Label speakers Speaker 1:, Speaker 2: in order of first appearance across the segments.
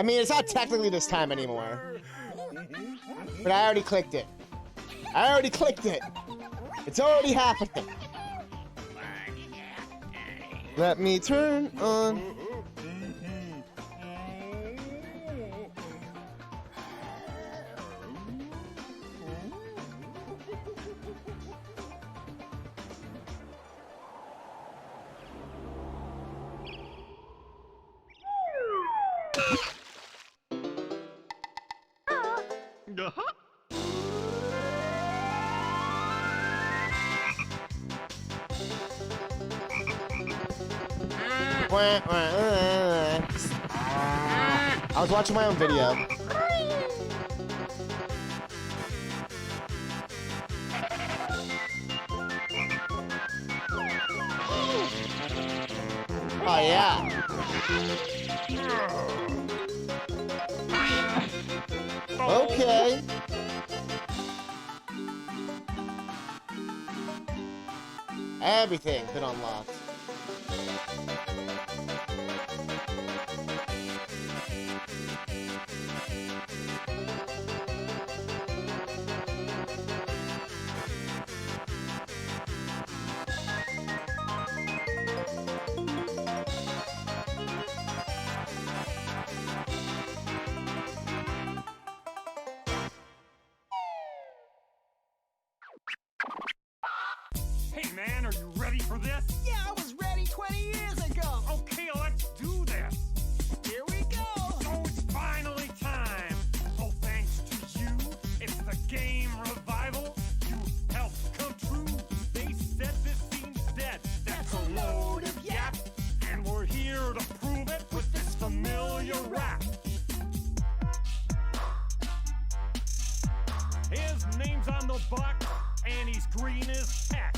Speaker 1: I mean, it's not technically this time anymore. But I already clicked it. I already clicked it. It's already happening. Let me turn on. I was watching my own video. Oh yeah. Okay. Everything been unlocked.
Speaker 2: Hey man, are you ready for this?
Speaker 3: Yeah, I was ready 20 years ago.
Speaker 2: Okay, let's do this.
Speaker 3: Here we go.
Speaker 2: Oh, it's finally time. Oh, thanks to you, it's the game revival. You helped come true. They said this seems dead. That's a load of yap. And we're here to prove it with this familiar rap. His name's on the box, and he's green as heck.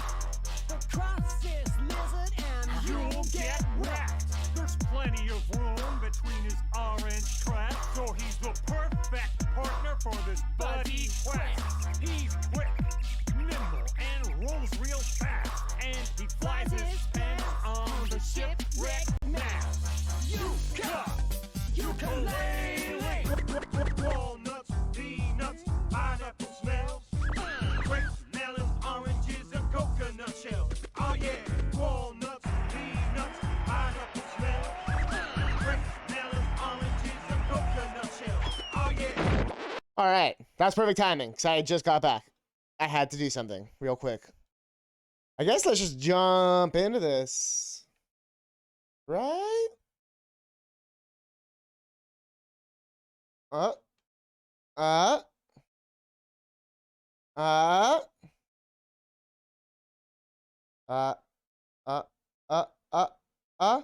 Speaker 3: Cross this lizard and
Speaker 2: You'll get wrecked. There's plenty of room between his orange crest, so he's the perfect partner for this buddy quest. He's quick, nimble, and rolls real fast, and he flies his pen on the shipwreck mast. Yooka-Laylee. Walnuts, peanuts, pineapple smells, grapes, melons, oranges, and coconut shells. Oh yeah, walnuts, peanuts, pineapple smells, grapes, melons, oranges, and coconut shells. Oh yeah.
Speaker 1: All right, that's perfect timing because I just got back. I had to do something real quick. I guess let's just jump into this, right? Uh, uh, uh, uh, uh,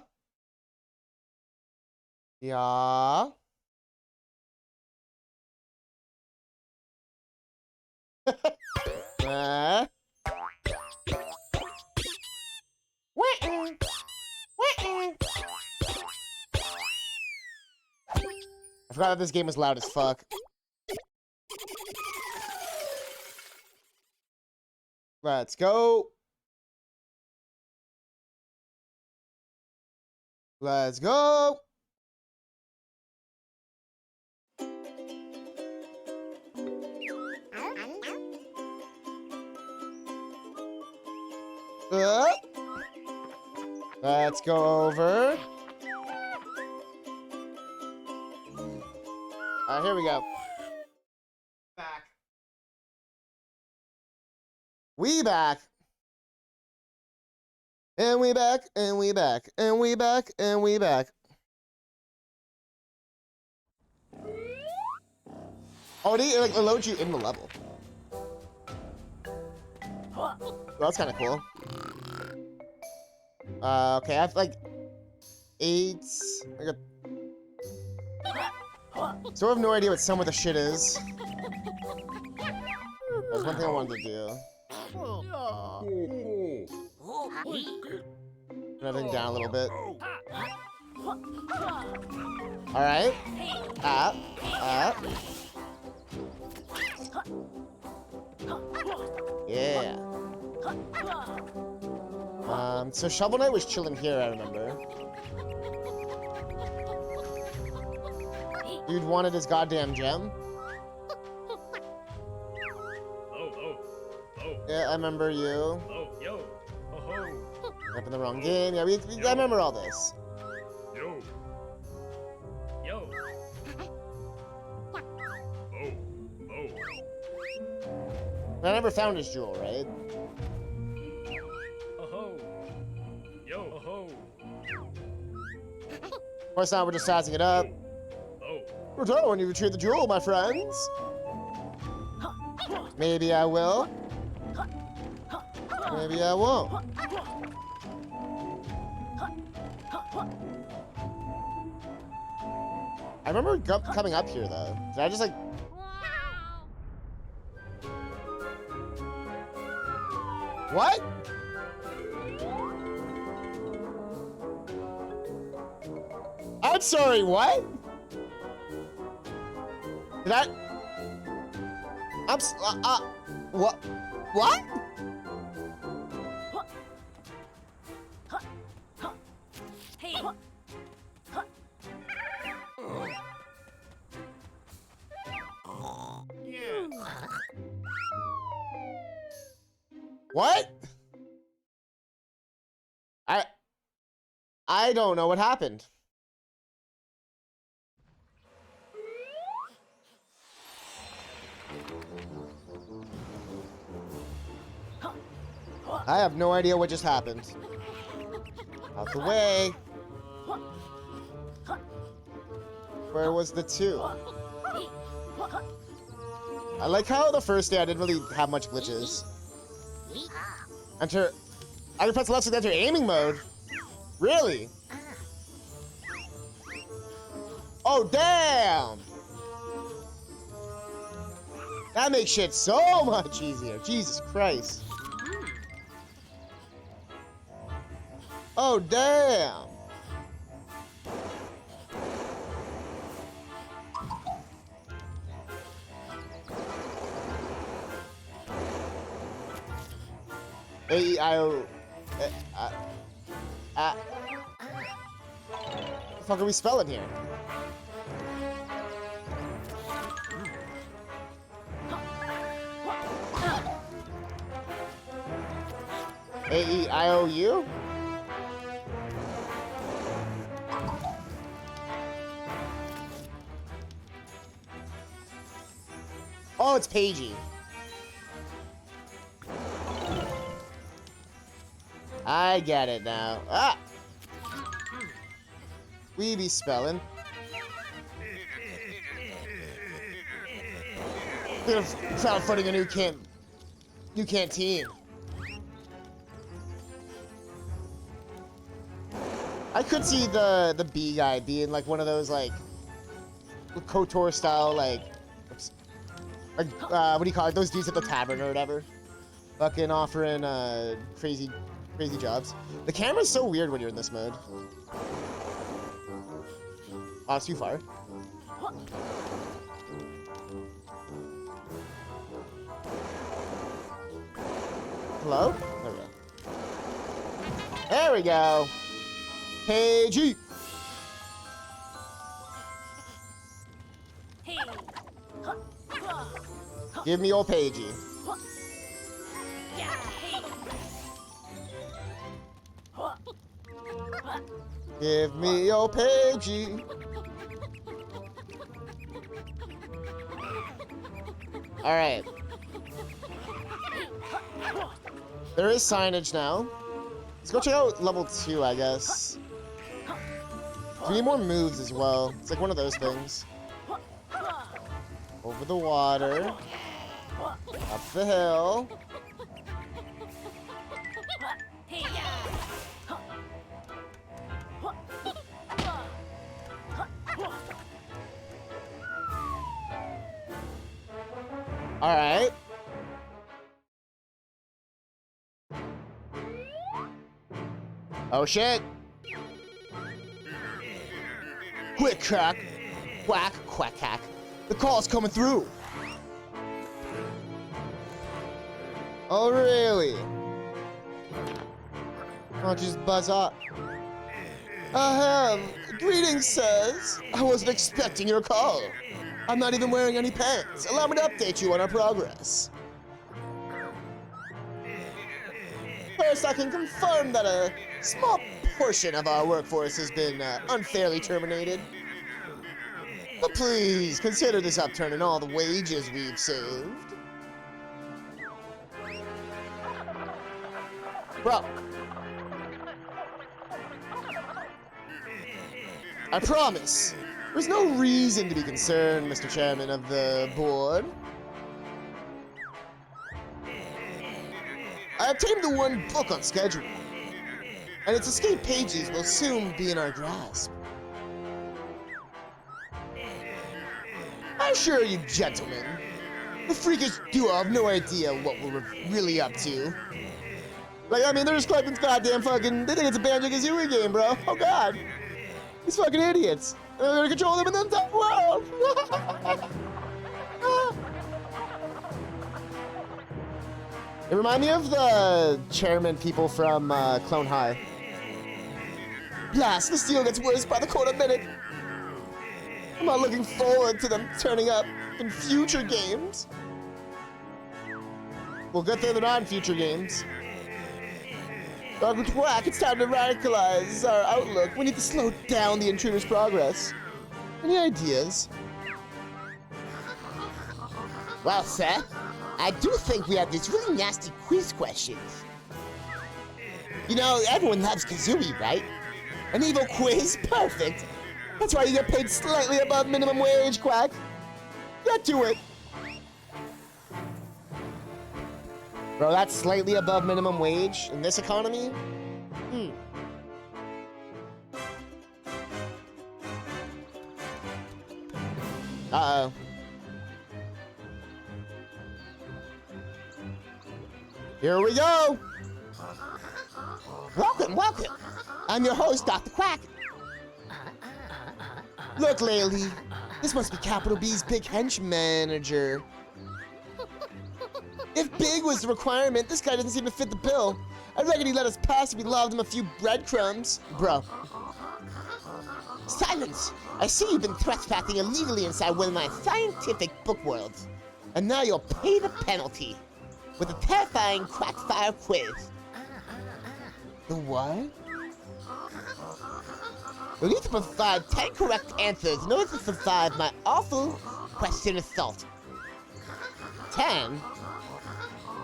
Speaker 1: yeah. I forgot that this game is loud as fuck. Let's go. Let's go. Let's go over. Here we go. Back. We back. And we back, and we back, and we back, and we back. Oh, it loads you in the level. Well, that's kind of cool. Okay, I have like 8. I got. So I have no idea what some of the shit is. That's one thing I wanted to do. Turn everything down a little bit. All right. Up. Yeah. So Shovel Knight was chilling here, I remember. Dude wanted his goddamn gem. Yeah, I remember you. Up in the wrong game. Yeah, I remember all this. I never found his jewel, right? Of course not, we're just sizing it up. Return when you retrieve the jewel, my friends. Maybe I will. Maybe I won't. I remember coming up here, though. Did I just, like... What? I'm sorry, what? Did I... What? What?
Speaker 3: Hey.
Speaker 1: What? I don't know what happened. I have no idea what just happened. Out the way. Where was the 2? I like how the first day I didn't really have much glitches. Enter. I can press left to enter aiming mode. Really? Oh, damn! That makes shit so much easier. Jesus Christ. Oh, damn! A-E-I-O... What the fuck are we spelling here? A-E-I-O-U? Oh, it's Pagey. I get it now. Ah! We be spelling. Found footing a new canteen. I could see the B guy being like one of those like KOTOR style like what do you call it? Those dudes at the tavern or whatever. Fucking offering crazy jobs. The camera's so weird when you're in this mode. Oh, it's too far. Hello? There we go. Pagey. Give me old Pagey. Give me your Pagey. All right. There is signage now. Let's go check out level 2, I guess. We need more moves as well. It's like one of those things. Over the water. Up the hill. All right. Oh shit. Quick crack. Quack, quack, hack. The call's coming through. Oh, really? I'll just buzz up. Greetings, sirs. I wasn't expecting your call. I'm not even wearing any pants. Allow me to update you on our progress. First, I can confirm that a small portion of our workforce has been unfairly terminated. But please, consider this upturn in all the wages we've saved. Bro. I promise. There's no reason to be concerned, Mr. Chairman of the board. I obtained the one book on schedule, and its escape pages will soon be in our grasp. I assure you, gentlemen, the freakish duo have no idea what we're really up to. Like, I mean, they're just collecting goddamn fucking... They think it's a Banjo-Kazooie game, bro. Oh, God. These fucking idiots. And they're gonna control them in the entire world. It reminds me of the chairman people from Clone High. Blast, the steel gets worse by the quarter minute. I'm not looking forward to them turning up in future games. Well, good thing they're not in future games. Dr. Quack, it's time to radicalize our outlook. We need to slow down the intruder's progress. Any ideas? Well, sir, I do think we have these really nasty quiz questions. You know, everyone loves Kazooie, right? An evil quiz? Perfect. That's why you get paid slightly above minimum wage, Quack. Get to it. Bro, that's slightly above minimum wage in this economy? Uh-oh. Here we go! Welcome, welcome! I'm your host, Dr. Quack. Look, Laylee, this must be Capital B's Big Hench manager. If big was the requirement, this guy doesn't seem to fit the bill. I reckon he'd let us pass if we lobbed him a few breadcrumbs. Bro. Silence! I see you've been trespassing illegally inside one of my scientific book worlds. And now you'll pay the penalty with a terrifying quackfire quiz. The what? You'll need to provide 10 correct answers in order to survive my awful question assault. 10?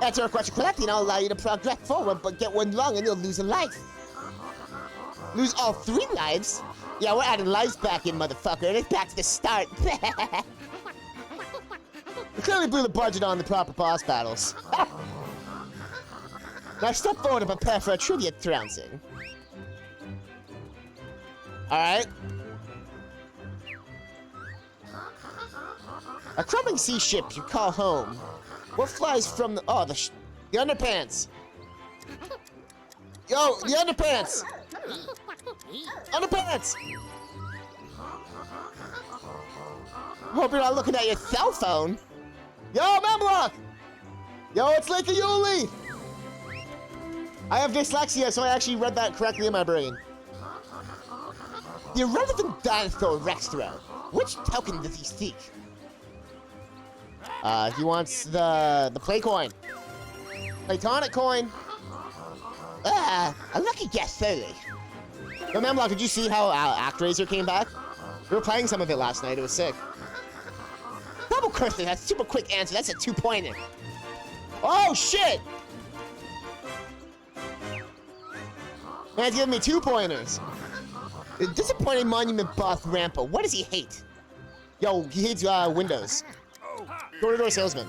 Speaker 1: Answer a question correctly and I'll allow you to progress forward, but get one wrong and you'll lose a life. Lose all 3 lives? Yeah, we're adding lives back in, motherfucker, and it's back to the start. We clearly blew the budget on the proper boss battles. Now step forward and prepare for a trivia trouncing. Alright. A crumbling sea ship you call home. What flies from the... Oh, the underpants. Yo, the underpants! Underpants! Hope you're not looking at your cell phone. Yo, Memblock! Yo, it's Lake Yuli! I have dyslexia, so I actually read that correctly in my brain. The irrelevant dinosaur Rextro. Which token does he seek? He wants the play coin. Platonic coin. A lucky guess, certainly. Yo, Memlock, did you see how ActRaiser came back? We were playing some of it last night. It was sick. Double question. That's a super quick answer. That's a 2-pointer. Oh, shit! Man's giving me 2 pointers. The disappointing monument boss Rampa. What does he hate? Yo, he hates windows. Door-to-door salesman.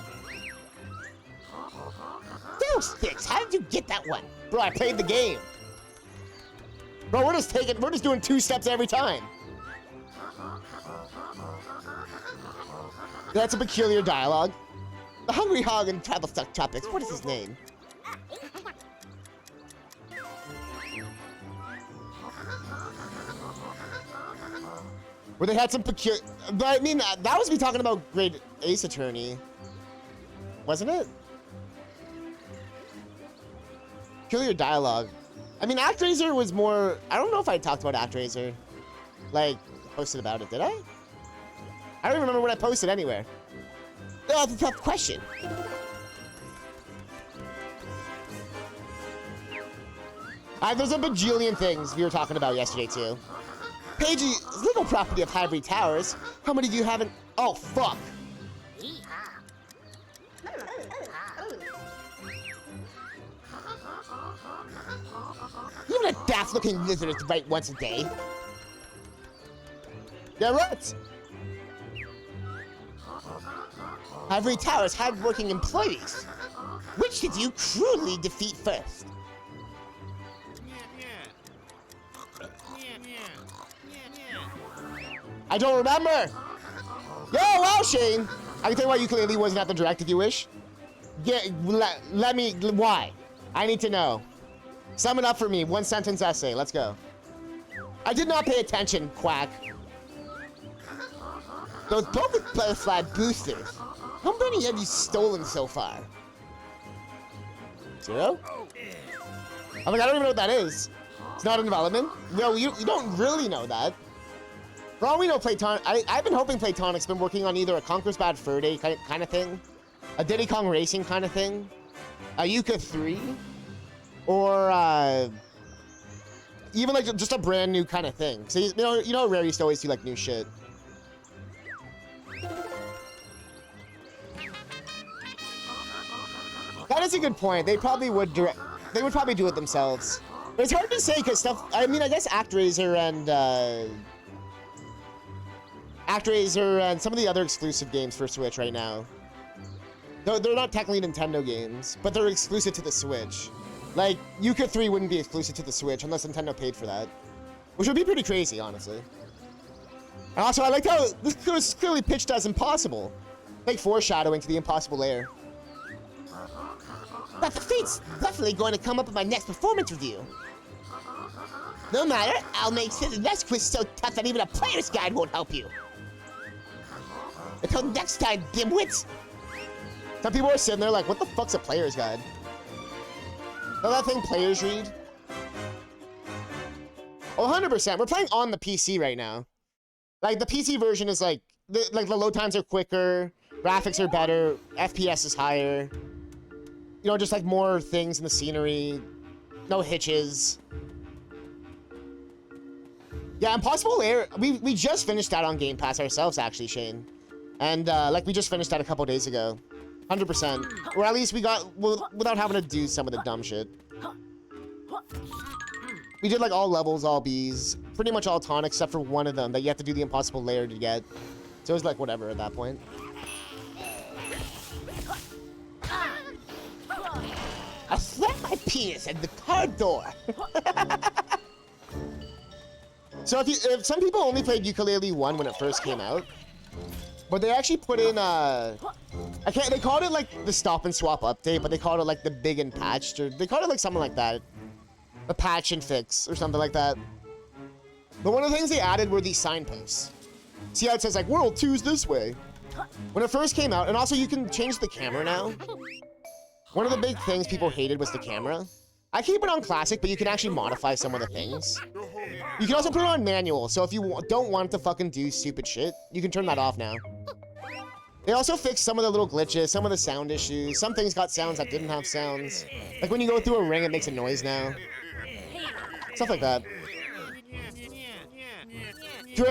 Speaker 1: Those sticks. How did you get that one? Bro, I played the game. Bro, we're just doing 2 steps every time. That's a peculiar dialogue. The Hungry Hog and Travel Stuck Tropics. What is his name? Where they had some peculiar... But I mean, that was me talking about Great Ace Attorney. Wasn't it? Peculiar dialogue. I mean, ActRaiser was more... I don't know if I talked about ActRaiser. like, posted about it, did I? I don't even remember when I posted anywhere. Oh, that's a tough question. There's a bajillion things we were talking about yesterday, too. Paige is legal property of Hivory Towers. How many do you haven't? Oh, fuck. Even a daft-looking lizard is right once a day. Yeah, right. Hivory Towers hard-working employees. Which did you cruelly defeat first? I don't remember. Yo, wow, Shane. I can tell you why Yooka-Laylee wasn't at the direct if you wish. Let me, why? I need to know. Sum it up for me, one sentence essay, let's go. I did not pay attention, quack. Those Poker Butterfly boosters. How many have you stolen so far? 0? I'm like, I don't even know what that is. It's not in development? No, you don't really know that. For all we know, I've been hoping Platonic's been working on either a Conker's Bad Fur Day kind of thing, a Diddy Kong Racing kind of thing, a Yuka 3, or even like just a brand new kind of thing. So you know, Rare used to always do like new shit. That is a good point. They probably would They would probably do it themselves. But it's hard to say because stuff. I mean, I guess ActRaiser and some of the other exclusive games for Switch right now. They're not technically Nintendo games, but they're exclusive to the Switch. Like, Yuka 3 wouldn't be exclusive to the Switch unless Nintendo paid for that. Which would be pretty crazy, honestly. And also, I like how this was clearly pitched as impossible. Like foreshadowing to the impossible lair. But the fate's definitely going to come up in my next performance review. No matter, I'll make sure the next quiz so tough that even a player's guide won't help you. Until next time, dimwits! Some people are sitting there like, what the fuck's a player's guide? Know that thing players read? Oh, 100%. We're playing on the PC right now. Like, the PC version is like the load times are quicker, graphics are better, FPS is higher. You know, just like more things in the scenery, no hitches. Yeah, Impossible Lair, we just finished that on Game Pass ourselves, actually, Shane. And, like, we just finished that a couple days ago. 100%. Or at least we got, without having to do some of the dumb shit. We did, like, all levels, all Bs. Pretty much all tonic, except for one of them that you have to do the Impossible Lair to get. So it was, like, whatever at that point. I slapped my penis at the car door. So if some people only played Yooka-Laylee 1 when it first came out, but they actually put in they called it like the stop and swap update, but they called it like the big and patched, or they called it like something like that, a patch and fix or something like that. But one of the things they added were these signposts. See how it says like World 2's this way? When it first came out, and also you can change the camera now. One of the big things people hated was the camera. I keep it on classic, but you can actually modify some of the things. You can also put it on manual, so if you don't want to fucking do stupid shit, you can turn that off now. They also fixed some of the little glitches, some of the sound issues. Some things got sounds that didn't have sounds. Like when you go through a ring, it makes a noise now. Stuff like that.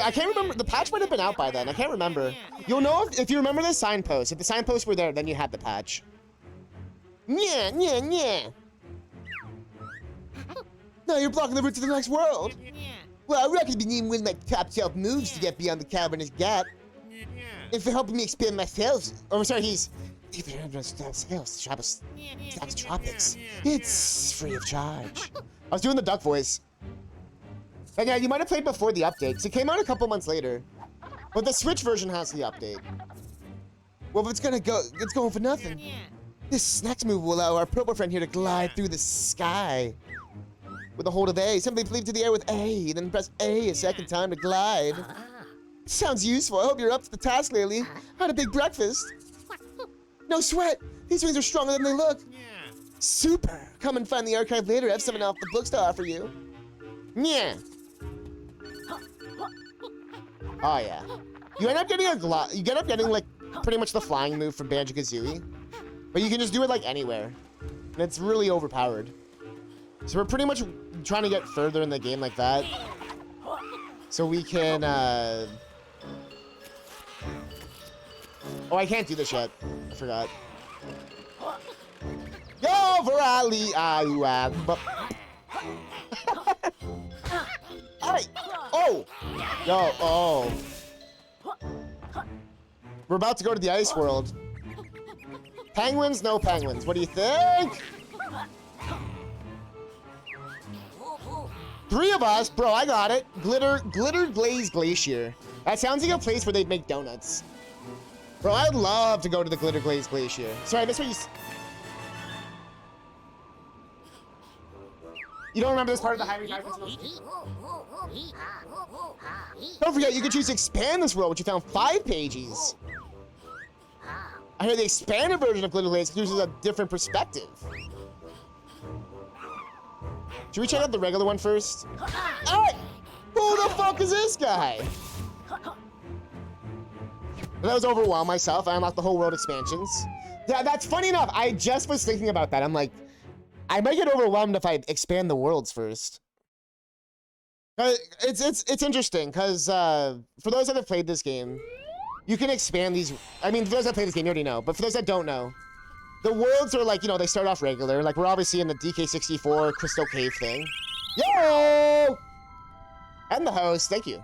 Speaker 1: I can't remember, the patch might have been out by then, I can't remember. You'll know if you remember the signposts. If the signposts were there, then you had the patch. Yeah, yeah, yeah. Now you're blocking the route to the next world. Well, I reckon you need one of my top shelf moves to get beyond the cavernous gap. And for helping me expand my sales, he's Stacks Tropics. It's free of charge. I was doing the duck voice. And yeah, you might have played before the update, because it came out a couple months later. But the Switch version has the update. Well, if it's gonna go, it's going for nothing. This snacks move will allow our purple friend here to glide through the sky. With a hold of A, simply leap to the air with A, then press A a second time to glide. Sounds useful. I hope you're up to the task, Laylee. Had a big breakfast. No sweat. These wings are stronger than they look. Super. Come and find the archive later. I have something off the books to offer you. Yeah. Oh yeah. You end up getting like pretty much the flying move from Banjo-Kazooie, but you can just do it like anywhere, and it's really overpowered. So we're pretty much trying to get further in the game like that, so we can. Oh, I can't do this yet. I forgot. Yo, Virali, Alright. Oh! Yo, oh. We're about to go to the ice world. Penguins? No penguins. What do you think? 3 of us? Bro, I got it. Glitter Glaze Glacier. That sounds like a place where they'd make donuts. Bro, I'd love to go to the Glitter Glaze Glacier. Sorry, that's what you... You don't remember this part of the Highway Guide? Don't forget, you can choose to expand this world, which you found 5 pages. I hear the expanded version of Glitter Glaze uses a different perspective. Should we check out the regular one first? Alright! Who the fuck is this guy? That was overwhelmed myself. I unlocked the whole world expansions. Yeah, that's funny enough. I just was thinking about that. I'm like, I might get overwhelmed if I expand the worlds first. It's interesting because for those that have played this game, you can expand these. I mean, for those that play this game, you already know. But for those that don't know, the worlds are like, you know, they start off regular. Like we're obviously in the DK64 Crystal Cave thing. Yo! And the host, thank you.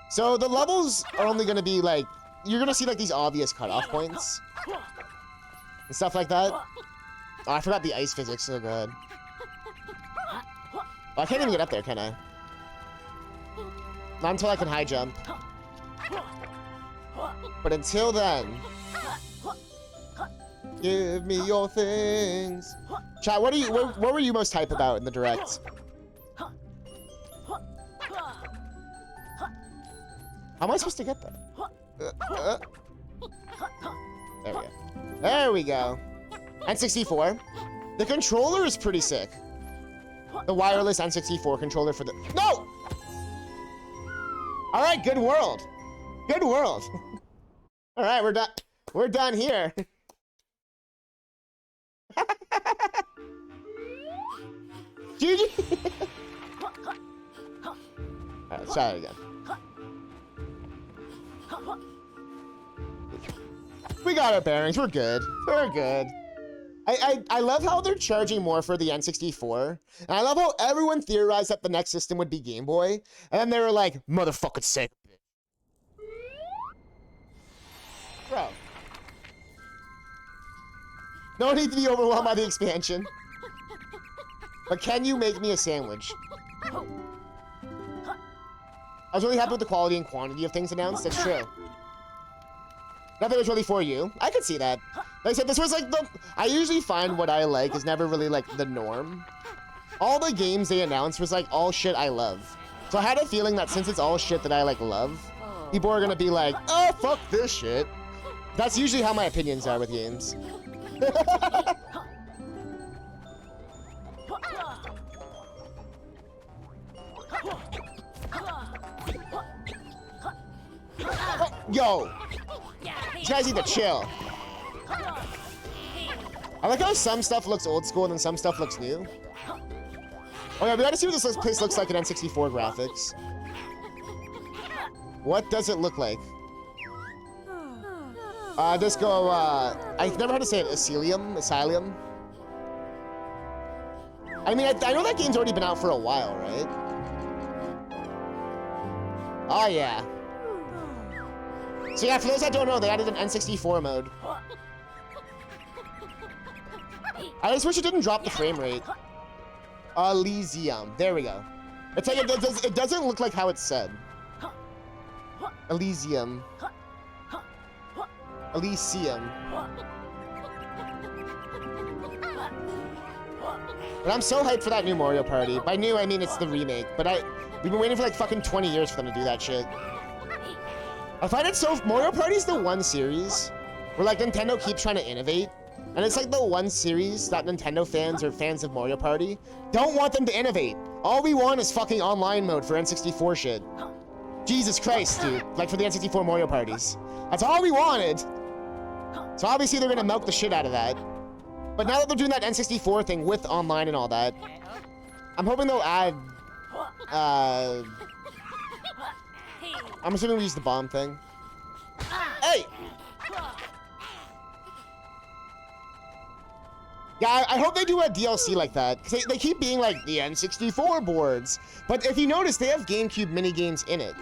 Speaker 1: So the levels are only going to be like, you're going to see like these obvious cutoff points and stuff like that. Oh, I forgot the ice physics, so good. Oh, I can't even get up there, can I? Not until I can high jump. But until then, give me your things. Chat, what were you most hype about in the direct? How am I supposed to get there? There we go. There we go. N64. The controller is pretty sick. The wireless N64 controller for the... No! Alright, good world. Good world. Alright, we're done. We're done here. GG! Alright, let's try it again. We got our bearings. We're good. We're good. I love how they're charging more for the N64. And I love how everyone theorized that the next system would be Game Boy. And then they were like, motherfucking sick. Bro. No need to be overwhelmed by the expansion. But can you make me a sandwich? I was really happy with the quality and quantity of things announced. That's true. Nothing was really for you. I could see that. Like I said, this was like the... I usually find what I like is never really like the norm. All the games they announced was like all shit I love. So I had a feeling that since it's all shit that I like love, people are gonna be like, oh, fuck this shit. That's usually how my opinions are with games. Yo! These guys need to chill. I like how some stuff looks old school and then some stuff looks new. Oh yeah, we gotta see what this place looks like in N64 graphics. What does it look like? Just go, I've never heard to say it, Asylum? I mean, I know that game's already been out for a while, right? Oh yeah. So yeah, for those that don't know, they added an N64 mode. I just wish it didn't drop the frame rate. Elysium. There we go. It's like it doesn't look like how it's said. Elysium. Elysium. But I'm so hyped for that new Mario Party. By new, I mean it's the remake. But we've been waiting for like fucking 20 years for them to do that shit. I find it so... Mario Party's the one series where like Nintendo keeps trying to innovate. And it's like the one series that Nintendo fans or fans of Mario Party don't want them to innovate. All we want is fucking online mode for N64 shit. Jesus Christ, dude. Like for the N64 Mario parties. That's all we wanted. So obviously they're gonna milk the shit out of that. But now that they're doing that N64 thing with online and all that, I'm hoping they'll add, I'm assuming we use the bomb thing. Hey! Yeah, I hope they do a DLC like that. Because they keep being like the N64 boards. But if you notice, they have GameCube minigames in it.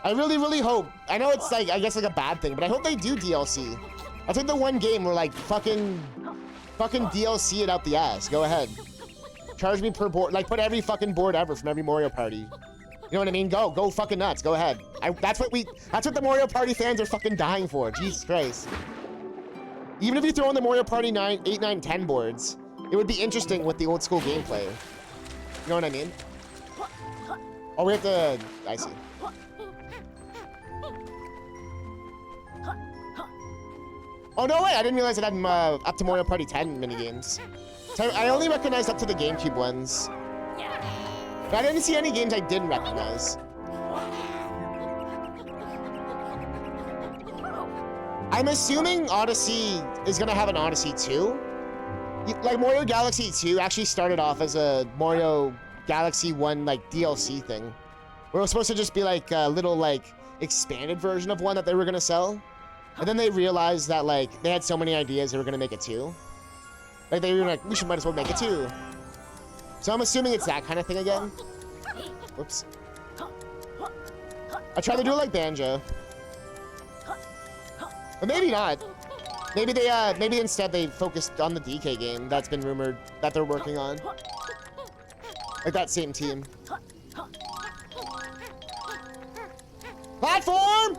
Speaker 1: I really, really hope. I know it's like, I guess like a bad thing, but I hope they do DLC. That's like the one game where like fucking DLC it out the ass. Go ahead. Charge me per board. Like put every fucking board ever from every Mario Party. You know what I mean? Go fucking nuts. Go ahead. That's what the Mario Party fans are fucking dying for. Jesus Christ. Even if you throw in the Mario Party 9, 8, 9, 10 boards, it would be interesting with the old school gameplay. You know what I mean? Oh, we have to... I see. Oh, no way! I didn't realize that I'm up to Mario Party 10 minigames. So I only recognized up to the GameCube ones. But I didn't see any games I didn't recognize. I'm assuming Odyssey is gonna have an Odyssey 2. Like Mario Galaxy 2 actually started off as a Mario Galaxy 1 like DLC thing. Where it was supposed to just be like a little like expanded version of one that they were gonna sell. And then they realized that like they had so many ideas they were gonna make it 2. Like they were like, we might as well make it 2. So I'm assuming it's that kind of thing again. Whoops. I tried to do it like Banjo. But maybe not. Maybe they, maybe instead they focused on the DK game that's been rumored that they're working on. Like that same team. Platform!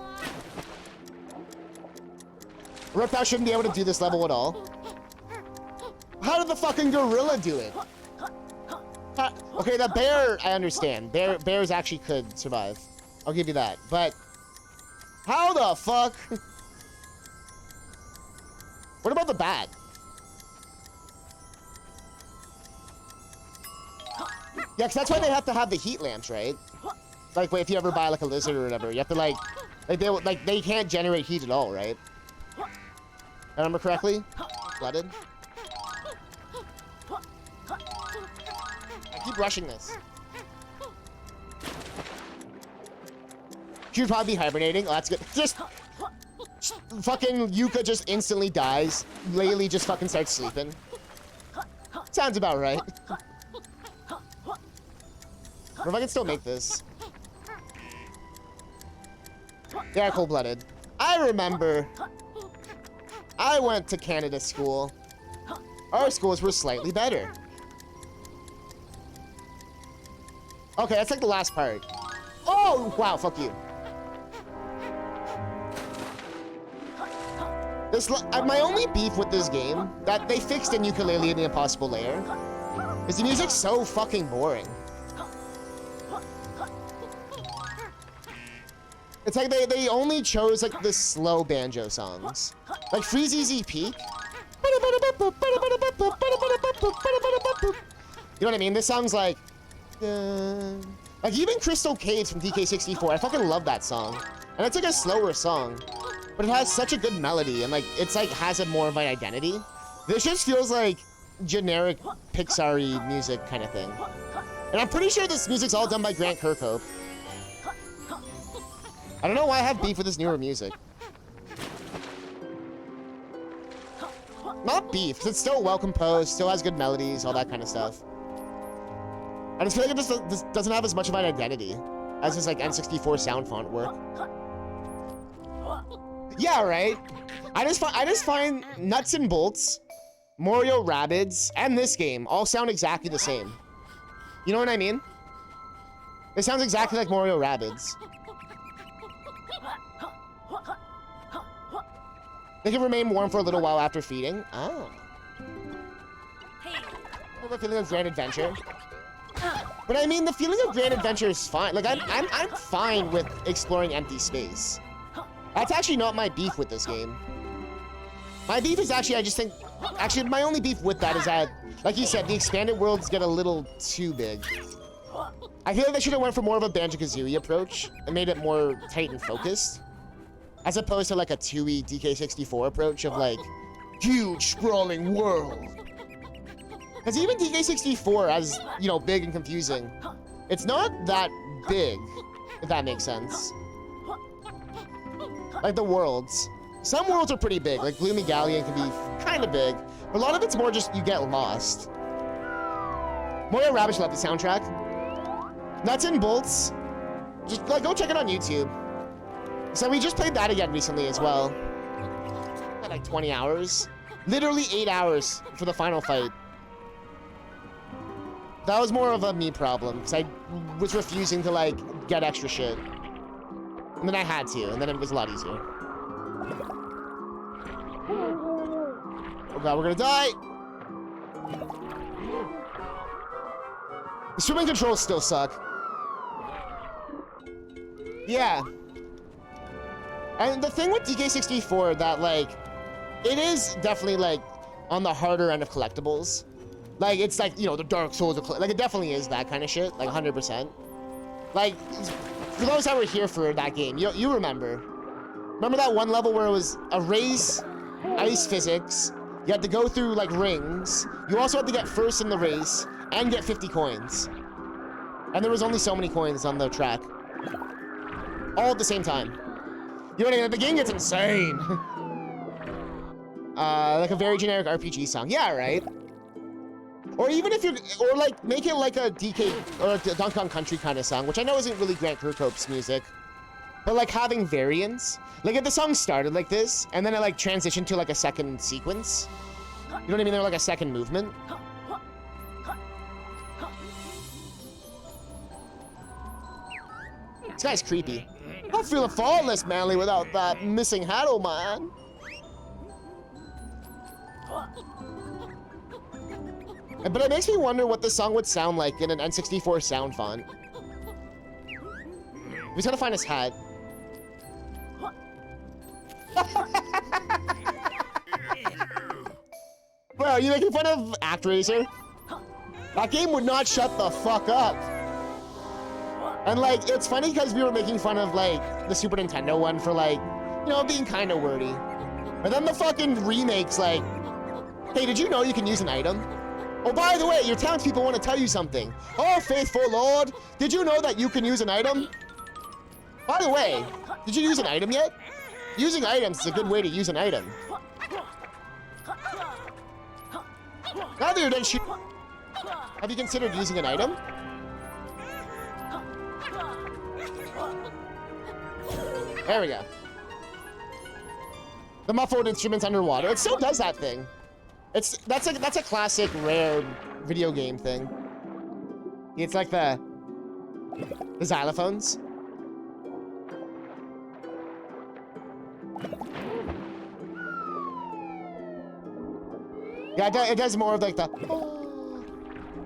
Speaker 1: Riptow shouldn't be able to do this level at all. How did the fucking gorilla do it? Okay, the bear, I understand. Bears actually could survive. I'll give you that. But how the fuck? What about the bat? Yeah, because that's why they have to have the heat lamps, right? Like, wait, if you ever buy like a lizard or whatever, you have to they can't generate heat at all, right? If I remember correctly? Flooded. I keep rushing this. She would probably be hibernating. Oh, that's good. Just fucking Yooka just instantly dies. Laylee just fucking starts sleeping. Sounds about right. What if I can still make this? Yeah, cold-blooded. I remember. I went to Canada school. Our schools were slightly better. Okay, that's like the last part. Oh, wow, fuck you. My only beef with this game, that they fixed in Yooka-Laylee and the Impossible Lair, is the music's so fucking boring. It's like they only chose like the slow banjo songs. Like Freeze Easy Peak. You know what I mean? This song's like even Crystal Caves from DK64. I fucking love that song. And it's like a slower song. But it has such a good melody and like it's like has a more of an identity. This just feels like generic Pixar-y music kind of thing. And I'm pretty sure this music's all done by Grant Kirkhope. I don't know why I have beef with this newer music. Not beef, because it's still well composed, still has good melodies, all that kind of stuff. I just feel like it just doesn't have as much of an identity as this like N64 sound font work. Yeah, right. I just find Nuts and Bolts, Mario Rabbids, and this game all sound exactly the same. You know what I mean? It sounds exactly like Mario Rabbids. They can remain warm for a little while after feeding. Oh. The feeling of Grand Adventure. But I mean, the feeling of Grand Adventure is fine. Like I'm fine with exploring empty space. That's actually not my beef with this game. My beef is actually, I just think, actually my only beef with that is that, like you said, the expanded worlds get a little too big. I feel like they should have went for more of a Banjo-Kazooie approach and made it more tight and focused, as opposed to like a 2E DK64 approach of like huge sprawling world. Because even DK64, as you know, big and confusing, it's not that big, if that makes sense. Like the worlds. Some worlds are pretty big, like Gloomy Galleon can be kind of big, but a lot of it's more just you get lost. Mario Rabbids love the soundtrack. Nuts and Bolts, just like go check it on YouTube. So we just played that again recently as well. Had like 20 hours. Literally 8 hours for the final fight. That was more of a me problem, because I was refusing to like get extra shit. And then I had to, and then it was a lot easier. Oh god, we're gonna die! The swimming controls still suck. Yeah. And the thing with DK64 that like, it is definitely like on the harder end of collectibles. Like it's like, you know, the Dark Souls of like it definitely is that kind of shit, like 100%. Like for those that were here for that game, you remember that one level where it was a race, ice physics, you had to go through like rings, you also had to get first in the race and get 50 coins. And there was only so many coins on the track. All at the same time. You know what I mean? The game gets insane. Like a very generic RPG song. Yeah, right? Or even if you're, or like, make it like a DK, or a Donkey Kong Country kind of song, which I know isn't really Grant Kirkhope's music. But like having variants. Like if the song started like this, and then it like transitioned to like a second sequence. You know what I mean? They're like a second movement. This guy's creepy. I'm feeling faultless, manly, without that missing hat of mine. But it makes me wonder what this song would sound like in an N64 sound font. He's gonna find his hat. Bro, are you making fun of ActRaiser? That game would not shut the fuck up. And like, it's funny because we were making fun of like the Super Nintendo one for like, you know, being kind of wordy. But then the fucking remake's like, hey, did you know you can use an item? Oh, by the way, your townspeople want to tell you something. Oh, faithful lord, did you know that you can use an item? By the way, did you use an item yet? Using items is a good way to use an item. Now that you're done shooting, have you considered using an item? There we go. The muffled instruments underwater. It still does that thing. That's a classic rare video game thing. It's like the xylophones. Yeah, it does more of like the.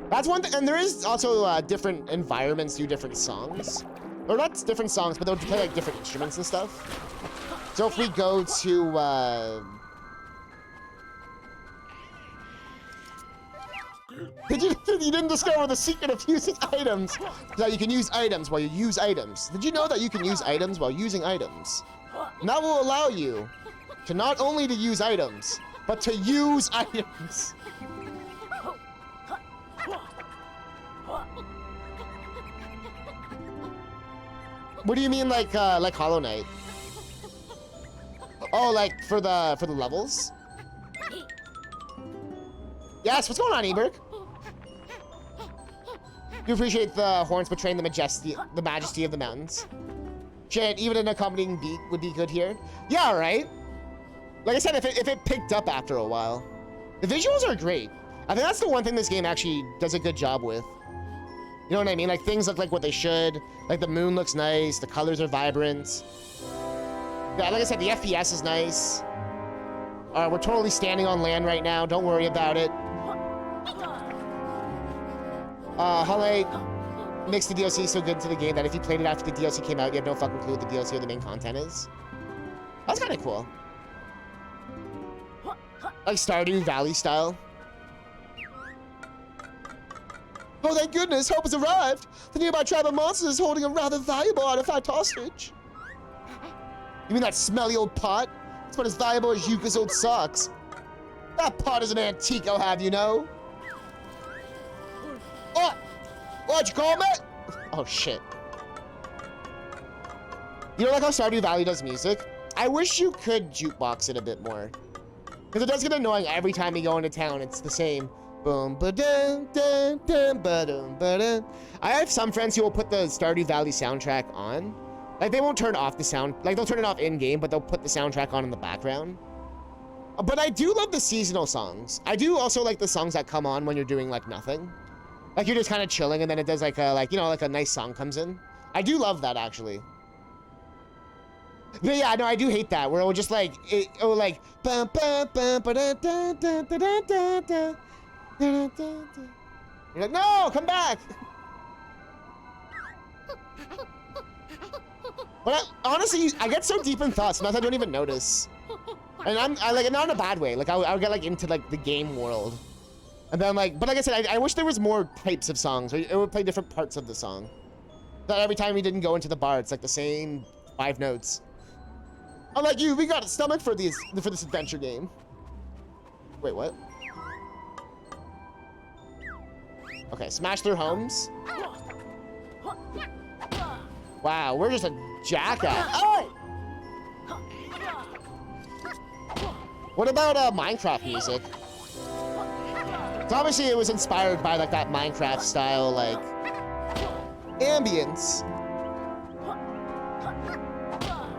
Speaker 1: That's one thing, and there is also different environments do different songs. Or not different songs, but they'll play like different instruments and stuff. So if we go to, you didn't discover the secret of using items? That you can use items while you use items. Did you know that you can use items while using items? And that will allow you to not only to use items, but to use items. What do you mean, like Hollow Knight? Oh, like for the levels? Yes. What's going on, Eberg? You appreciate the horns portraying the majesty of the mountains. Shit, even an accompanying beat would be good here. Yeah, right. Like I said, if it picked up after a while, the visuals are great. I think that's the one thing this game actually does a good job with. You know what I mean? Like, things look like what they should. Like, the moon looks nice. The colors are vibrant. Yeah, like I said, the FPS is nice. We're totally standing on land right now. Don't worry about it. Hollow makes the DLC so good to the game that if you played it after the DLC came out, you have no fucking clue what the DLC or the main content is. That's kind of cool. Like Stardew Valley style. Oh, thank goodness, help has arrived. The nearby tribe of monsters is holding a rather valuable artifact hostage. You mean that smelly old pot? It's about as valuable as Yuka's old socks. That pot is an antique, I'll have you know. Oh! What'd you call me? Oh, shit. You know, like how Stardew Valley does music? I wish you could jukebox it a bit more. Because it does get annoying every time you go into town. It's the same. Boom, ba-dum, dum, dum, ba-dum, ba-dum. I have some friends who will put the Stardew Valley soundtrack on. Like, they won't turn off the sound. Like, they'll turn it off in-game, but they'll put the soundtrack on in the background. But I do love the seasonal songs. I do also like the songs that come on when you're doing, like, nothing. Like, you're just kind of chilling, and then it does, like, you know, like a nice song comes in. I do love that, actually. But yeah, no, I do hate that, where it will just, like, like, bum, bum, bum, ba-da-da-da-da-da-da-da. You're like, no, come back! But honestly, I get so deep in thoughts, sometimes I don't even notice. And I like, not in a bad way, like, I'll get, like, into, like, the game world. And then, like, but like I said, I wish there was more types of songs, where it would play different parts of the song. That every time we didn't go into the bar, it's, like, the same 5 notes. Unlike you, we got a stomach for this adventure game. Wait, what? Okay, smash their homes. Wow, we're just a jackass. Oh! What about Minecraft music? So obviously it was inspired by like that Minecraft style, like ambience.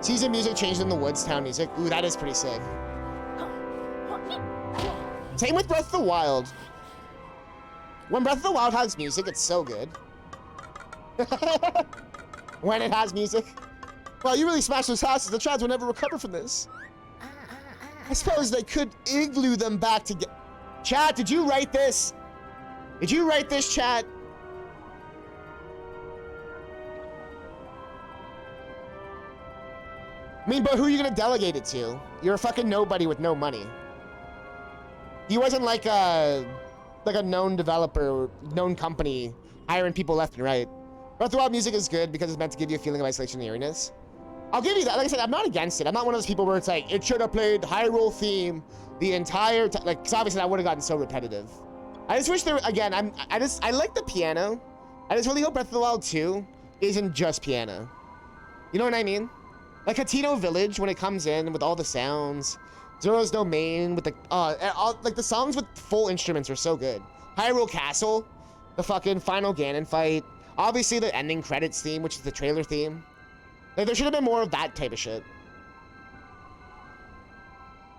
Speaker 1: Season music changed in the woods, town music. Ooh, that is pretty sick. Same with Breath of the Wild. When Breath of the Wild has music, it's so good. When it has music. Well, you really smashed those houses. The tribes will never recover from this. I suppose they could igloo them back together. Chat, did you write this? Did you write this, chat? I mean, but who are you gonna delegate it to? You're a fucking nobody with no money. He wasn't like a known developer, known company, hiring people left and right. Breath of the Wild music is good because it's meant to give you a feeling of isolation and eeriness. I'll give you that. Like I said, I'm not against it. I'm not one of those people where it's like, it should have played Hyrule theme the entire time. Like, because obviously that would have gotten so repetitive. I just wish there, again, I like the piano. I just really hope Breath of the Wild 2 isn't just piano. You know what I mean? Like Hateno Village, when it comes in with all the sounds. Zoro's Domain with the, like the songs with full instruments are so good. Hyrule Castle, the fucking final Ganon fight. Obviously the ending credits theme, which is the trailer theme. Like, there should have been more of that type of shit.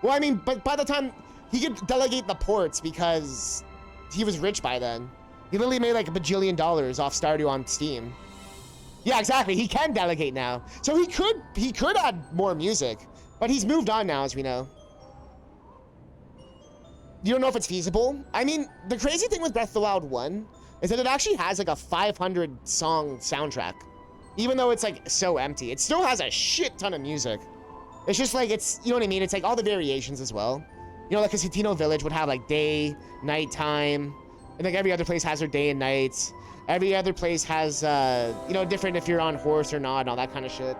Speaker 1: Well, I mean, but by the time he could delegate the ports because he was rich by then. He literally made like $1 bajillion off Stardew on Steam. Yeah, exactly. He can delegate now. So he could add more music, but he's moved on now, as we know. You don't know if it's feasible? I mean, the crazy thing with Breath of the Wild 1 is that it actually has like a 500 song soundtrack. Even though it's like so empty, it still has a shit ton of music. It's just like, it's, you know what I mean? It's like all the variations as well. You know, like a Hateno Village would have like day, nighttime, and like every other place has their day and nights. Every other place has, you know, different if you're on horse or not and all that kind of shit.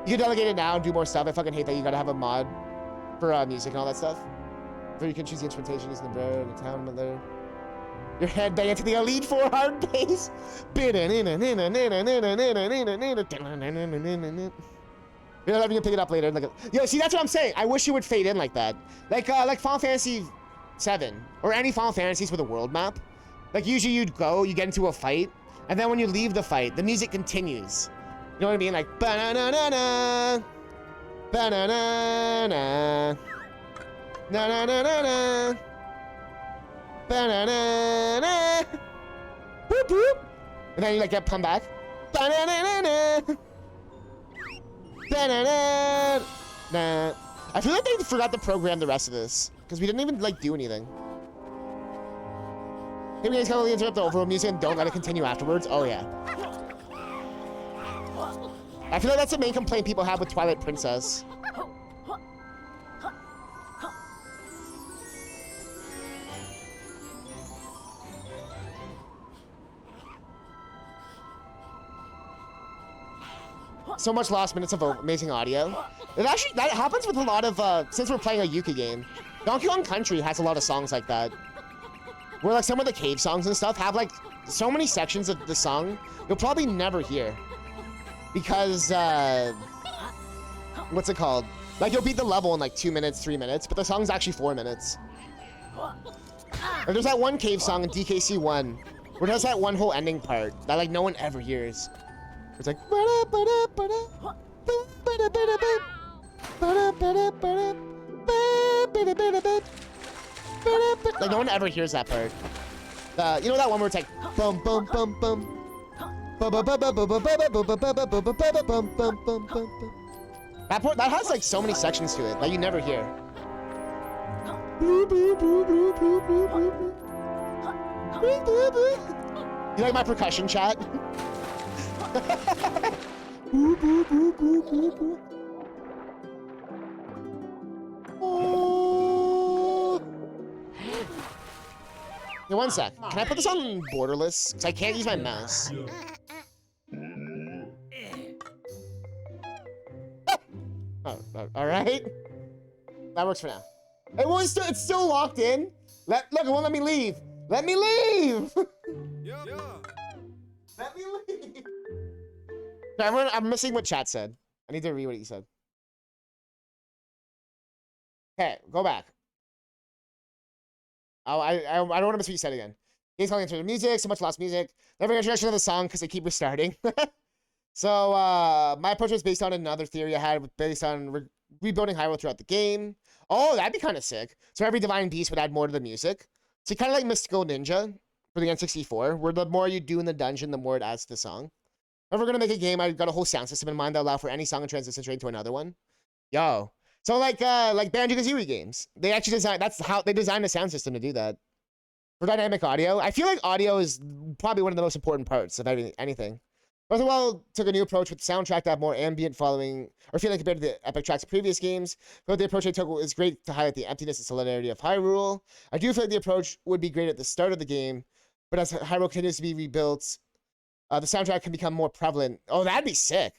Speaker 1: You can delegate it now and do more stuff. I fucking hate that you gotta have a mod for music and all that stuff. So you can choose the instrumentation using the bird and the town there. Your headbang into the Elite Four hard bass. You know, you can pick it up later. Like, yo, see, that's what I'm saying. I wish you would fade in like that. Like Final Fantasy VII or any Final Fantasies with a world map. Like usually you get into a fight, and then when you leave the fight, the music continues. You know what I mean? Like ba-na-na-na-na, ba-na-na-na, na-na-na-na-na. Ba-na-na-na. Boop, boop. And then you like come back. Ba-na-na-na-na. Ba-na-na-na. I feel like they forgot to program the rest of this because we didn't even like do anything. Maybe guys can interrupt the overall music and don't let it continue afterwards. Oh yeah. I feel like that's the main complaint people have with Twilight Princess. so much lost minutes of amazing audio. That happens with a lot of, since we're playing a Yuka game. Donkey Kong Country has a lot of songs like that. Where like some of the cave songs and stuff have like so many sections of the song you'll probably never hear. Because, what's it called? Like you'll beat the level in like 2 minutes, 3 minutes, but the song's actually 4 minutes. Or there's that one cave song in DKC 1 where it has that one whole ending part that like no one ever hears. It's like like no one ever hears that part. You know that one where it's like boom boom boom boom. That part, that has like so many sections to it that you never hear. You like my percussion, chat? Hey, one sec. Can I put this on borderless? Because I can't use my mouse. Oh, all right. That works for now. It's still locked in. Look, it won't let me leave. Let me leave.
Speaker 4: Yeah.
Speaker 1: Let me leave. Sorry, I'm missing what chat said. I need to read what he said. Okay, go back. Oh, I don't want to miss what you said again. Game's calling in terms of music, so much lost music. Never introduction of the song because they keep restarting. So, my approach was based on another theory I had, based on rebuilding Hyrule throughout the game. Oh, that'd be kind of sick. So every Divine Beast would add more to the music. So kind of like Mystical Ninja for the N64, where the more you do in the dungeon, the more it adds to the song. If we're gonna make a game, I've got a whole sound system in mind that allow for any song to transition straight to another one. Yo. So like Banjo-Kazooie games, they actually that's how they designed a sound system to do that. For dynamic audio, I feel like audio is probably one of the most important parts of anything. Well, took a new approach with the soundtrack to have more ambient following, or feeling compared to the epic tracks of previous games. But the approach I took is great to highlight the emptiness and solidarity of Hyrule. I do feel like the approach would be great at the start of the game, but as Hyrule continues to be rebuilt, the soundtrack can become more prevalent. Oh, that'd be sick.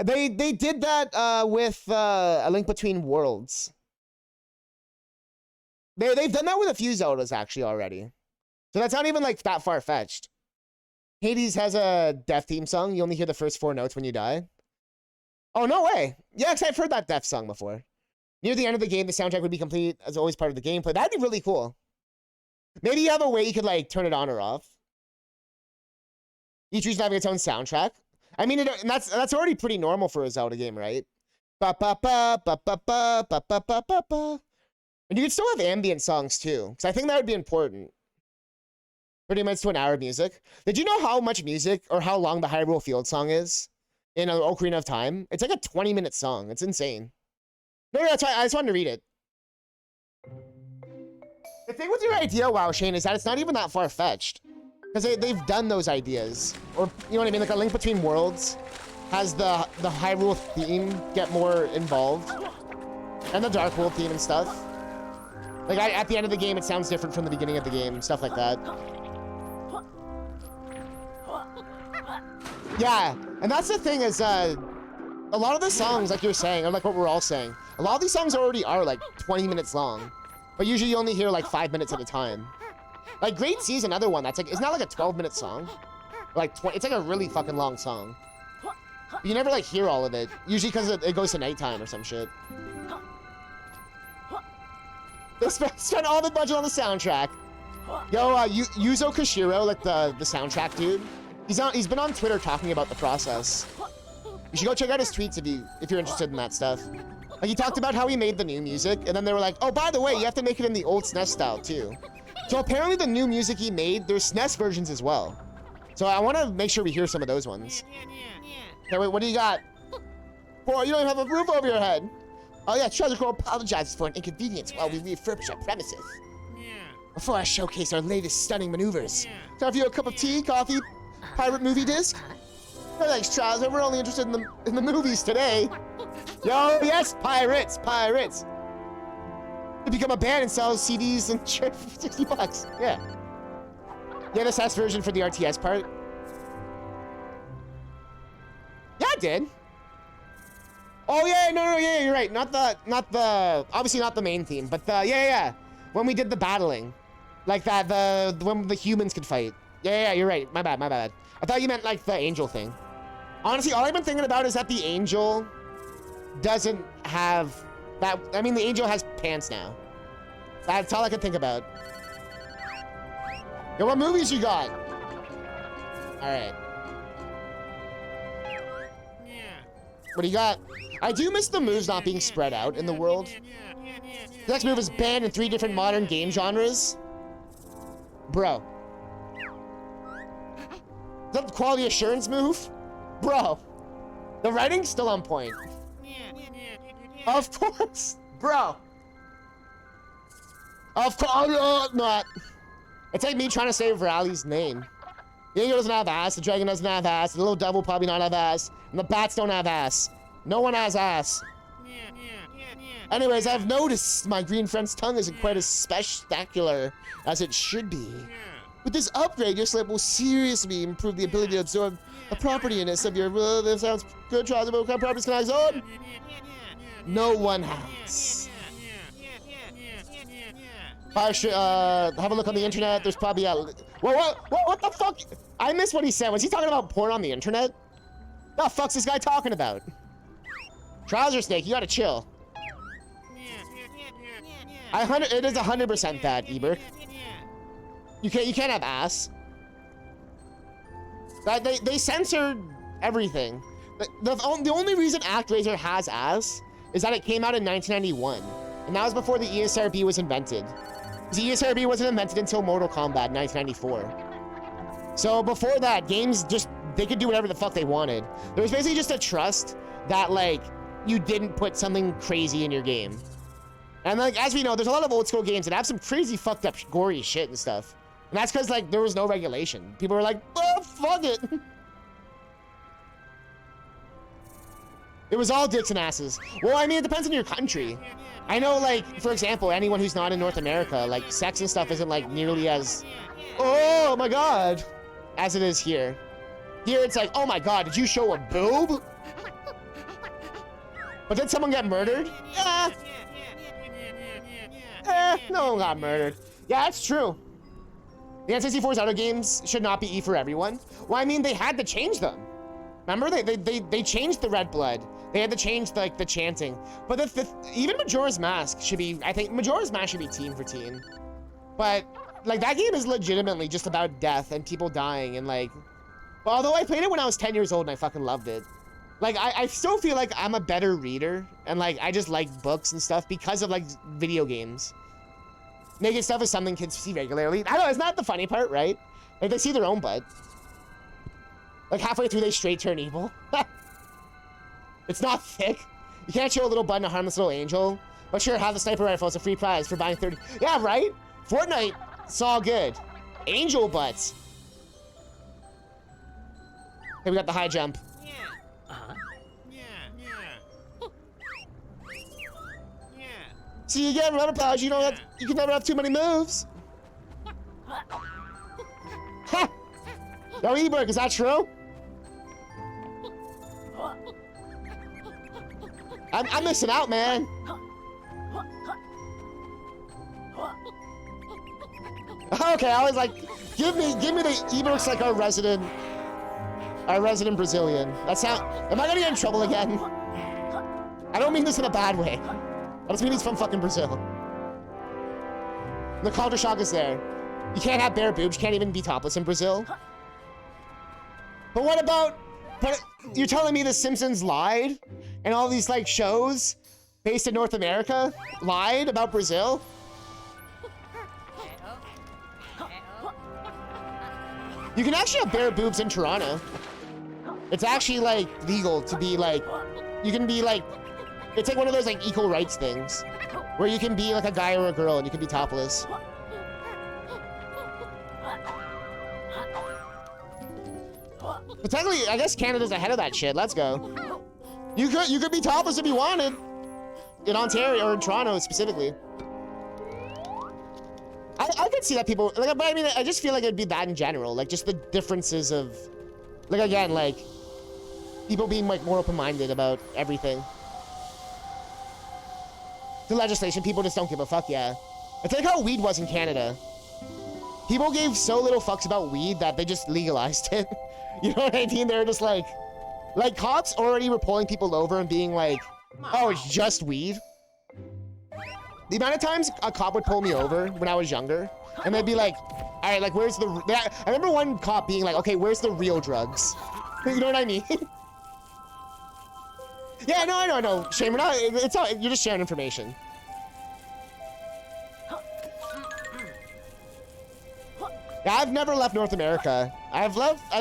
Speaker 1: They did that with A Link Between Worlds. They've done that with a few Zeldas actually already. So that's not even like that far-fetched. Hades has a death theme song. You only hear the first 4 notes when you die. Oh, no way. Yeah, because I've heard that death song before. Near the end of the game, the soundtrack would be complete as always part of the gameplay. That'd be really cool. Maybe you have a way you could like turn it on or off. Each region having its own soundtrack. I mean, and that's already pretty normal for a Zelda game, right? Ba ba ba ba ba ba ba ba ba ba ba. And you could still have ambient songs too, because I think that would be important. 30 minutes to an hour of music. Did you know how much music or how long the Hyrule Field song is in Ocarina of Time? It's like a 20-minute song. It's insane. No, that's why I just wanted to read it. The thing with your idea, wow, Shane, is that it's not even that far-fetched. Because they've done those ideas. Or, you know what I mean? Like A Link Between Worlds has the Hyrule theme get more involved. And the Dark World theme and stuff. Like, at the end of the game, it sounds different from the beginning of the game. Stuff like that. Yeah, and that's the thing is, a lot of the songs, like you're saying, or like what we're all saying, a lot of these songs already are like 20 minutes long. But usually you only hear like 5 minutes at a time. Like Great Sea is another one that's like, it's not like a 12-minute song. Like, it's like a really fucking long song. But you never like hear all of it. Usually because it goes to nighttime or some shit. They spent all the budget on the soundtrack. Yo, Yuzo Koshiro, like the soundtrack dude. He's been on Twitter talking about the process. You should go check out his tweets if you're interested in that stuff. Like he talked about how he made the new music, and then they were like, oh, by the way, you have to make it in the old SNES style too. So apparently the new music he made, there's SNES versions as well. So I want to make sure we hear some of those ones. Okay, wait, what do you got? Boy, you don't even have a roof over your head. Oh yeah, Treasure Girl apologizes for an inconvenience while we refurbish our premises. Before I showcase our latest stunning maneuvers. Can I have you a cup of tea, coffee, pirate movie disc? No thanks, Charles. We're only interested in the movies today. Yo, yes, pirates. To become a band and sell CDs and shit for 60 bucks. Yeah. Yeah, this has version for the RTS part. Yeah, I did. Oh yeah, no, yeah, you're right. Not the, obviously not the main theme, but yeah. When we did the battling, like that, when the humans could fight. Yeah, you're right. My bad. I thought you meant like the angel thing. Honestly, all I've been thinking about is that the angel doesn't have that. I mean, the angel has pants now. That's all I can think about. Yo, what movies you got? All right. What do you got? I do miss the moves not being spread out in the world. The next move is banned in 3 different modern game genres. Bro. Is that the quality assurance move? Bro. The writing's still on point. Of course. Bro. Of course not. It's like me trying to say Rally's name. The angel doesn't have ass, the dragon doesn't have ass, the little devil probably not have ass, and the bats don't have ass. No one has ass. Anyways, I've noticed my green friend's tongue isn't quite as spectacular as it should be. With this upgrade, your slip will seriously improve the ability to absorb the propertiness of your... This sounds good. Trials of what kind of properties can I absorb? No one has. Have a look on the internet. There's probably a... What the fuck? I missed what he said. Was he talking about porn on the internet? The fuck's this guy talking about? Trouser Snake, you gotta chill. It is 100% bad, Eberk. You can't have ass. They censored everything. The only reason ActRaiser has ass is that it came out in 1991, and that was before the ESRB was invented. The ESRB wasn't invented until Mortal Kombat in 1994. So before that, games they could do whatever the fuck they wanted. There was basically just a trust that like you didn't put something crazy in your game. And like as we know, there's a lot of old school games that have some crazy fucked up gory shit and stuff. And that's because like there was no regulation. People were like, oh fuck it. It was all dicks and asses. Well, I mean, it depends on your country. I know, like, for example, anyone who's not in North America, like, sex and stuff isn't, like, nearly as... Oh, my God. As it is here. Here, it's like, oh, my God, did you show a boob? But did someone get murdered? No one got murdered. Yeah, that's true. The N64's other games should not be E for everyone. Well, I mean, they had to change them. Remember, they changed the red blood. They had to change like the chanting. But even Majora's Mask should be, I think Majora's Mask should be teen for teen. But like that game is legitimately just about death and people dying and like, although I played it when I was 10 years old and I fucking loved it. Like I still feel like I'm a better reader and like I just like books and stuff because of like video games. Naked stuff is something kids see regularly. I don't know, it's not the funny part, right? Like they see their own butt. Like halfway through they straight turn evil. It's not thick. You can't show a little button, a harmless little angel. But sure, have the sniper rifle. It's a free prize for buying 30. Yeah, right? Fortnite, it's all good. Angel butts. Okay, we got the high jump. See, you get rubber powers. You can never have too many moves. Ha! Yo, Eberk, is that true? I'm missing out, man. Okay, I was like, give me the Eberk's like our resident Brazilian. Am I gonna get in trouble again? I don't mean this in a bad way. I just mean he's from fucking Brazil. The culture shock is there. You can't have bare boobs. You can't even be topless in Brazil. But what about... But you're telling me The Simpsons lied? And all these, like, shows based in North America lied about Brazil? You can actually have bare boobs in Toronto. It's actually, like, legal to be, like... You can be, like... It's like one of those, like, equal rights things. Where you can be, like, a guy or a girl and you can be topless. But technically, I guess Canada's ahead of that shit. Let's go. You could be topless if you wanted. In Ontario, or in Toronto specifically. I could see that people... Like, but I mean, I just feel like it'd be that in general. Like, just the differences of... Like, again, like... People being, like, more open-minded about everything. The legislation, people just don't give a fuck, yeah. It's like how weed was in Canada. People gave so little fucks about weed that they just legalized it. You know what I mean? They're just like cops already were pulling people over and being like, oh, it's just weed. The amount of times a cop would pull me over when I was younger, and they'd be like, all right, like, where's the, I remember one cop being like, okay, where's the real drugs? You know what I mean? Yeah, no, I know. Shane, we're not, it's all, you're just sharing information. Yeah, I've never left North America. I've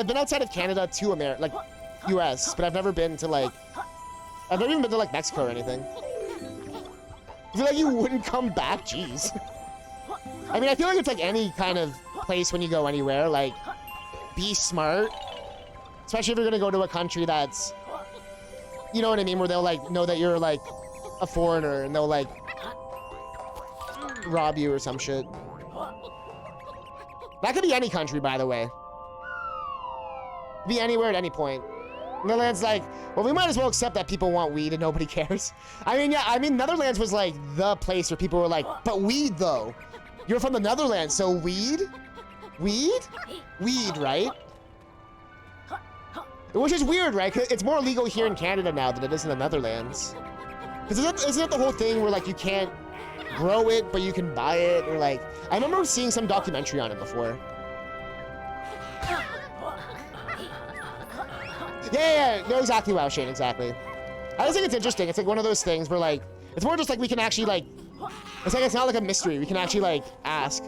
Speaker 1: been outside of Canada to America, like, US, but I've never been to, like, I've never even been to, like, Mexico or anything. I feel like you wouldn't come back, jeez. I mean, I feel like it's like any kind of place when you go anywhere, like, be smart. Especially if you're gonna go to a country that's, you know what I mean, where they'll, like, know that you're, like, a foreigner, and they'll, like, rob you or some shit. That could be any country, by the way. Be anywhere at any point. Netherlands, like, well, we might as well accept that people want weed and nobody cares. I mean, yeah, I mean, Netherlands was, like, the place where people were like, but weed, though. You're from the Netherlands, so weed? Weed? Weed, right? Which is weird, right? 'Cause it's more illegal here in Canada now than it is in the Netherlands. Because isn't it the whole thing where, like, you can't grow it, but you can buy it? Or, like, I remember seeing some documentary on it before. Yeah, no, exactly, wow, Shane, exactly. I just think it's interesting. It's like one of those things where, like, it's more just like we can actually, like, it's like it's not like a mystery. We can actually, like, ask.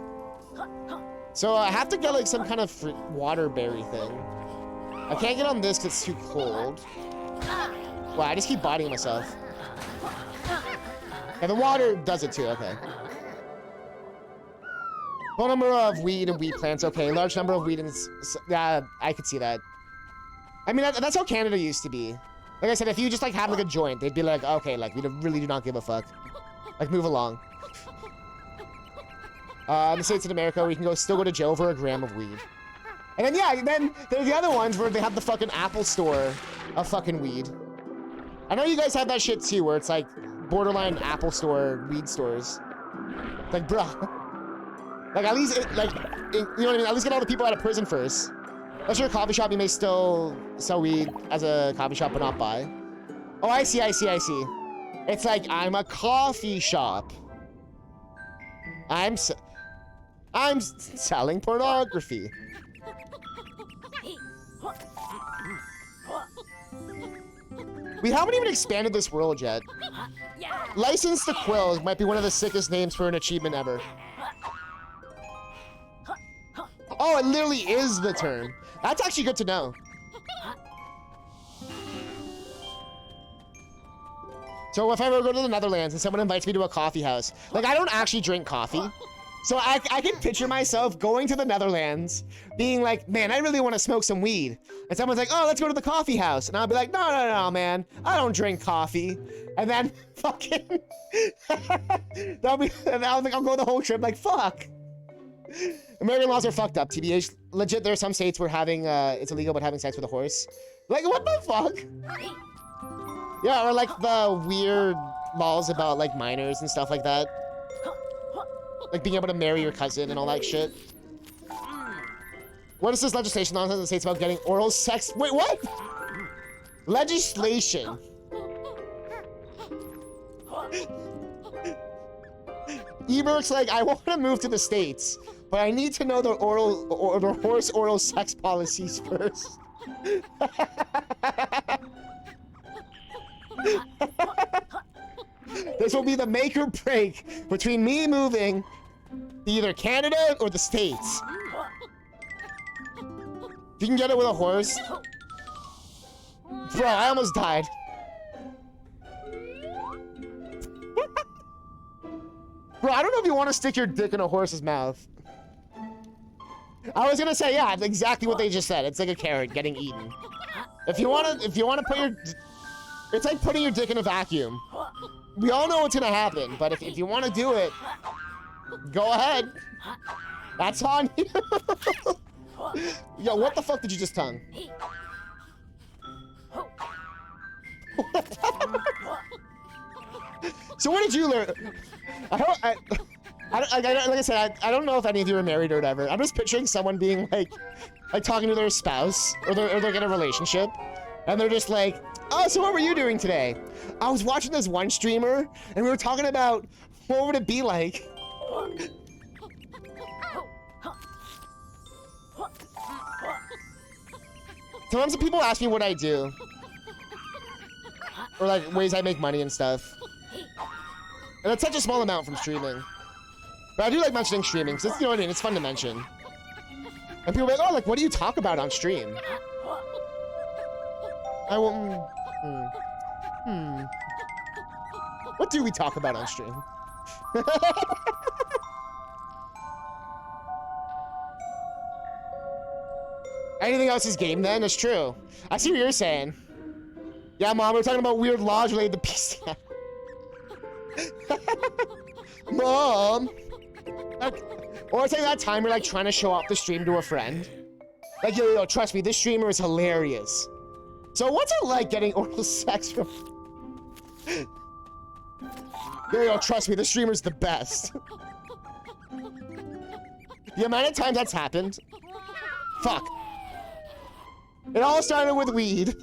Speaker 1: So I have to get, like, some kind of waterberry thing. I can't get on this because it's too cold. Wow, I just keep bodying myself. Yeah, the water does it too, okay. Low number of weed and wheat plants, okay. Large number of weed and, yeah, I could see that. I mean, that's how Canada used to be. Like I said, if you just, like, had, like, a joint, they'd be like, okay, like, we really do not give a fuck. Like, move along. In the States of America, we can still go to jail for a gram of weed. And then, yeah, then there are the other ones where they have the fucking Apple store of fucking weed. I know you guys have that shit, too, where it's, like, borderline Apple store weed stores. Like, bruh. Like, at least, you know what I mean? At least get all the people out of prison first. Unless you're a coffee shop, you may still sell weed as a coffee shop but not buy. Oh, I see. It's like, I'm a coffee shop. I'm selling pornography. We haven't even expanded this world yet. License to Quill might be one of the sickest names for an achievement ever. Oh, it literally is the term. That's actually good to know. So if I ever go to the Netherlands and someone invites me to a coffee house, like, I don't actually drink coffee. So I can picture myself going to the Netherlands, being like, man, I really want to smoke some weed. And someone's like, oh, let's go to the coffee house. And I'll be like, no, man, I don't drink coffee. And then fucking, and I'll go the whole trip like, fuck. American laws are fucked up, TBH. Legit, there are some states where it's illegal but having sex with a horse. Like, what the fuck? Yeah, or like the weird laws about, like, minors and stuff like that. Like being able to marry your cousin and all that shit. What is this legislation nonsense that states about getting oral sex? Wait, what? Legislation. Ebert's like, I want to move to the States, but I need to know the horse oral sex policies first. This will be the make or break between me moving to either Canada or the States. If you can get it with a horse. Bro, I almost died. Bro, I don't know if you want to stick your dick in a horse's mouth. I was gonna say, yeah, exactly what they just said. It's like a carrot getting eaten. If you wanna put your, it's like putting your dick in a vacuum. We all know what's gonna happen, but if you want to do it, go ahead. That's on you. Yo, what the fuck did you just tongue? So what did you learn? Like I said, I don't know if any of you are married or whatever. I'm just picturing someone being like talking to their spouse or they're in a relationship, and they're just like, oh, so what were you doing today? I was watching this one streamer, and we were talking about what would it be like. Sometimes people ask me what I do, or like ways I make money and stuff, and it's such a small amount from streaming. But I do like mentioning streaming, because you know what I mean, it's fun to mention. And people are like, oh, like, what do you talk about on stream? I will, What do we talk about on stream? Anything else is game then? That's true. I see what you're saying. Yeah, Mom, we're talking about weird laws related to PC. Mom! Like, or it's like that time you're like trying to show off the stream to a friend. Like, yo, trust me, this streamer is hilarious. So what's it like getting oral sex from... Yo, trust me, this streamer's the best. The amount of times that's happened. Fuck. It all started with weed.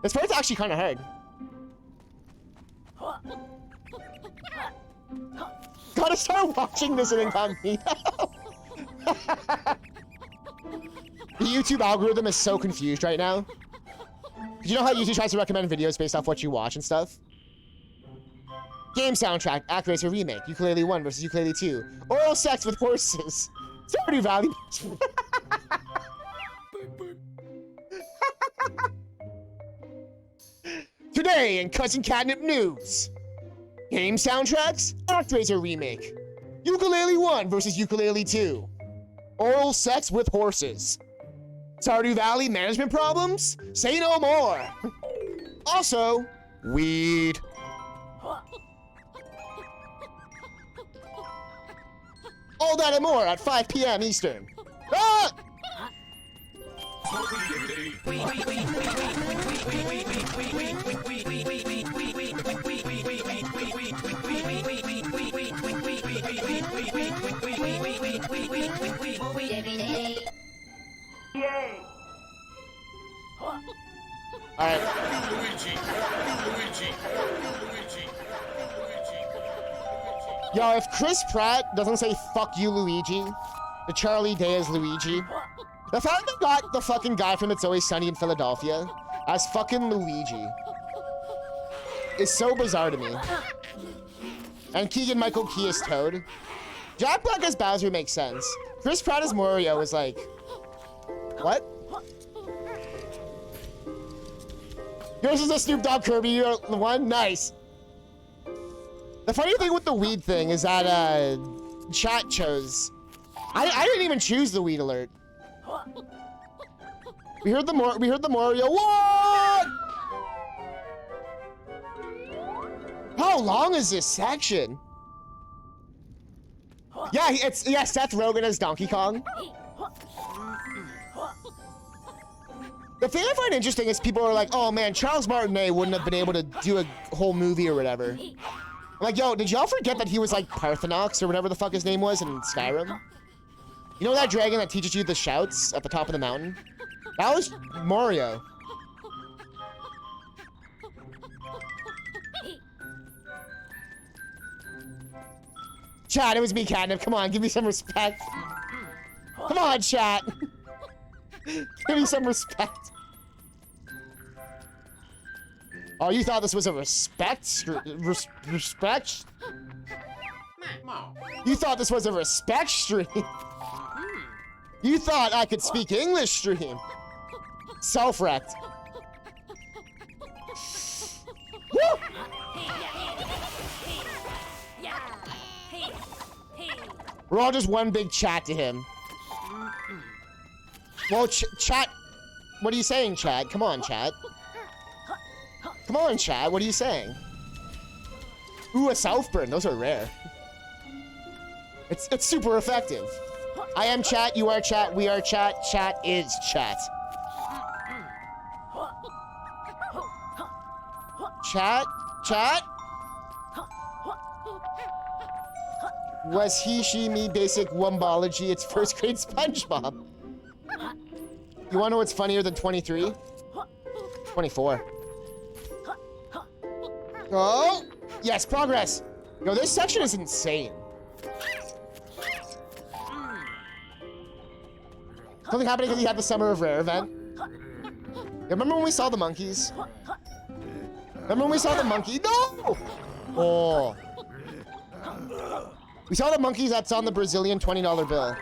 Speaker 1: This part's actually kind of hard. Gotta start watching this in incognito. The YouTube algorithm is so confused right now. You know how YouTube tries to recommend videos based off what you watch and stuff? Game soundtrack, ActRacer remake, Yooka-Laylee 1 versus Yooka-Laylee 2. Oral sex with horses. Stardew Valley. Today in CousinCatnip news. Game soundtracks, ActRacer remake. Yooka-Laylee 1 versus Yooka-Laylee 2. Oral sex with horses. Stardew Valley management problems? Say no more. Also, weed. All that and more at 5 p.m. Eastern. Ah! Alright. Yo, if Chris Pratt doesn't say fuck you, Luigi, the Charlie Day as Luigi, the fact they got the fucking guy from It's Always Sunny in Philadelphia as fucking Luigi is so bizarre to me. And Keegan-Michael Key as Toad. Jack Black as Bowser makes sense. Chris Pratt as Mario is like... What? Yours is a Snoop Dogg Kirby, you're the one? Nice. The funny thing with the weed thing is that, chat chose. I didn't even choose the weed alert. We heard the Mario. What? How long is this section? Yeah, yeah, Seth Rogen as Donkey Kong. The thing I find interesting is people are like, oh man, Charles Martinet wouldn't have been able to do a whole movie or whatever. I'm like, yo, did y'all forget that he was like Parthenox or whatever the fuck his name was in Skyrim? You know that dragon that teaches you the shouts at the top of the mountain? That was Mario. Chat, it was me, Catnip. Come on, give me some respect. Come on, chat. Give me some respect. Oh, you thought this was a respect? Respect? You thought this was a respect stream? You thought I could speak English stream? Self-wrecked. Woo! We're all just one big chat to him. Well, chat, what are you saying, chat? Come on, chat. Come on, chat, what are you saying? Ooh, a Southburn, those are rare. It's super effective. I am chat, you are chat, we are chat, chat is chat. Chat, chat, Was he, she, me, basic wombology? It's first grade SpongeBob. You wanna know what's funnier than 23? 24. Oh! Yes, progress! Yo, this section is insane. Something happening because he had the Summer of Rare event. Yeah, remember when we saw the monkeys? Remember when we saw the monkey? No! Oh. We saw the monkeys that's on the Brazilian $20 bill.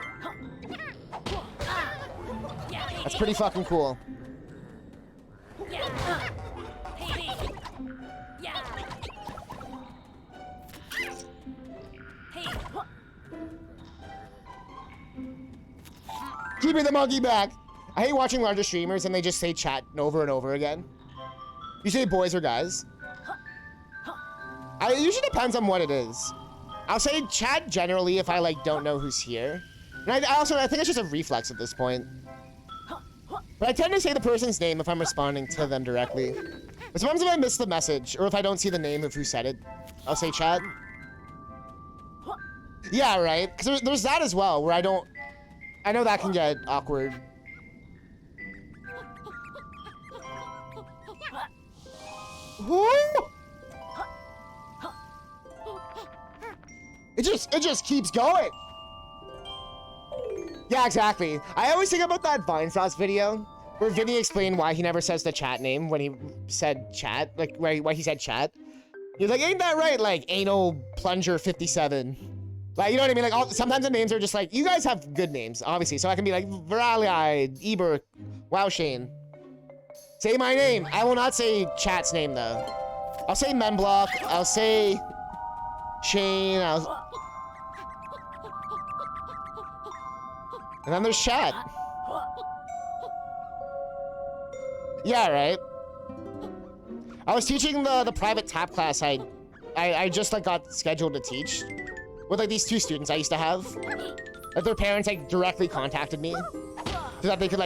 Speaker 1: That's pretty fucking cool. Keeping the monkey back. I hate watching larger streamers and they just say chat over and over again. You say boys or guys. It usually depends on what it is. I'll say chat generally if I like don't know who's here. And I think it's just a reflex at this point. But I tend to say the person's name if I'm responding to them directly. But sometimes if I miss the message or if I don't see the name of who said it, I'll say chat. Yeah, right. Because there's that as well where I know that can get awkward. Woo! It just keeps going. Yeah, exactly. I always think about that Vine Sauce video where Vinny explained why he never says the chat name when he said chat, like why he said chat. He's like, ain't that right? Like anal plunger 57. Like, you know what I mean? Like sometimes the names are just like, you guys have good names, obviously. So I can be like Virali, Eber, Wow Shane. Say my name. I will not say chat's name though. I'll say Memblock. I'll say Shane. And then there's chat. Yeah, right. I was teaching the private tap class I just like got scheduled to teach with like these two students I used to have. Like their parents like directly contacted me so that they could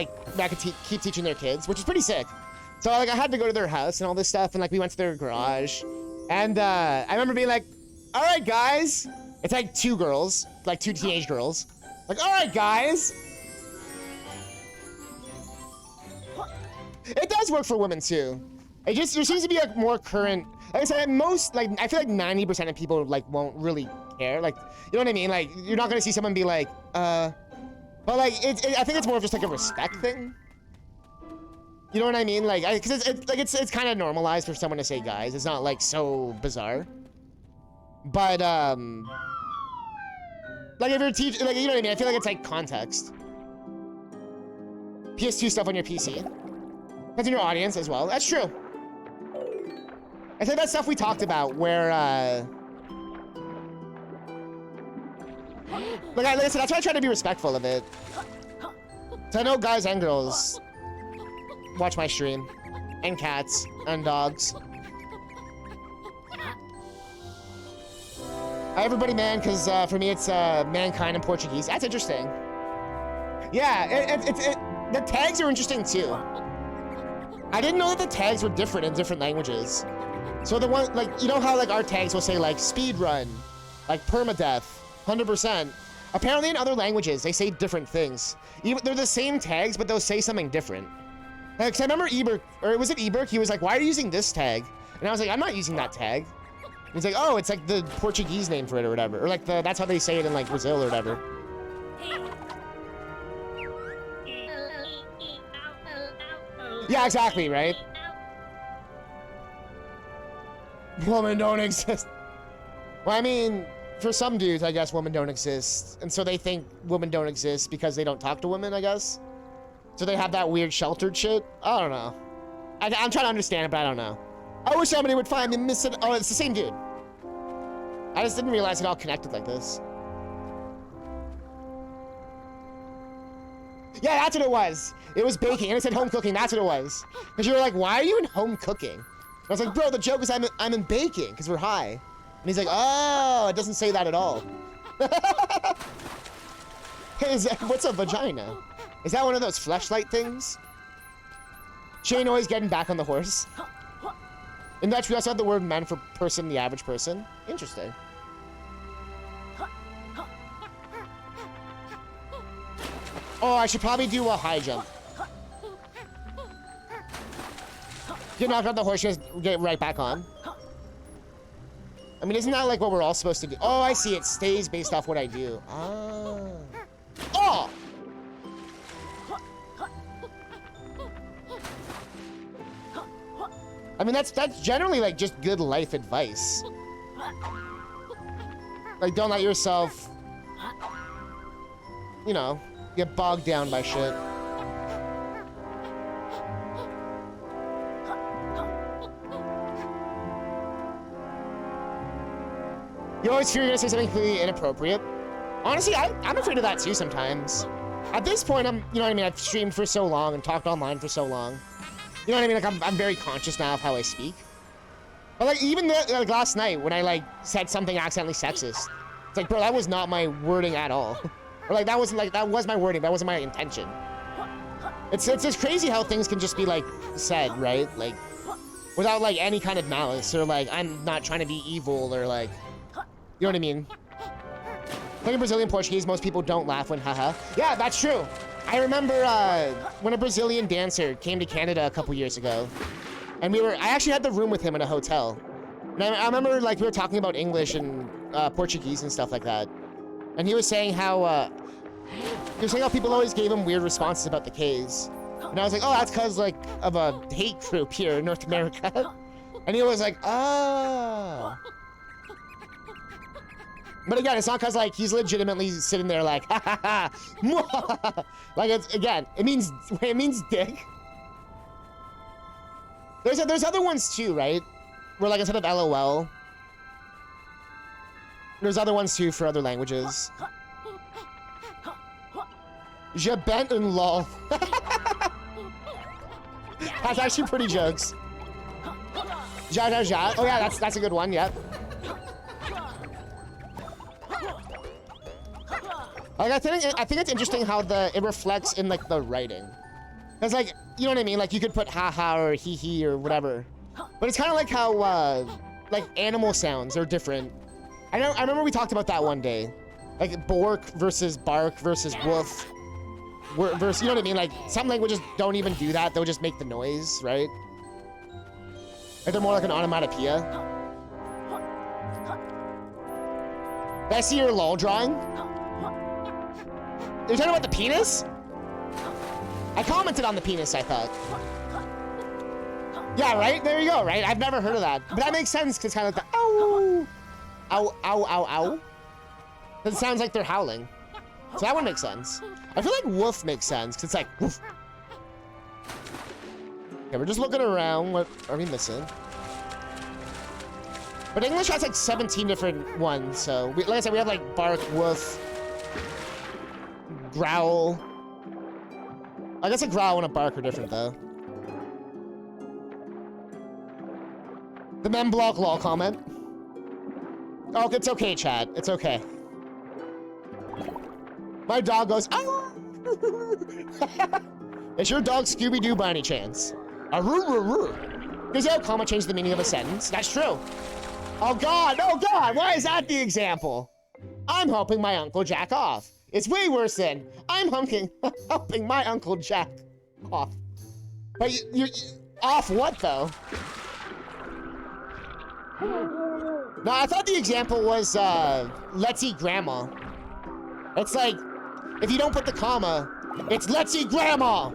Speaker 1: keep teaching their kids, which is pretty sick. So like I had to go to their house and all this stuff, and like we went to their garage, and I remember being like, "All right, guys," it's like two girls, like two teenage girls, like, "All right, guys." It does work for women too. There seems to be like more current. Like I said, I feel like 90% of people like won't really care. Like, you know what I mean? Like, you're not gonna see someone be like, but like, I think it's more of just like a respect thing. You know what I mean? Like, because it's kind of normalized for someone to say guys. It's not like so bizarre. But like if you're teaching, like, you know what I mean? I feel like it's like context. PS2 stuff on your PC. That's in your audience as well. That's true. I think that's stuff we talked about where, like I said, I try to be respectful of it. So I know guys and girls watch my stream, and cats, and dogs. Everybody man, because for me it's mankind in Portuguese. That's interesting. Yeah, the tags are interesting too. I didn't know that the tags were different in different languages. So the one, like, you know how like our tags will say like speed run, like permadeath, 100%. Apparently in other languages they say different things. Even they're the same tags, but they'll say something different. Like, 'cause I remember Eber, or was it Eber? He was like, "Why are you using this tag?" And I was like, "I'm not using that tag." And he's like, "Oh, it's like the Portuguese name for it or whatever, or like that's how they say it in like Brazil or whatever." Yeah, exactly, right? Women don't exist. Well, I mean, for some dudes, I guess women don't exist. And so they think women don't exist because they don't talk to women, I guess. So they have that weird sheltered shit. I don't know. I'm trying to understand it, but I don't know. I wish somebody would find me missing. Oh, it's the same dude. I just didn't realize it all connected like this. Yeah, that's what it was. It was baking, and it said home cooking. That's what it was. Because you were like, "Why are you in home cooking?" And I was like, "Bro, the joke is I'm in baking because we're high." And he's like, "Oh, it doesn't say that at all." Hey, what's a vagina? Is that one of those fleshlight things? Shane always getting back on the horse. In Dutch, we also have the word man for person, the average person. Interesting. Oh, I should probably do a high jump. Get knocked off the horse, just get right back on. I mean, isn't that like what we're all supposed to do? Oh, I see. It stays based off what I do. Ah. Oh! I mean, that's generally like just good life advice. Like, don't let yourself, you know, get bogged down by shit. You always fear you're gonna say something completely inappropriate. Honestly, I'm afraid of that too sometimes. At this point, you know what I mean? I've streamed for so long and talked online for so long. You know what I mean? Like, I'm very conscious now of how I speak. But like, even like last night when I like said something accidentally sexist, it's like, bro, that was not my wording at all. Or like, that was my wording, that wasn't my intention. It's just crazy how things can just be like said, right? Like, without like any kind of malice or like, I'm not trying to be evil or like, you know what I mean? Like in Brazilian Portuguese, most people don't laugh when haha. Yeah, that's true. I remember when a Brazilian dancer came to Canada a couple years ago, and I actually had the room with him in a hotel. And I remember like we were talking about English and Portuguese and stuff like that. And he was saying how people always gave him weird responses about the K's. And I was like, oh, that's because like of a hate group here in North America. And he was like, oh. But again, it's not because like he's legitimately sitting there like, ha ha ha, like it means dick. There's other ones too, right? Where like instead of LOL, there's other ones too for other languages. Je bent un lol. That's actually pretty jokes. Ja ja ja. Oh yeah, that's a good one. Yep. Like I think it's interesting how it reflects in like the writing. Cause like, you know what I mean? Like you could put haha or hee hee or whatever. But it's kind of like how like animal sounds are different. I remember we talked about that one day. Like bork versus bark versus woof. Versus, you know what I mean? Like some languages don't even do that. They'll just make the noise, right? Like they're more like an onomatopoeia. Did I see your lol drawing? You're talking about the penis? I commented on the penis, I thought. Yeah, right? There you go, right? I've never heard of that. But that makes sense, because it's kind of like the ow. Ow, ow, ow, ow. Because it sounds like they're howling. So that one makes sense. I feel like woof makes sense, because it's like woof. Okay, we're just looking around. What are we missing? But English has like 17 different ones, so like I said, we have like bark, woof, growl. I guess a growl and a bark are different though. The men block lol comment. Oh, it's okay, chat. It's okay. My dog goes, oh! Is your dog Scooby-Doo by any chance? Does your comma change the meaning of a sentence? That's true. Oh god, why is that the example? I'm helping my Uncle Jack off. It's way worse than I'm helping my Uncle Jack off. But you off what though? No, I thought the example was let's eat grandma. It's like if you don't put the comma, it's let's eat grandma.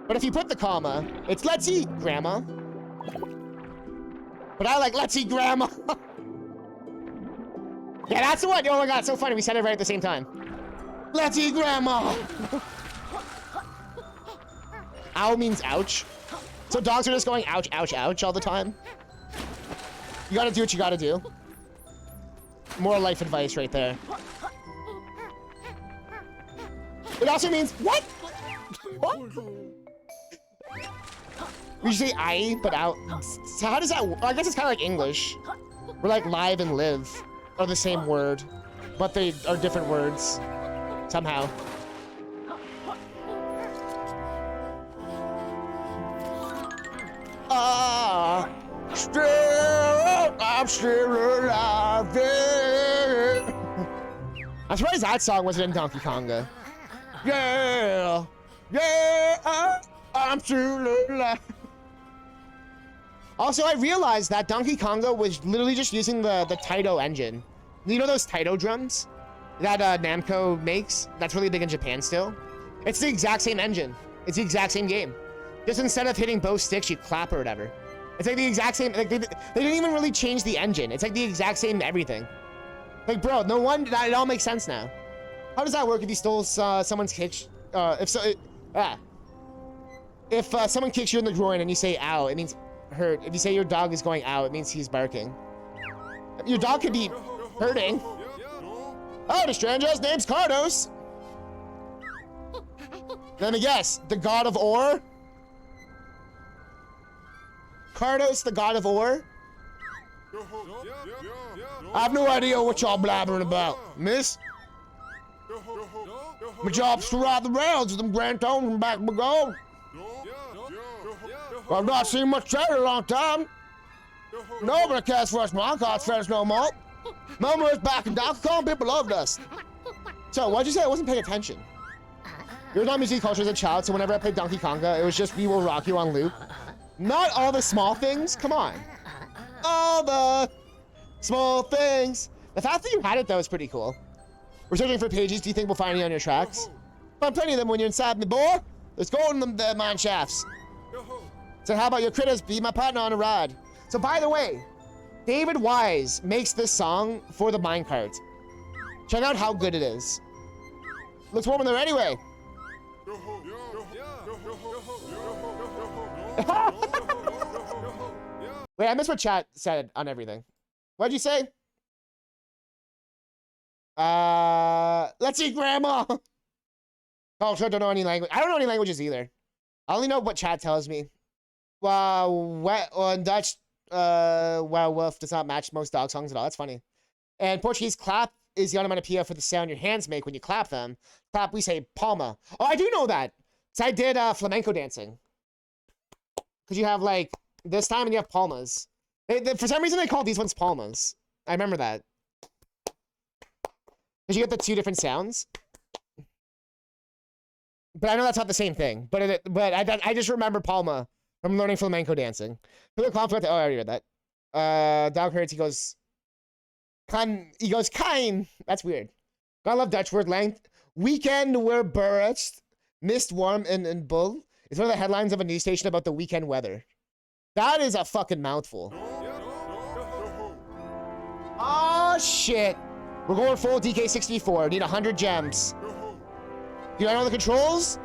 Speaker 1: But if you put the comma, it's let's eat grandma. But I like let's eat grandma. Yeah, that's the one. Oh my god, so funny. We said it right at the same time. Let's eat grandma. Ow means ouch. So dogs are just going ouch, ouch, ouch all the time. You gotta do what you gotta do. More life advice right there. It also means what? What? We should say I, but out. So how does that work? I guess it's kind of like English. We're like live and live are the same word, but they are different words somehow. Ah, stay I'm still alive. Yeah. I'm surprised that song wasn't in Donkey Konga. Yeah, yeah, I'm still alive. Also, I realized that Donkey Konga was literally just using the Taito engine. You know those Taito drums that Namco makes? That's really big in Japan still. It's the exact same engine. It's the exact same game. Just instead of hitting both sticks, you clap or whatever. It's like the exact same. Like they didn't even really change the engine. It's like the exact same everything. Like, bro, no wonder that it all makes sense now. How does that work if you stole someone's kick? If someone kicks you in the groin and you say "ow," it means hurt. If you say your dog is going "ow," it means he's barking. Your dog could be hurting. Oh, the stranger's name's Cardos. Let me guess, the god of ore? Cardos, the god of ore? I have no idea what y'all blabbering about, miss. My job's to ride the rails with them grand tones and back my gold. I've not seen much trade in a long time. Nobody cares for us Minecraft fans no more. Remember us back in Donkey Kong, people loved us. So, why'd you say I wasn't paying attention? You were not music culture as a child, so whenever I played Donkey Konga, it was just We Will Rock You on loop. Not all the small things, come on. All the small things. The fact that you had it, though, is pretty cool. We're searching for pages. Do you think we'll find any on your tracks? Find plenty of them when you're inside me, boy. There's gold in the mine shafts. So how about your critters be my partner on a ride? So by the way, David Wise makes this song for the minecart. Check out how good it is. Looks warm in there anyway. Wait, I missed what chat said on everything. What'd you say? Let's see, Grandma. Oh, sure, don't know any language. I don't know any languages either. I only know what chat tells me. In Dutch, wow, wolf does not match most dog songs at all. That's funny. And Portuguese, clap is the onomatopoeia for the sound your hands make when you clap them. Clap, we say palma. Oh, I do know that. So I did flamenco dancing. Because you have like this time and you have palmas. For some reason they call these ones palmas. I remember that. Because you get the two different sounds. But I know that's not the same thing. But I just remember palma from learning flamenco dancing. Oh, I already read that. Dog hurts, he goes kind. That's weird. I love Dutch word length. Weekend we're burst. Mist warm and bull. It's one of the headlines of a news station about the weekend weather. That is a fucking mouthful. Oh shit. We're going full DK64. Need 100 gems. Do I know the controls?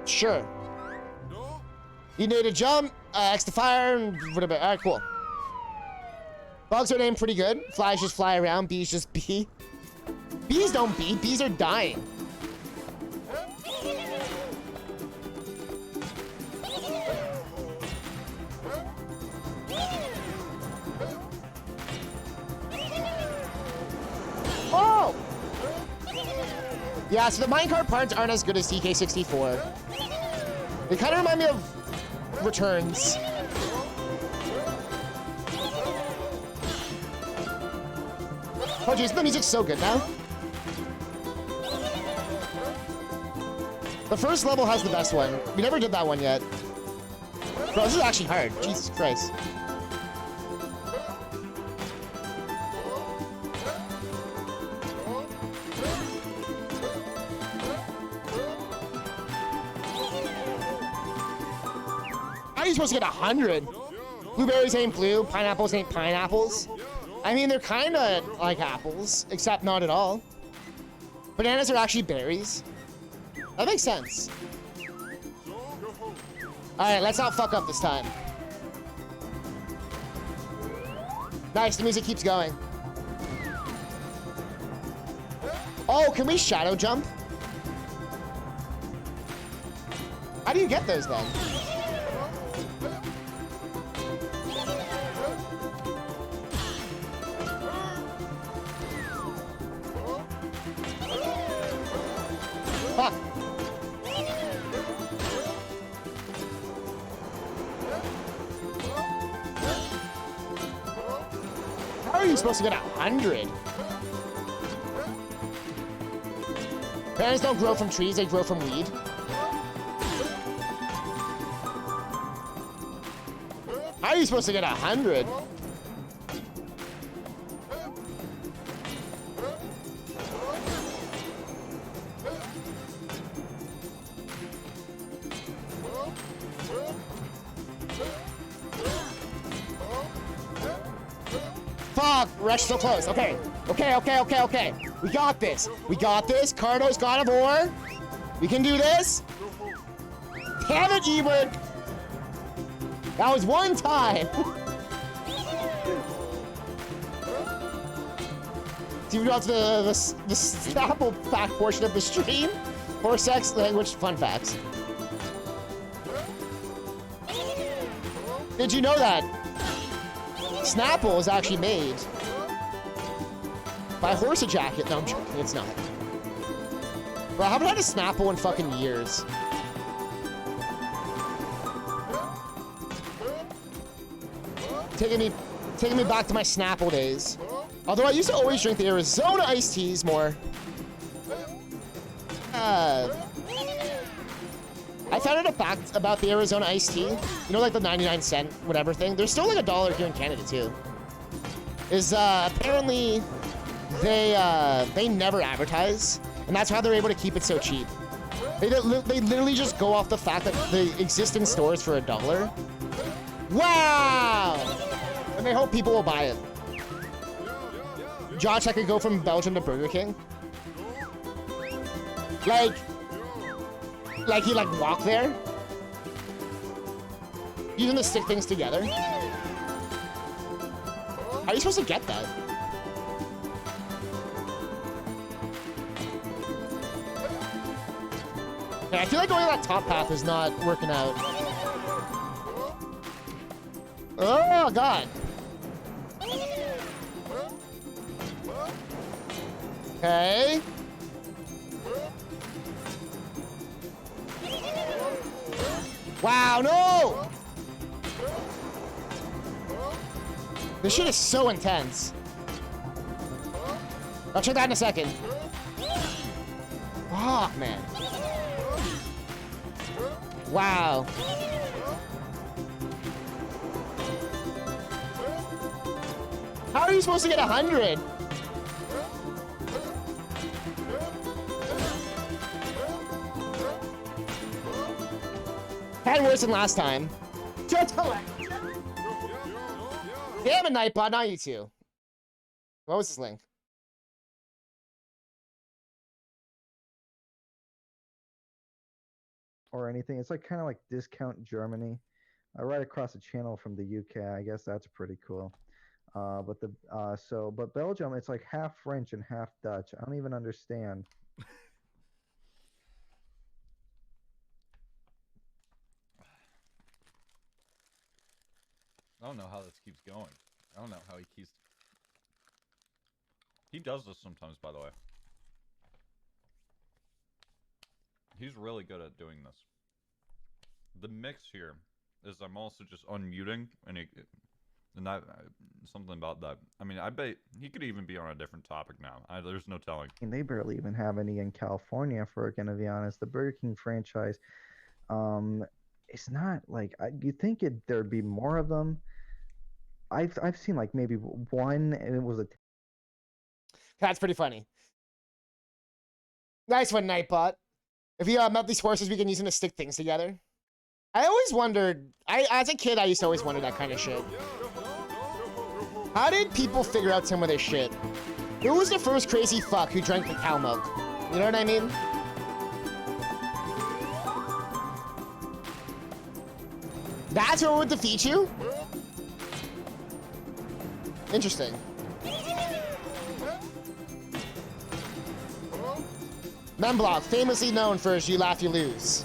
Speaker 1: Sure. You need to jump, X to fire, and whatever. Alright, cool. Bugs are named pretty good. Flies just fly around, bees just bee. Bees don't bee, bees are dying. Oh! Yeah, so the minecart parts aren't as good as DK64. They kind of remind me of Returns. Oh jeez, the music's so good now. The first level has the best one. We never did that one yet. Bro, this is actually hard. Jesus Christ. How are you supposed to get 100? Blueberries ain't blue, pineapples ain't pineapples. I mean, they're kind of like apples, except not at all. Bananas are actually berries. That makes sense. Alright, let's not fuck up this time. Nice, the music keeps going. Oh, can we shadow jump? How do you get those then? Fuck. How are you supposed to get 100? Parents don't grow from trees, they grow from weed. How are you supposed to get 100? Fuck, Rex so close. Okay. Okay. We got this. Cardo's God of War. We can do this. Damn it, Ebert. That was one time. See, we got to the Snapple fact portion of the stream. For sex, language, fun facts. Did you know that Snapple is actually made by Horse Jacket? No, I'm joking. It's not. Bro, I haven't had a Snapple in fucking years. Taking me back to my Snapple days. Although I used to always drink the Arizona iced teas more. I found out a fact about the Arizona iced tea. You know, like the 99-cent whatever thing. There's still like $1 here in Canada too. Is apparently they never advertise, and that's how they're able to keep it so cheap. They literally just go off the fact that they exist in stores for $1. Wow! And they hope people will buy it. Josh, I could go from Belgium to Burger King. Like you like walk there? Using to stick things together? How are you supposed to get that? Yeah, I feel like going that top path is not working out. Oh, God. Okay. Wow, no! This shit is so intense. I'll check that in a second. Fuck, man. Wow. How are you supposed to get 100? Had worse than last time. Damn it, Nightbot, not you two. What was this link?
Speaker 4: Or anything. It's like kind of like Discount Germany. Right across the channel from the UK. I guess that's pretty cool. But Belgium, it's like half French and half Dutch. I don't even understand.
Speaker 5: I don't know how this keeps going. I don't know how he keeps... He does this sometimes, by the way. He's really good at doing this. The mix here is I'm also just unmuting, and that something about that. I mean, I bet he could even be on a different topic now. There's no telling.
Speaker 4: And they barely even have any in California, if we're gonna be honest. The Burger King franchise, it's not like you think there'd be more of them. I've seen like maybe one, and it was a.
Speaker 1: That's pretty funny. Nice one, Nightbot. If you melt these horses, we can use them to stick things together. I always wondered. As a kid, I used to always wonder that kind of shit. How did people figure out some of this shit? Who was the first crazy fuck who drank the cow milk? You know what I mean? That's what would defeat you? Interesting. Memblock, famously known for his You Laugh, You Lose.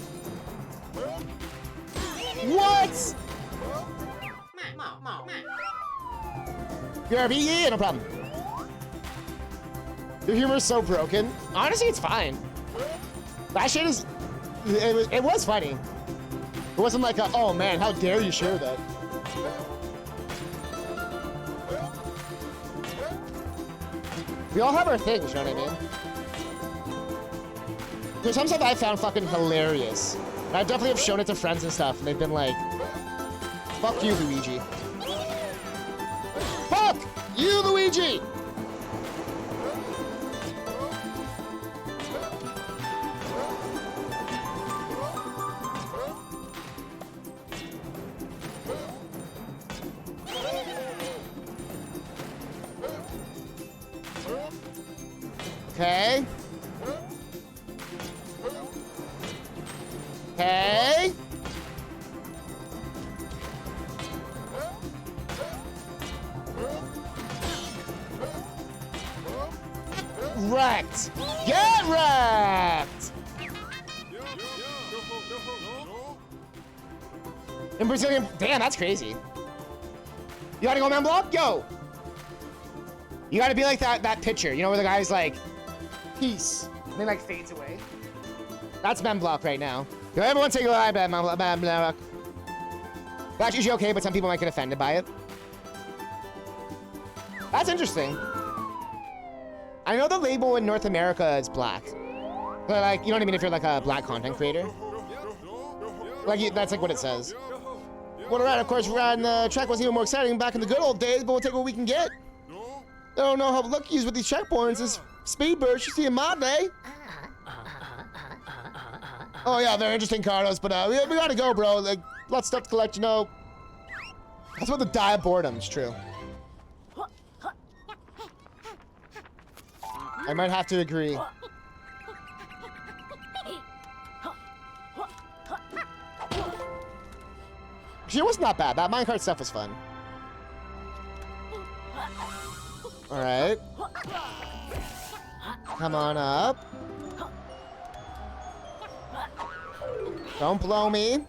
Speaker 1: What? You're yeah, no problem. Your humor is so broken. Honestly, it's fine. That shit is... It was funny. It wasn't like a, oh man, how dare you share that. We all have our things, you know what I mean? There's some stuff I found fucking hilarious. And I definitely have shown it to friends and stuff, and they've been like, fuck you, Luigi. Fuck you, Luigi! Okay. Okay. Wrecked. Get wrecked. In Brazilian, damn, that's crazy. You gotta go man block? Go. You gotta be like that picture, you know, where the guy's like, peace. And then like fades away. That's men block right now. Yo, everyone take a lie, man block. That's usually okay, but some people might get offended by it. That's interesting. I know the label in North America is black. But like, you know what I mean, if you're like a black content creator. Like, that's like what it says. Well, right, of course, riding the track was even more exciting back in the good old days, but we'll take what we can get. I don't know how lucky he is with these checkpoints. This Speedbird should see in my day. Oh yeah, they're interesting cardos, but we gotta go, bro. Like, lots of stuff to collect, you know. That's what the die of boredom is true. I might have to agree. She was not bad. That minecart stuff was fun. Alright. Come on up. Don't blow me.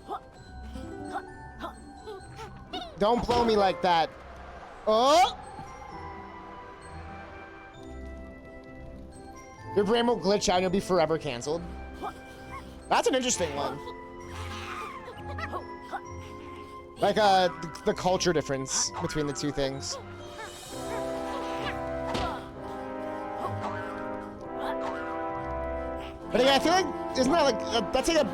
Speaker 1: Don't blow me like that. Oh! Your brain will glitch out and you'll be forever canceled. That's an interesting one. Like, the culture difference between the two things. But yeah, I feel like, isn't that like, that's like a,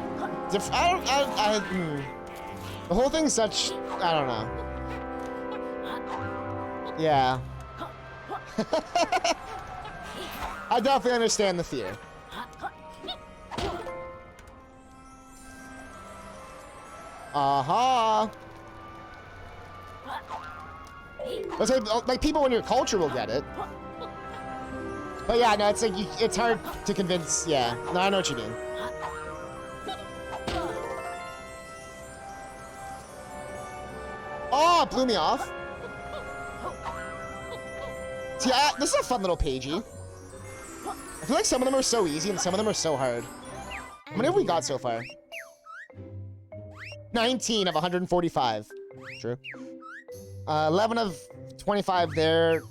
Speaker 1: the whole thing's such, I don't know. Yeah. I definitely understand the fear. Uh-huh. Let's say, like, people in your culture will get it. But yeah, no, it's like, it's hard to convince, yeah. No, I know what you mean. Oh, it blew me off. See, this is a fun little pagey. I feel like some of them are so easy and some of them are so hard. How many have we got so far? 19 of 145. True. 11 of 25 there.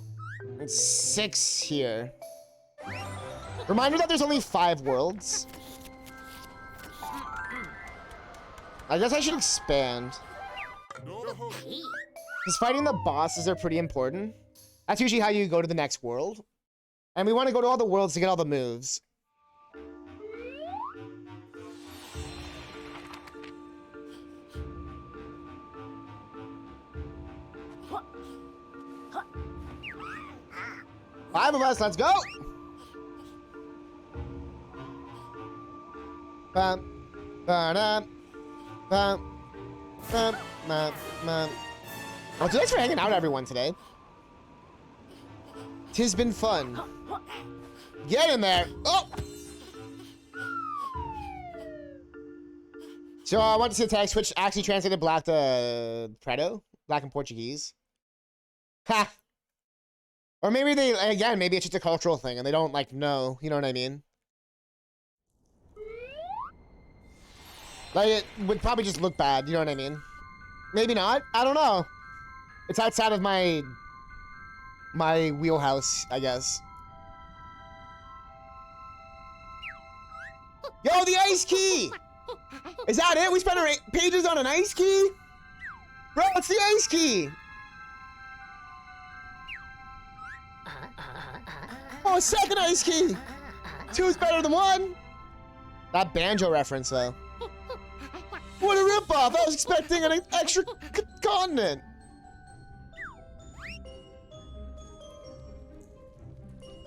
Speaker 1: And 6 here. Reminder that there's only 5 worlds. I guess I should expand. Because fighting the bosses are pretty important. That's usually how you go to the next world. And we want to go to all the worlds to get all the moves. Five of us, let's go! Well, thanks for hanging out, everyone, today. Tis been fun. Get in there! Oh! So I want to see the text, which actually translated black to Preto, black in Portuguese. Ha! Or maybe they, again, maybe it's just a cultural thing and they don't, like, know. You know what I mean? Like, it would probably just look bad. You know what I mean? Maybe not. I don't know. It's outside of my wheelhouse, I guess. Yo, the ice key! Is that it? We spent our pages on an ice key? Bro, it's the ice key! Oh a second ice key! 2's better than 1! That Banjo reference, though. What a ripoff! I was expecting an extra continent!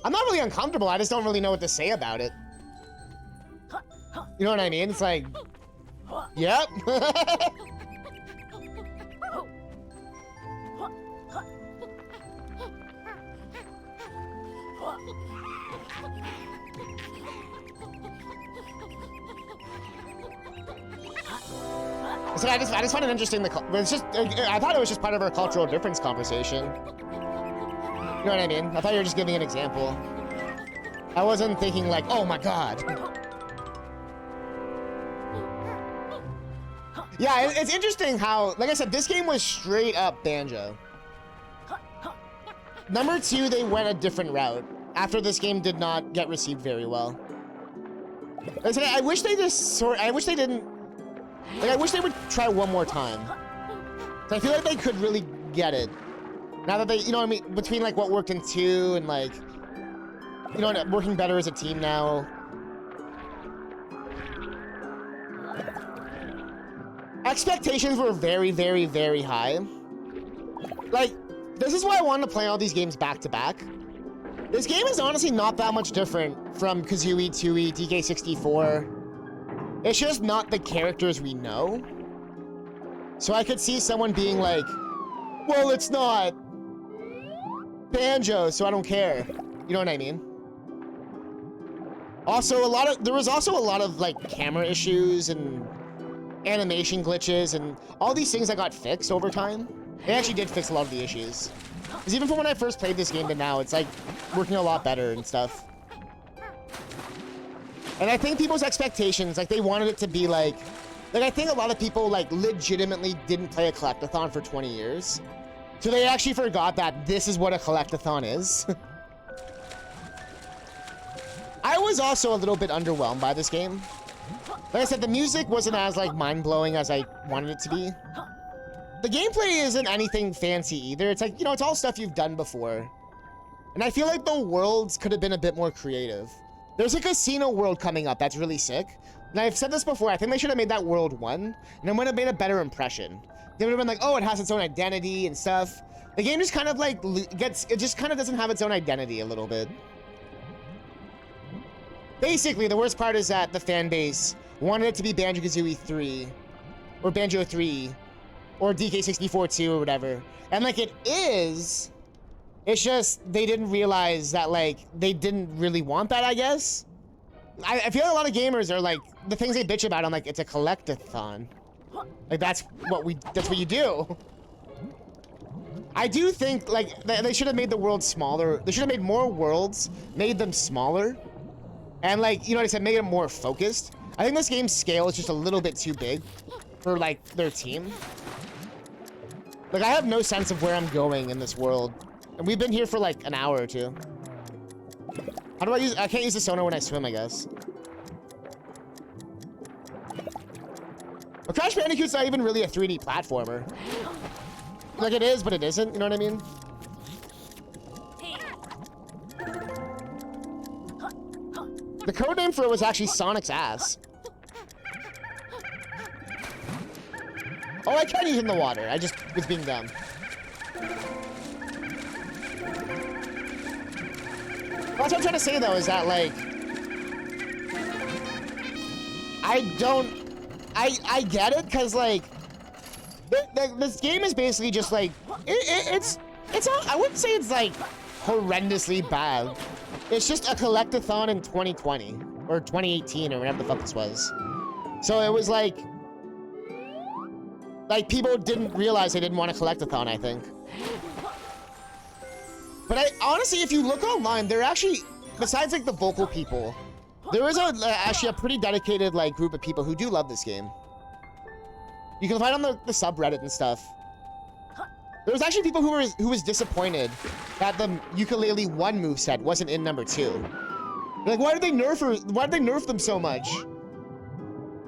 Speaker 1: I'm not really uncomfortable, I just don't really know what to say about it. You know what I mean? It's like... Yep. So I just find it interesting. It's just I thought it was just part of our cultural difference conversation. You know what I mean? I thought you were just giving an example. I wasn't thinking like, oh my god. Yeah, it's interesting how, like I said, this game was straight up Banjo. Number 2, they went a different route after this game did not get received very well. I wish they didn't. Like, I wish they would try one more time. So I feel like they could really get it. Now that they, you know what I mean, between like what worked in 2 and like, you know, working better as a team now. Expectations were very, very, very high. Like, this is why I wanted to play all these games back to back. This game is honestly not that much different from Kazooie, 2E, DK64. It's just not the characters we know. So I could see someone being like, well, it's not Banjo, so I don't care. You know what I mean? Also, there was also a lot of like camera issues and animation glitches and all these things that got fixed over time. They actually did fix a lot of the issues. Because even from when I first played this game to now, it's like working a lot better and stuff. And I think people's expectations, like they wanted it to be like I think a lot of people like legitimately didn't play a collectathon for 20 years. So they actually forgot that this is what a collectathon is. I was also a little bit underwhelmed by this game. Like I said, the music wasn't as like mind-blowing as I wanted it to be. The gameplay isn't anything fancy either. It's like, you know, it's all stuff you've done before. And I feel like the worlds could have been a bit more creative. There's a casino world coming up that's really sick. And I've said this before, I think they should have made that world 1, and it would have made a better impression. They would have been like, oh, it has its own identity and stuff. The game just kind of like it just kind of doesn't have its own identity a little bit. Basically, the worst part is that the fan base wanted it to be Banjo-Kazooie 3, or Banjo 3, or DK64 2, or whatever. And like it is, it's just they didn't realize that like they didn't really want that, I guess. I feel like a lot of gamers are like, the things they bitch about, I'm like, it's a collectathon. Like that's what you do. I do think like they should have made the world smaller. They should have made more worlds, made them smaller. And like, you know what I said, made it more focused. I think this game's scale is just a little bit too big for like their team. Like I have no sense of where I'm going in this world. And we've been here for like an hour or 2. How do I can't use the sonar when I swim, I guess. Well, Crash Bandicoot's not even really a 3D platformer. Like it is, but it isn't, you know what I mean? The codename for it was actually Sonic's ass. Oh, I can use it in the water. I just was being dumb. That's what I'm trying to say, though, is that, like... I get it, because, like... This game is basically just, like... It's not... I wouldn't say it's, like, horrendously bad. It's just a collectathon in 2020. Or 2018, or whatever the fuck this was. So it was, like... Like, people didn't realize they didn't want a collectathon, I think. But honestly, if you look online, there actually, besides like the vocal people, there is actually a pretty dedicated like group of people who do love this game. You can find on the subreddit and stuff. There was actually people who was disappointed that the Yooka-Laylee 1 moveset wasn't in number 2. They're like, why did they nerf them so much?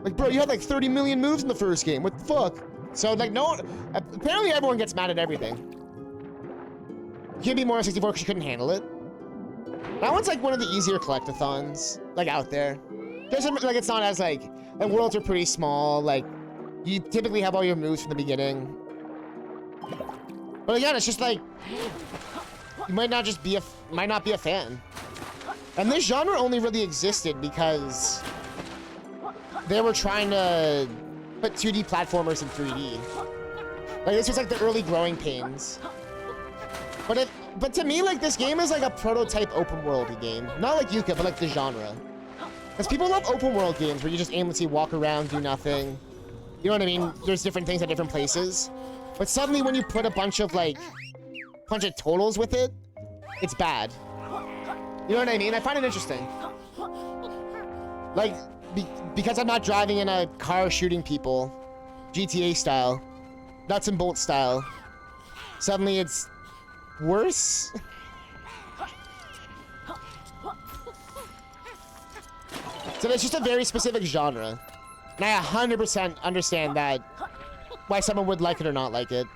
Speaker 1: Like, bro, you had like 30 million moves in the first game. What the fuck? So like, no, apparently everyone gets mad at everything. You can't be more on 64 because you couldn't handle it. That one's like one of the easier collectathons, like out there. There's like it's not as like worlds are pretty small. Like you typically have all your moves from the beginning. But again, it's just like you might not be a fan. And this genre only really existed because they were trying to put 2D platformers in 3D. Like this was like the early growing pains. But to me, like this game is like a prototype open world game. Not like Yuka, but like the genre. Because people love open world games where you just aimlessly walk around, do nothing. You know what I mean? There's different things at different places. But suddenly when you put a bunch of totals with it, it's bad. You know what I mean? I find it interesting. Like, because I'm not driving in a car shooting people, GTA style, nuts and bolts style, suddenly it's worse. So it's just a very specific genre. And I 100% understand that, why someone would like it or not like it.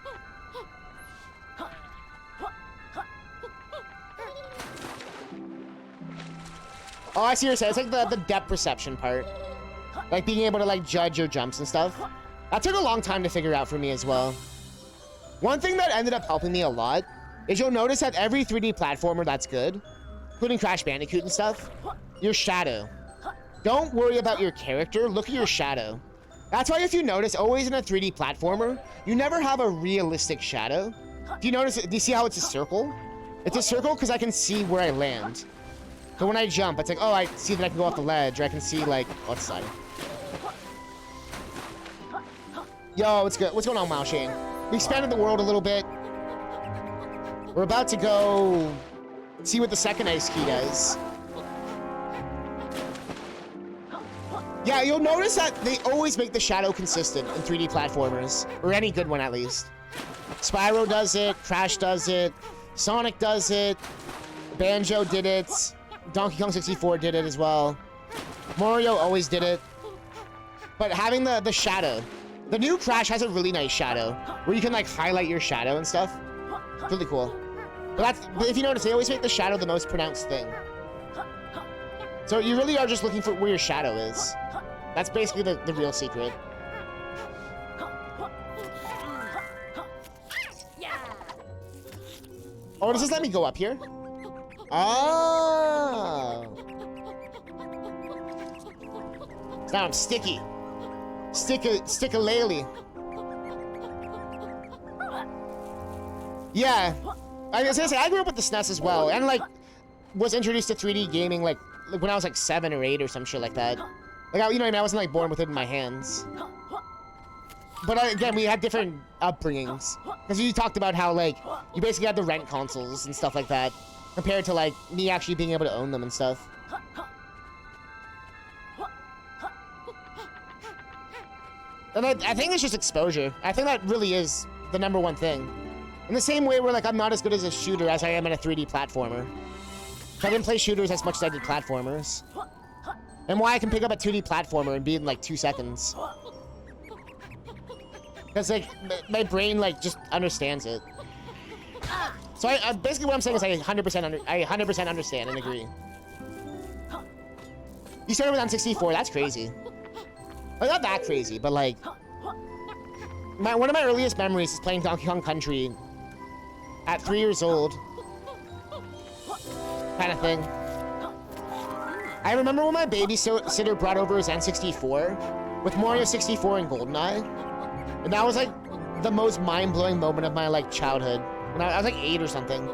Speaker 1: Oh, I see what you're saying. It's like the depth perception part. Like being able to like judge your jumps and stuff. That took a long time to figure out for me as well. One thing that ended up helping me a lot is you'll notice that every 3D platformer that's good, including Crash Bandicoot and stuff, your shadow. Don't worry about your character, look at your shadow. That's why if you notice, always in a 3D platformer, you never have a realistic shadow. Do you see how it's a circle? It's a circle because I can see where I land. So when I jump, it's like, oh, I see that I can go off the ledge, or I can see what's side. Yo, what's good? What's going on, Mao Shane? We expanded the world a little bit. We're about to go see what the second ice key does. Yeah, you'll notice that they always make the shadow consistent in 3D platformers, or any good one at least. Spyro does it, Crash does it, Sonic does it, Banjo did it, Donkey Kong 64 did it as well. Mario always did it. But having the shadow, the new Crash has a really nice shadow, where you can like highlight your shadow and stuff. It's really cool. But if you notice, they always make the shadow the most pronounced thing. So you really are just looking for where your shadow is. That's basically the real secret. Oh, does this let me go up here? Oh. Now I'm sticky. Stick-a-Laylee. Yeah. I was gonna say, I grew up with the SNES as well, and like was introduced to 3D gaming like when I was like 7 or 8 or some shit like that. Like, you know what I mean? I wasn't like born with it in my hands. But again, we had different upbringings. Because you talked about how like you basically had to rent consoles and stuff like that, compared to like me actually being able to own them and stuff. And I think it's just exposure. I think that really is the #1 thing. In the same way where like I'm not as good as a shooter as I am in a 3D platformer. I didn't play shooters as much as I did platformers. And why I can pick up a 2D platformer and beat it in like 2 seconds. Because like my brain like just understands it. So I basically what I'm saying is I 100% understand and agree. You started with N64, that's crazy. Well, not that crazy, but like one of my earliest memories is playing Donkey Kong Country at 3 years old. Kind of thing. I remember when my babysitter brought over his N64 with Mario 64 and GoldenEye, and that was like the most mind-blowing moment of my like childhood. When I was like 8 or something.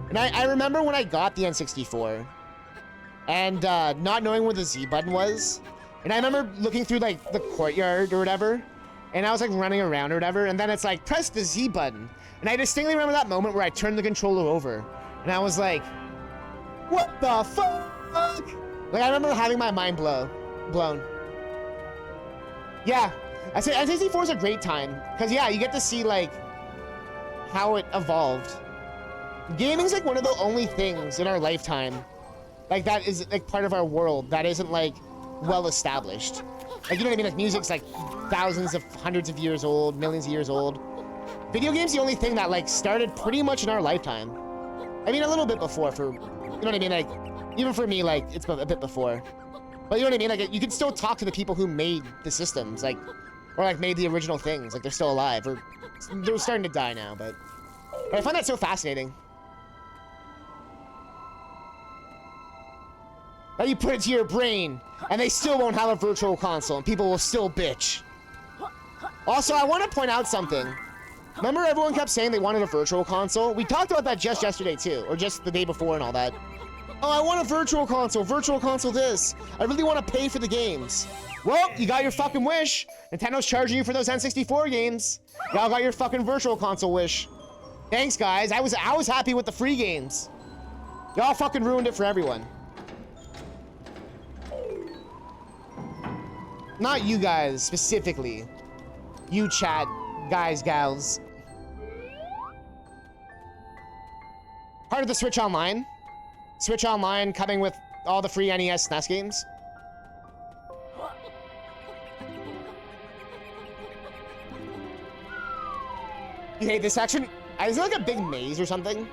Speaker 1: And I remember when I got the N64 and not knowing where the Z button was, and I remember looking through like the courtyard or whatever, and I was like running around or whatever, and then it's like press the Z button, and I distinctly remember that moment where I turned the controller over, and I was like, what the fuck? Like, I remember having my mind blown. Yeah, I say N64 is a great time, because yeah, you get to see like how it evolved. Gaming's like one of the only things in our lifetime like that is like part of our world that isn't like well established. Like, you know what I mean? Like, music's like hundreds of years old, millions of years old. Video games the only thing that like started pretty much in our lifetime. I mean, a little bit before for, you know what I mean? Like, even for me, like, it's a bit before. But you know what I mean? Like, you can still talk to the people who made the systems, like, or like made the original things. Like, they're still alive, or they're starting to die now, but I find that so fascinating. Now you put it to your brain, and they still won't have a virtual console, and people will still bitch. Also, I want to point out something. Remember everyone kept saying they wanted a virtual console? We talked about that just yesterday, too, or just the day before and all that. Oh, I want a virtual console this. I really want to pay for the games. Well, you got your fucking wish. Nintendo's charging you for those N64 games. Y'all got your fucking virtual console wish. Thanks, guys. I was happy with the free games. Y'all fucking ruined it for everyone. Not you guys, specifically. You chat, guys, gals. Part of the Switch Online. Switch Online coming with all the free NES SNES games. You hate this section? Is it like a big maze or something?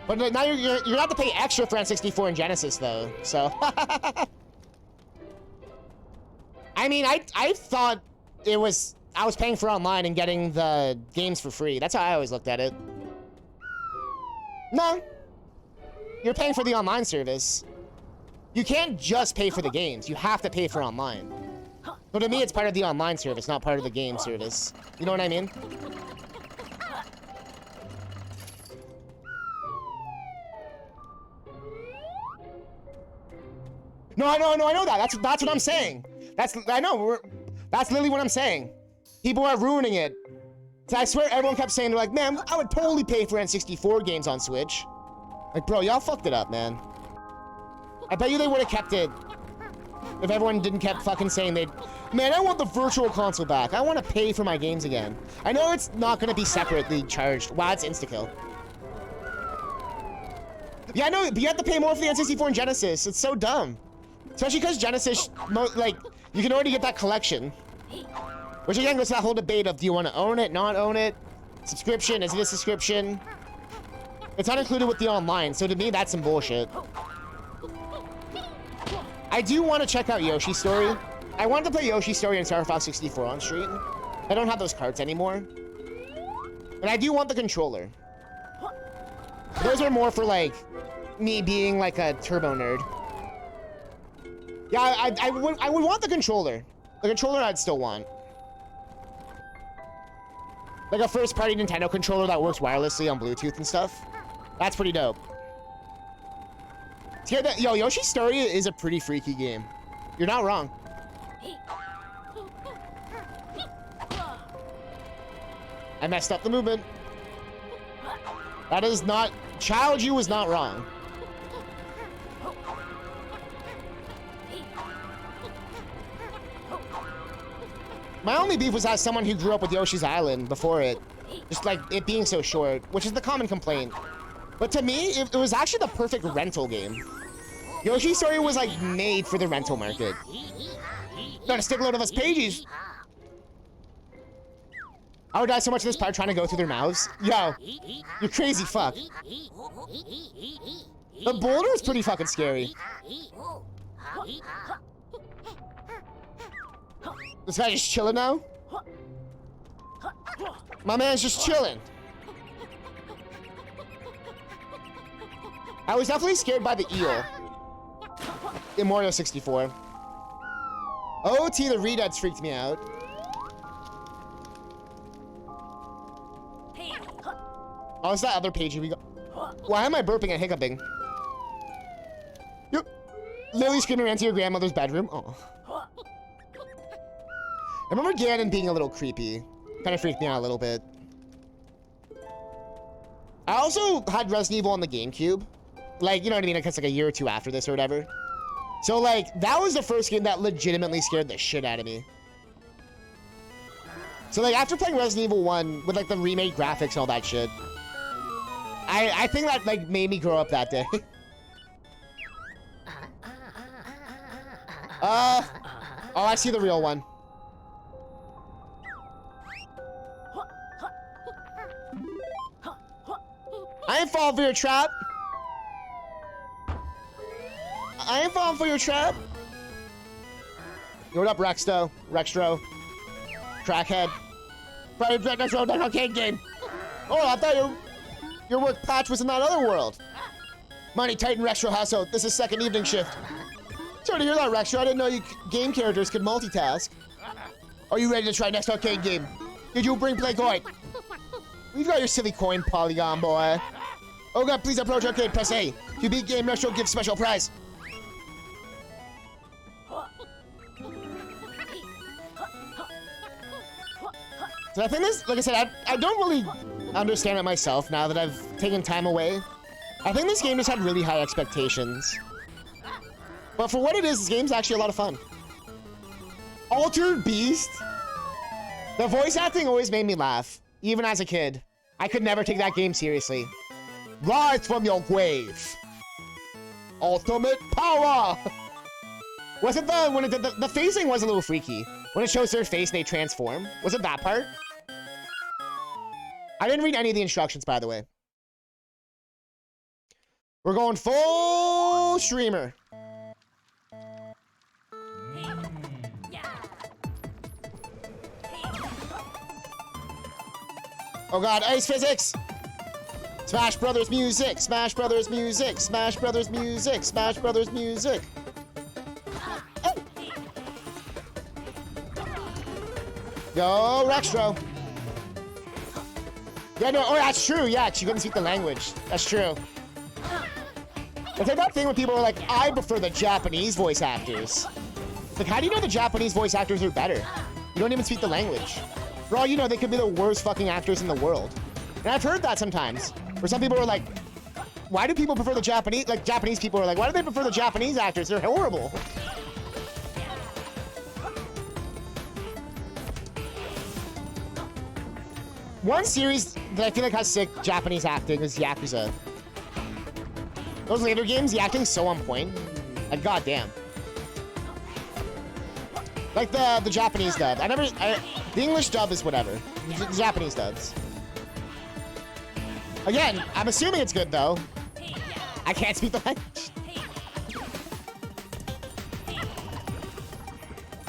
Speaker 1: But now you're gonna have to pay extra for N64 and Genesis though, so. I mean, I thought it was, I was paying for online and getting the games for free. That's how I always looked at it. No. You're paying for the online service. You can't just pay for the games. You have to pay for online. So to me, it's part of the online service, not part of the game service. You know what I mean? No, I know that. That's what I'm saying. That's literally what I'm saying. People are ruining it. So I swear everyone kept saying, they're like, man, I would totally pay for N64 games on Switch. Like, bro, y'all fucked it up, man. I bet you they would have kept it if everyone didn't kept fucking saying they'd, man, I want the virtual console back. I want to pay for my games again. I know it's not going to be separately charged. Wow, it's insta-kill. Yeah, I know, but you have to pay more for the N64 and Genesis. It's so dumb. Especially because Genesis, like, you can already get that collection. Which again goes to that whole debate of, do you want to own it, not own it? Subscription, is it a subscription? It's not included with the online, so to me, that's some bullshit. I do want to check out Yoshi's Story. I wanted to play Yoshi's Story and Star Fox 64 on stream. I don't have those cards anymore. And I do want the controller. Those are more for, like, me being, like, a turbo nerd. Yeah, I would want the controller. The controller I'd still want. Like a first-party Nintendo controller that works wirelessly on Bluetooth and stuff. That's pretty dope. Yo, Yoshi's Story is a pretty freaky game. You're not wrong. I messed up the movement. That is not... Child, you was not wrong. My only beef was as someone who grew up with Yoshi's Island before it. Just like it being so short, which is the common complaint. But to me, it was actually the perfect rental game. Yoshi's Story was like made for the rental market. Gotta stick a load of us pages. I would die so much in this part trying to go through their mouths. Yo, you're crazy fuck. The boulder is pretty fucking scary. This guy just chilling now? My man's just chilling. I was definitely scared by the eel in Mario 64. OT, the Redeads freaked me out. Oh, it's that other page we got. Why am I burping and hiccuping? Yep. Lily screaming ran to your grandmother's bedroom. Oh. I remember Ganon being a little creepy. Kind of freaked me out a little bit. I also had Resident Evil on the GameCube. Like, you know what I mean? Like, it's like a year or two after this or whatever. So, like, that was the first game that legitimately scared the shit out of me. So, like, after playing Resident Evil 1 with, like, the remade graphics and all that shit, I think that, like, made me grow up that day. Oh, I see the real one. I ain't falling for your trap. I ain't falling for your trap. What up, Rextro? Crackhead. Private Rextro, that arcade game. Oh, I thought your work patch was in that other world. Money Titan Rextro household. This is second evening shift. Sorry to hear that, Rextro. I didn't know you game characters could multitask. Are you ready to try next arcade game? Did you bring play coin? We've got your silly coin, Polygon boy. Oh god, please approach arcade. Press A. If you beat game, Rextro gives special prize. So I think this, like I said, I don't really understand it myself now that I've taken time away. I think this game just had really high expectations. But for what it is, this game's actually a lot of fun. Altered Beast? The voice acting always made me laugh, even as a kid. I could never take that game seriously. Rise from your grave. Ultimate power! Was it the, when it did, the phasing was a little freaky. When it shows their face and they transform. Was it that part? I didn't read any of the instructions, by the way. We're going full streamer. Oh god, ice physics! Smash Brothers music, Smash Brothers music, Smash Brothers music, Smash Brothers music. Oh. Go, Rextro. Yeah, no, oh, that's true, yeah, she couldn't speak the language. That's true. It's like that thing when people are like, I prefer the Japanese voice actors. It's like, how do you know the Japanese voice actors are better? You don't even speak the language. For all you know, they could be the worst fucking actors in the world. And I've heard that sometimes. Where some people are like, why do people prefer the Japanese, like Japanese people are like, why do they prefer the Japanese actors? They're horrible. One series that I feel like has sick Japanese acting is Yakuza. Those later games, the acting's so on point. Like, goddamn. Like the Japanese dub. The English dub is whatever. The Japanese dubs. Again, I'm assuming it's good though. I can't speak the language.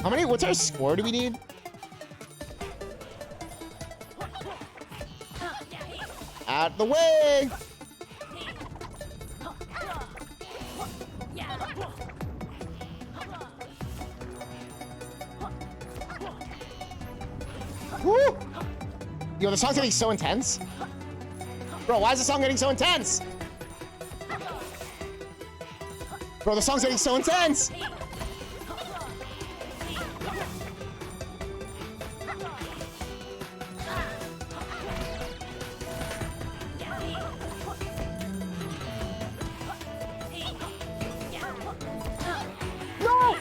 Speaker 1: How many, what's our score do we need? Out the way! Woo! Yo, the song's getting so intense. Bro, why is the song getting so intense? Bro, the song's getting so intense! No!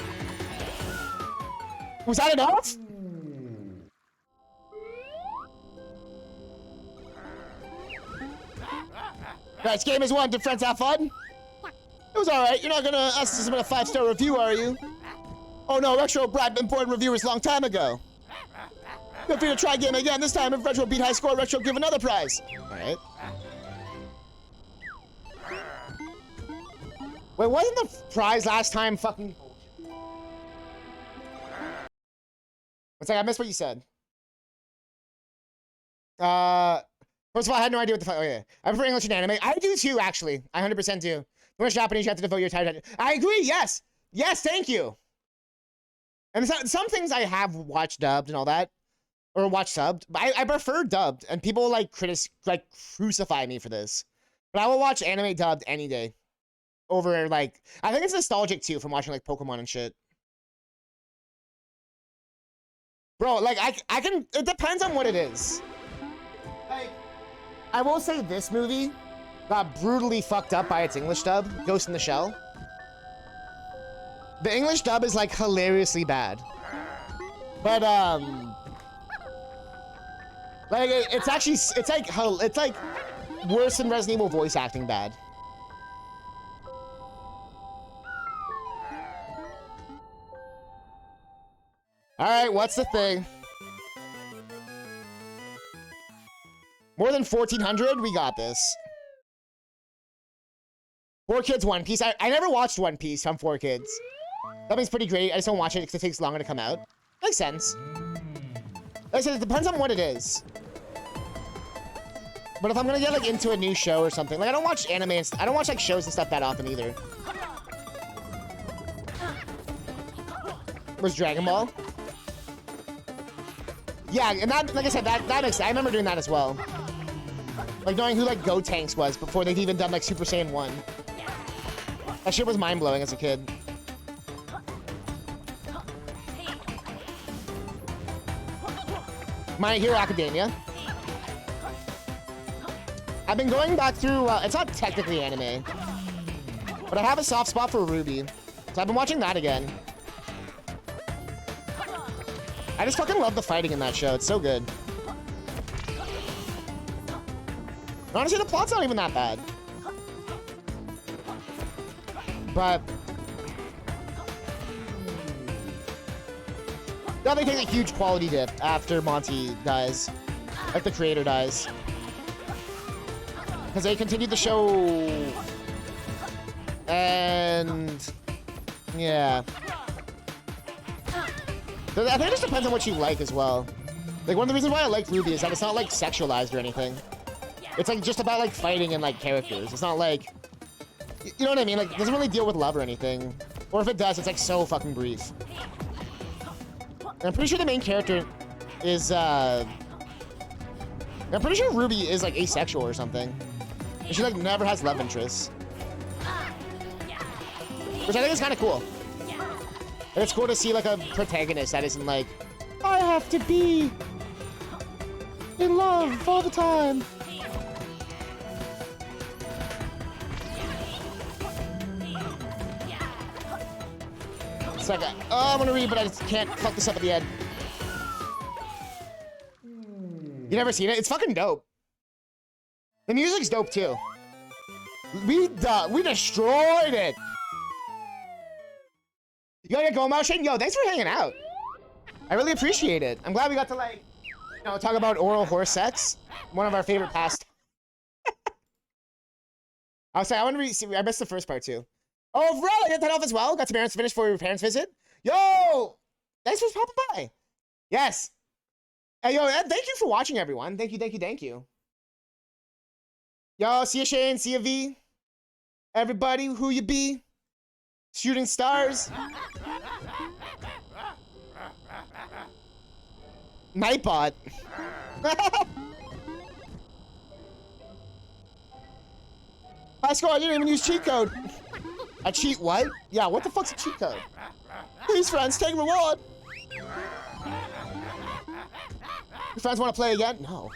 Speaker 1: Was that enough? Guys, game is won. Did friends have fun? It was alright. You're not gonna ask to submit a 5-star review, are you? Oh no, Retro brought important reviewers a long time ago. Feel free to try game again. This time, if Retro beat high score, Retro give another prize. Alright. Wait, wasn't the prize last time fucking... What's that? I missed what you said. First of all, I had no idea what the fuck. Oh, yeah. I prefer English and anime. I do too, actually. I 100% do. When it's Japanese, you have to devote your time to. I agree, yes! Yes, thank you! And some things I have watched dubbed and all that. Or watched subbed. But I prefer dubbed. And people like crucify me for this. But I will watch anime dubbed any day. Over, like. I think it's nostalgic too from watching like Pokemon and shit. Bro, like, I can. It depends on what it is. Like. I will say this movie got brutally fucked up by its English dub, Ghost in the Shell. The English dub is like hilariously bad. But like it's actually it's like worse than Resident Evil voice acting bad. All right, what's the thing? More than 1,400? We got this. 4 Kids One Piece. I never watched One Piece from 4 Kids. That means pretty great. I just don't watch it because it takes longer to come out. Makes sense. Like I said, it depends on what it is. But if I'm gonna get like into a new show or something, like I don't watch anime and I don't watch like shows and stuff that often either. Was Dragon Ball? Yeah, and that, like I said, that makes sense. I remember doing that as well. Like knowing who like Gotenks was before they'd even done like Super Saiyan 1. That shit was mind blowing as a kid. My Hero Academia. I've been going back through, it's not technically anime, but I have a soft spot for Ruby. So I've been watching that again. I just fucking love the fighting in that show. It's so good. Honestly, the plot's not even that bad. But now they take a huge quality dip after Monty dies. Like the creator dies. Because they continued the show. And yeah. I think it just depends on what you like as well. Like, one of the reasons why I like Ruby is that it's not, like, sexualized or anything. It's, like, just about, like, fighting and, like, characters. It's not, like... You know what I mean? Like, it doesn't really deal with love or anything. Or if it does, it's, like, so fucking brief. And I'm pretty sure the main character is, I'm pretty sure Ruby is, like, asexual or something. And she, like, never has love interests. Which I think is kind of cool. And it's cool to see, like, a protagonist that isn't like, I have to be in love all the time. It's like, oh, I'm gonna read, but I just can't fuck this up at the end. You never seen it? It's fucking dope. The music's dope, too. We destroyed it. You gotta go, Motion? Yo, thanks for hanging out. I really appreciate it. I'm glad we got to, like, you know, talk about oral horse sex. One of our favorite past. I was saying, I want to see. I missed the first part, too. Oh, bro, I got that off as well. Got some errands finished for your parents' visit. Yo! Thanks for popping by. Yes. Hey, yo, thank you for watching, everyone. Thank you, thank you, thank you. Yo, see ya, Shane. See ya, V. Everybody, who you be? Shooting stars. Nightbot. High score, I didn't even use cheat code. A cheat what? Yeah, what the fuck's a cheat code? Please, friends, take reward. Your friends want to play again? No.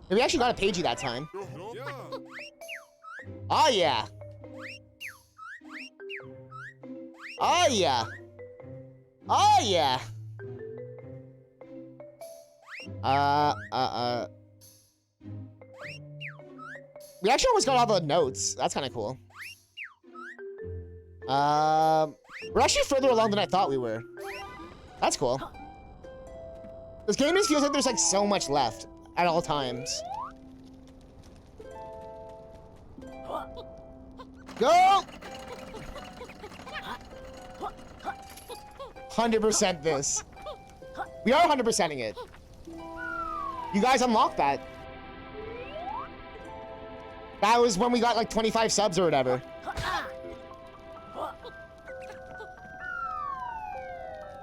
Speaker 1: We actually got a pagey that time. Oh, yeah. Oh, yeah. Oh, yeah. We actually almost got all the notes. That's kind of cool. We're actually further along than I thought we were. That's cool. This game just feels like there's like so much left at all times. Go! 100% this. We are 100%ing it. You guys unlocked that. That was when we got like 25 subs or whatever.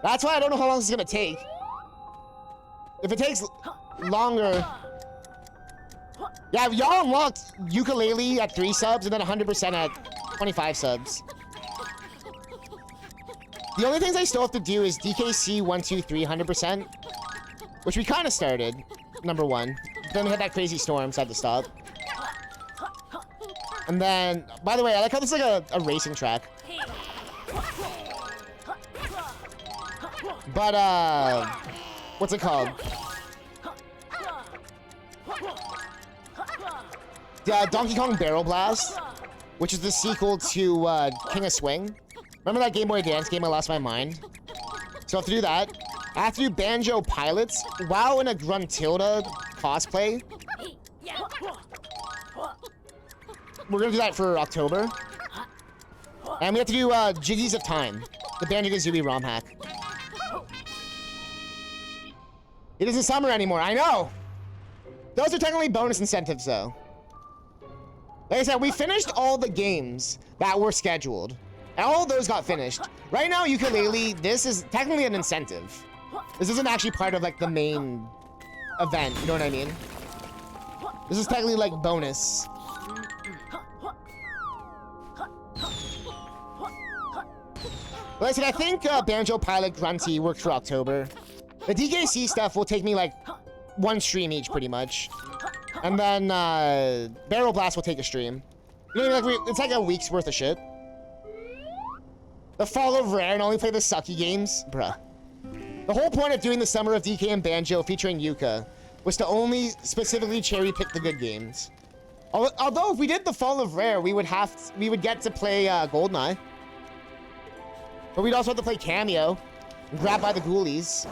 Speaker 1: That's why I don't know how long this is gonna take. If it takes longer... Yeah, y'all unlocked Yooka-Laylee at 3 subs and then 100% at 25 subs. The only things I still have to do is DKC 1, 2, 3, 100%. Which we kind of started, number 1. Then we had that crazy storm, so I had to stop. And then, by the way, I like how this is like a racing track. But, what's it called? Donkey Kong Barrel Blast, which is the sequel to King of Swing. Remember that Game Boy Advance game I lost my mind? So I have to do that. I have to do Banjo Pilots while in a Gruntilda cosplay. we're gonna do that for October. And we have to do Jiggies of Time, the Banjo-Kazooie ROM hack. It isn't summer anymore, I know! Those are technically bonus incentives, though. Like I said, we finished all the games that were scheduled. And all of those got finished. Right now, Yooka-Laylee, this is technically an incentive. This isn't actually part of, like, the main event, you know what I mean? This is technically, like, bonus. Like I said, I think Banjo Pilot Grunty works for October. The DKC stuff will take me, like, one stream each, pretty much. And then, Barrel Blast will take a stream. You know what I mean? Like, it's like a week's worth of shit. The Fall of Rare and only play the sucky games? Bruh. The whole point of doing the Summer of DK and Banjo featuring Yuka was to only specifically cherry-pick the good games. Although, if we did the Fall of Rare, we would get to play, Goldeneye. But we'd also have to play Cameo. And grab by the Ghoulies.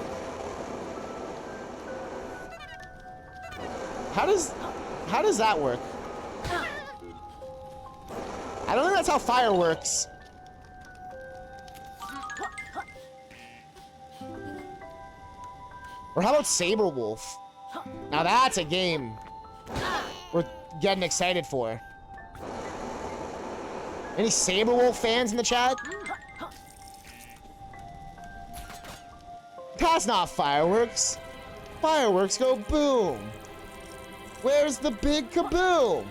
Speaker 1: How does that work? I don't think that's how fire works. Or how about Saber Wolf? Now that's a game we're getting excited for. Any Saber Wolf fans in the chat? That's not fireworks. Fireworks go boom. Where's the big kaboom?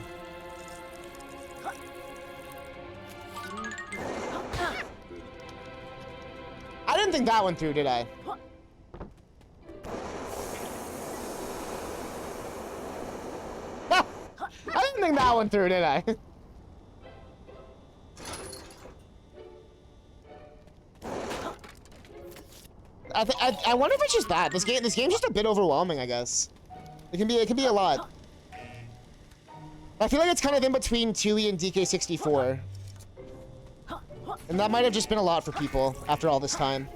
Speaker 1: I didn't think that one through, did I? I didn't think that one through, did I? I wonder if it's just that. This game's just a bit overwhelming, I guess. It can be a lot. I feel like it's kind of in between 2E and DK64. And that might have just been a lot for people after all this time.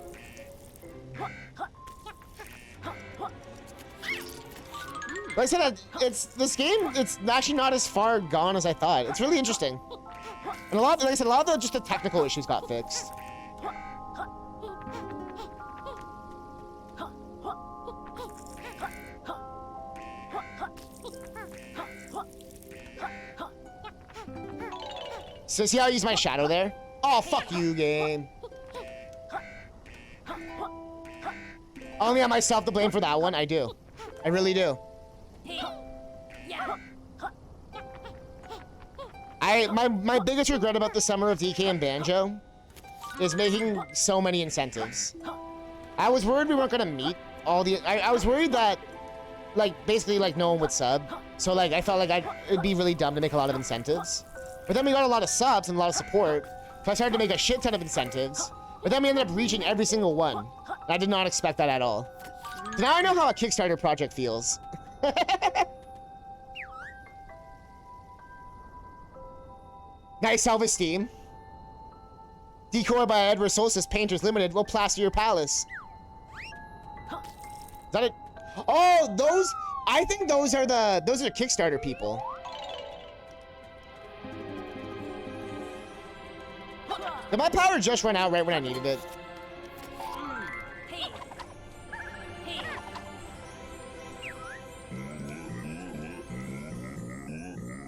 Speaker 1: Like I said, this game, it's actually not as far gone as I thought. It's really interesting. And like I said, a lot of just the technical issues got fixed. So see how I use my shadow there? Oh, fuck you, game. Only have myself to blame for that one. I do. I really do. My biggest regret about the Summer of DK and Banjo is making so many incentives. I was worried we weren't gonna meet all the... I was worried that, like, basically, like, no one would sub. So, like, I felt like it'd be really dumb to make a lot of incentives. But then we got a lot of subs and a lot of support, so I started to make a shit ton of incentives. But then we ended up reaching every single one. And I did not expect that at all. So now I know how a Kickstarter project feels. Nice self-esteem. Decor by Edward Solstice Painters Limited will plaster your palace. Is that it? Oh, those... I think those are Kickstarter people. Did my power just run out right when I needed it?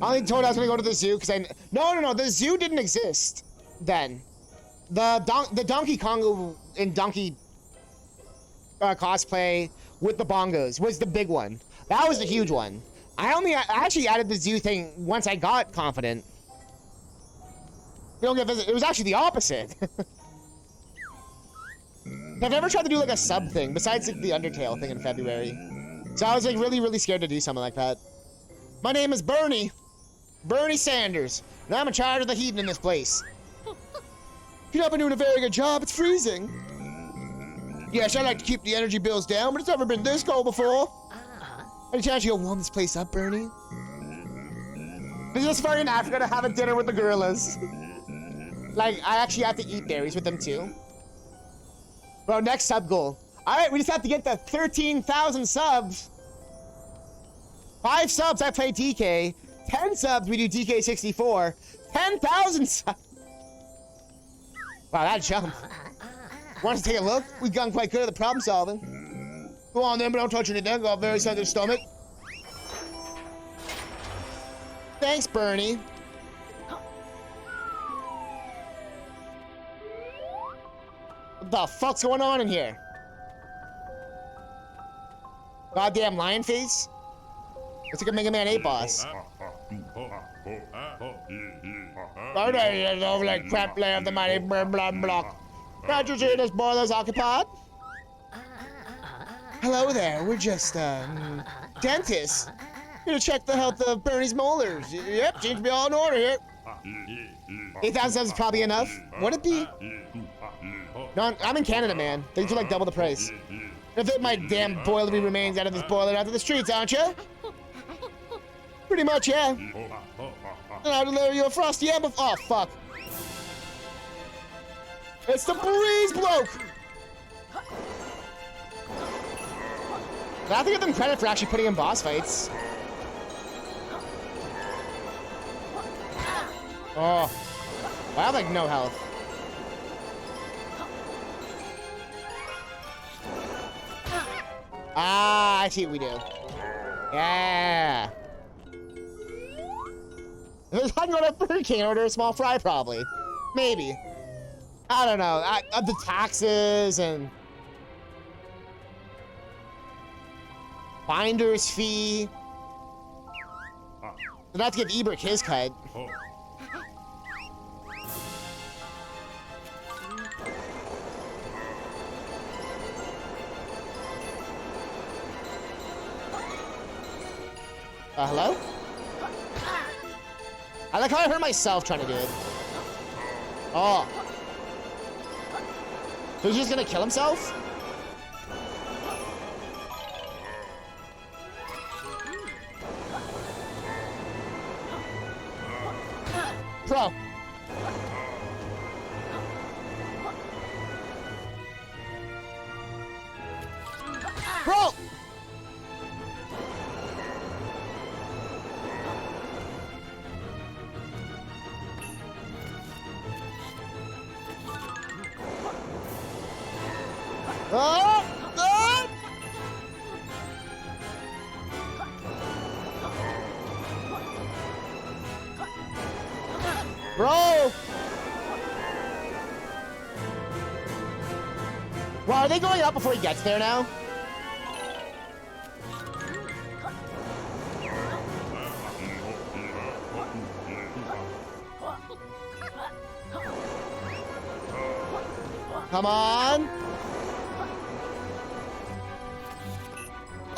Speaker 1: I only told I was gonna go to the zoo because No, the zoo didn't exist then. The Donkey Kong in Donkey cosplay with the bongos was the big one. That was the huge one. I actually added the zoo thing once I got confident. We don't get visit. It was actually the opposite. I've never tried to do like a sub thing besides like, the Undertale thing in February. So I was like really, really scared to do something like that. My name is Bernie. Bernie Sanders. And I'm in charge of the heating in this place. You've not been doing a very good job. It's freezing. Yes, I like to keep the energy bills down, but it's never been this cold before. Any chance you go warm this place up, Bernie? It's just far in Africa to have a dinner with the gorillas. Like, I actually have to eat berries with them too. Bro, next sub goal. Alright, we just have to get the 13,000 subs. 5 subs, I play DK. 10 subs, we do DK64. 10,000 subs. Wow, that jump. Want to take a look? We've gotten quite good at the problem solving. Go on then, but don't touch anything. Got a very sensitive stomach. Thanks, Bernie. What the fuck's going on in here? Goddamn lion face? Looks like a Mega Man 8 boss. Over like crap layer of the mighty blood block. Can't you see this boiler's occupied? Hello there, we're just, dentists. Here to check the health of Bernie's molars. Yep, seems to be all in order here. 8,000 subs is probably enough. Would it be? No, I'm in Canada, man. Things are like double the price. Gonna fit my damn boilery remains out of this boiler out to the streets, aren't you? Pretty much, yeah. And I'll deliver you a frosty apple. Oh, fuck. It's the breeze bloke! I have to give them credit for actually putting in boss fights. Oh. I have like no health. Ah, I see what we do. Yeah. If I can go to Burger King and order a small fry, probably. Maybe. I don't know. The taxes and finder's fee. I'd have to give Ebert his cut. Hello? I like how I hurt myself trying to do it. Oh. So he's just gonna kill himself? Bro. Bro! Oh! Oh! Bro! Well, are they going up before he gets there now? Come on!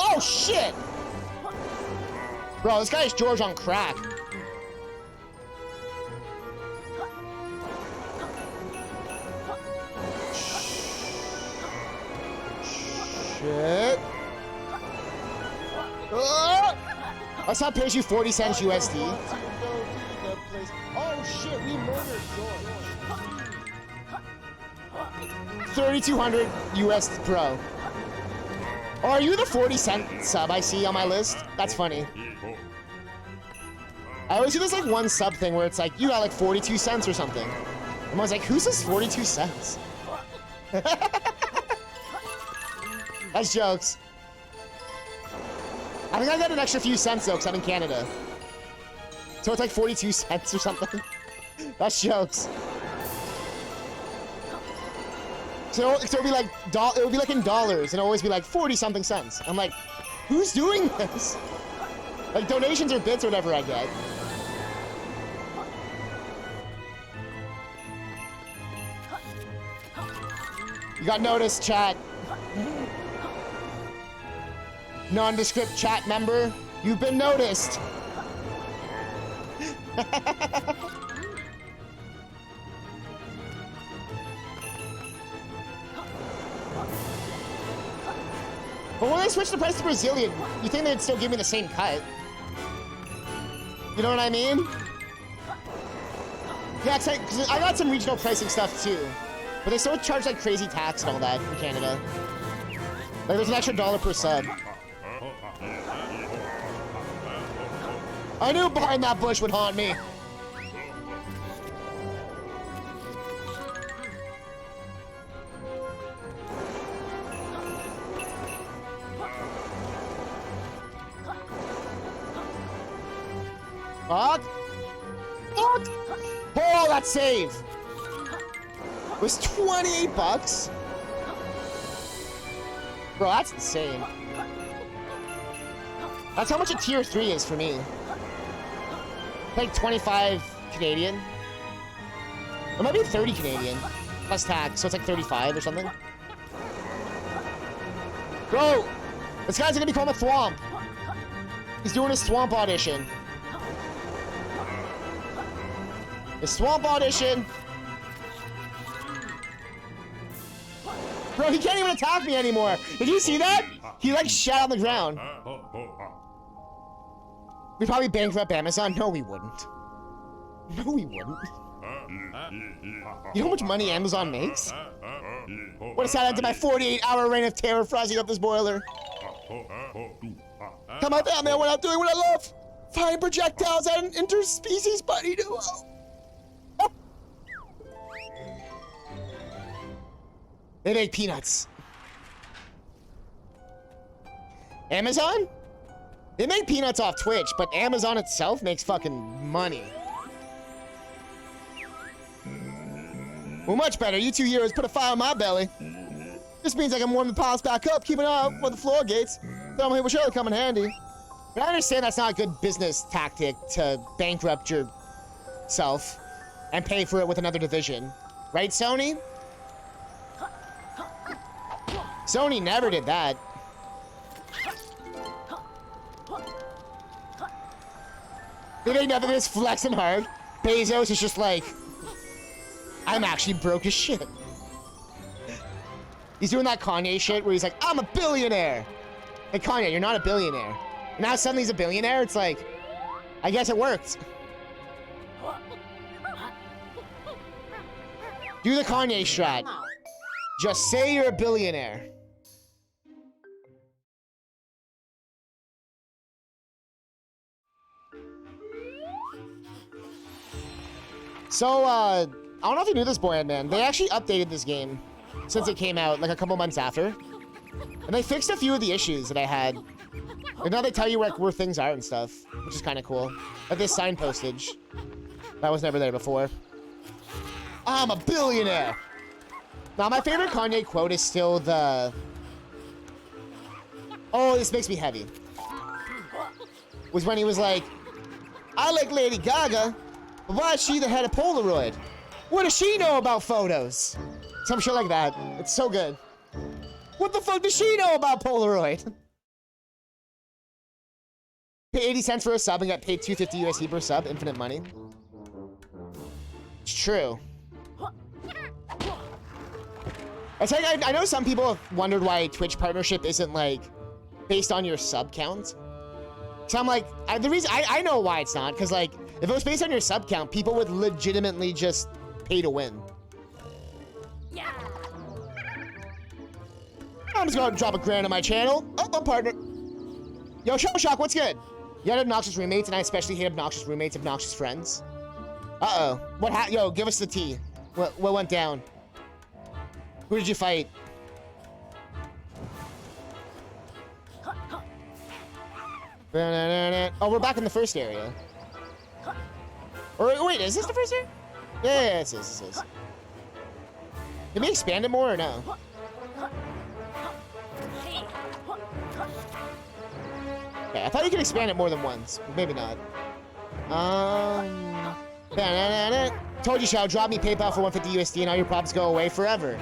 Speaker 1: Oh, shit! Bro, this guy's George on crack. Shit. I saw pays you 40 cents USD. Oh, shit, we murdered George. 3,200 US Pro. Oh, are you the 40-cent sub I see on my list? That's funny. I always do this like one sub thing where it's like, you got like 42 cents or something. And I was like, who says 42 cents? That's jokes. I think I got an extra few cents though, because I'm in Canada. So it's like 42 cents or something. That's jokes. So it'll be like it'll be like in dollars, and it'll always be like 40-something cents. I'm like, who's doing this? Like donations or bits or whatever I get. You got noticed, chat. Nondescript chat member, you've been noticed. But when they switch the price to Brazilian, you think they'd still give me the same cut? You know what I mean? Yeah, cause I got some regional pricing stuff too. But they still charge like crazy tax and all that in Canada. Like there's an extra $1 per sub. I knew behind that bush would haunt me. Fuck. Fuck. Oh, that save. It was 28 bucks. Bro, that's insane. That's how much a tier 3 is for me. Like 25 Canadian. It might be 30 Canadian. Plus tax, so it's like 35 or something. Bro, this guy's gonna become a thwomp. He's doing his swamp audition. His swamp audition. Bro, he can't even attack me anymore. Did you see that? He like shat on the ground. We'd probably bankrupt Amazon. No, we wouldn't. No, we wouldn't. You know how much money Amazon makes? What does that add to my 48-hour reign of terror frozzing up this boiler? Come on down, man. We're not doing what I love. Firing projectiles at an interspecies buddy duo. They make peanuts. Amazon? They make peanuts off Twitch, but Amazon itself makes fucking money. Well, much better. You 2 heroes put a fire on my belly. This means I can warm the palace back up, keep an eye out for the floor gates. Thermal heat will surely come in handy. But I understand that's not a good business tactic to bankrupt yourself and pay for it with another division. Right, Sony? Sony never did that. They ain't nothing this flexing hard. Bezos is just like, I'm actually broke as shit. He's doing that Kanye shit where he's like, I'm a billionaire. Like, Kanye, you're not a billionaire. And now suddenly he's a billionaire? It's like, I guess it worked. Do the Kanye strat. Just say you're a billionaire. So, I don't know if you knew this, Boyan, man. They actually updated this game since it came out, like a couple months after. And they fixed a few of the issues that I had. And now they tell you where things are and stuff, which is kind of cool. Like this sign postage. That was never there before. I'm a billionaire! Now, my favorite Kanye quote is still the... Oh, this makes me heavy. Was when he was like, I like Lady Gaga, but why is she the head of Polaroid? What does she know about photos? Some shit like that. It's so good. What the fuck does she know about Polaroid? Pay 80 cents for a sub and got paid $250 USD per sub. Infinite money. It's true. I know some people have wondered why Twitch partnership isn't like based on your sub count. So I'm like, the reason I know why it's not, because like if it was based on your sub count, people would legitimately just pay to win.
Speaker 3: Yeah.
Speaker 1: I'm just gonna drop $1,000 on my channel. Oh, I'm partner. Yo, Shock, what's good? You had obnoxious roommates, and I especially hate obnoxious roommates, obnoxious friends. Uh-oh. Yo, give us the tea. What went down? Who did you fight? Oh, we're back in the first area. Or wait, is this the first area? Yeah, it is. Can we expand it more or no? Okay, I thought you could expand it more than once. Maybe not. Told you, Shao, drop me PayPal for 150 USD and all your problems go away forever.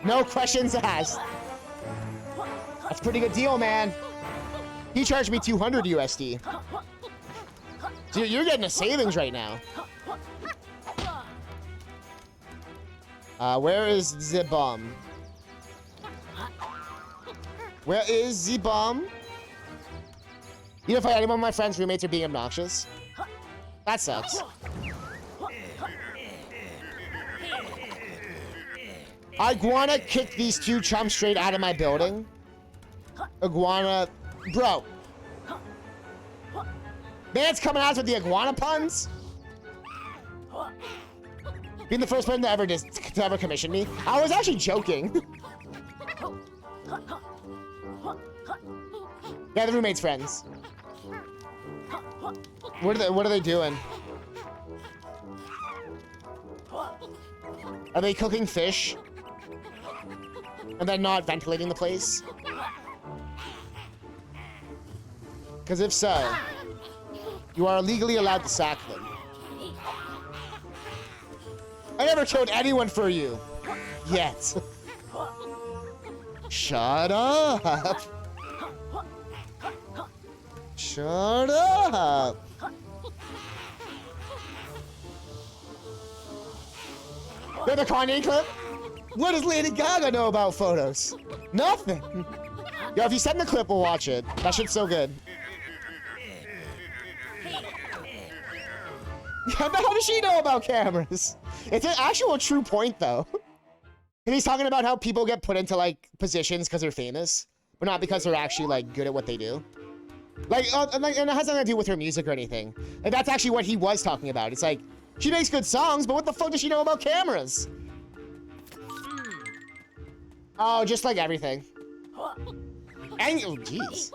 Speaker 1: No questions asked. That's a pretty good deal, man. He charged me 200 USD. Dude, you're getting a savings right now. Where is the bomb? Where is the bomb? You don't find anyone of my friends' roommates are being obnoxious? That sucks. Iguana kicked these two chumps straight out of my building. Iguana... Bro. Man's coming at us with the iguana puns. Being the first person to ever commission me. I was actually joking. Yeah, the roommate's friends. What are they doing? Are they cooking fish? And then not ventilating the place? Because if so, you are legally allowed to sack them. I never killed anyone for you. Yet. Shut up. Shut up. You're the Kanye clip? What does Lady Gaga know about photos? Nothing. Yo, if you send the clip, we'll watch it. That shit's so good. How does she know about cameras? It's an actual true point, though. And he's talking about how people get put into, like, positions because they're famous, but not because they're actually, like, good at what they do. Like, and it has nothing to do with her music or anything. And that's actually what he was talking about. It's like, she makes good songs, but what the fuck does she know about cameras? Oh, just like everything. And, oh, jeez.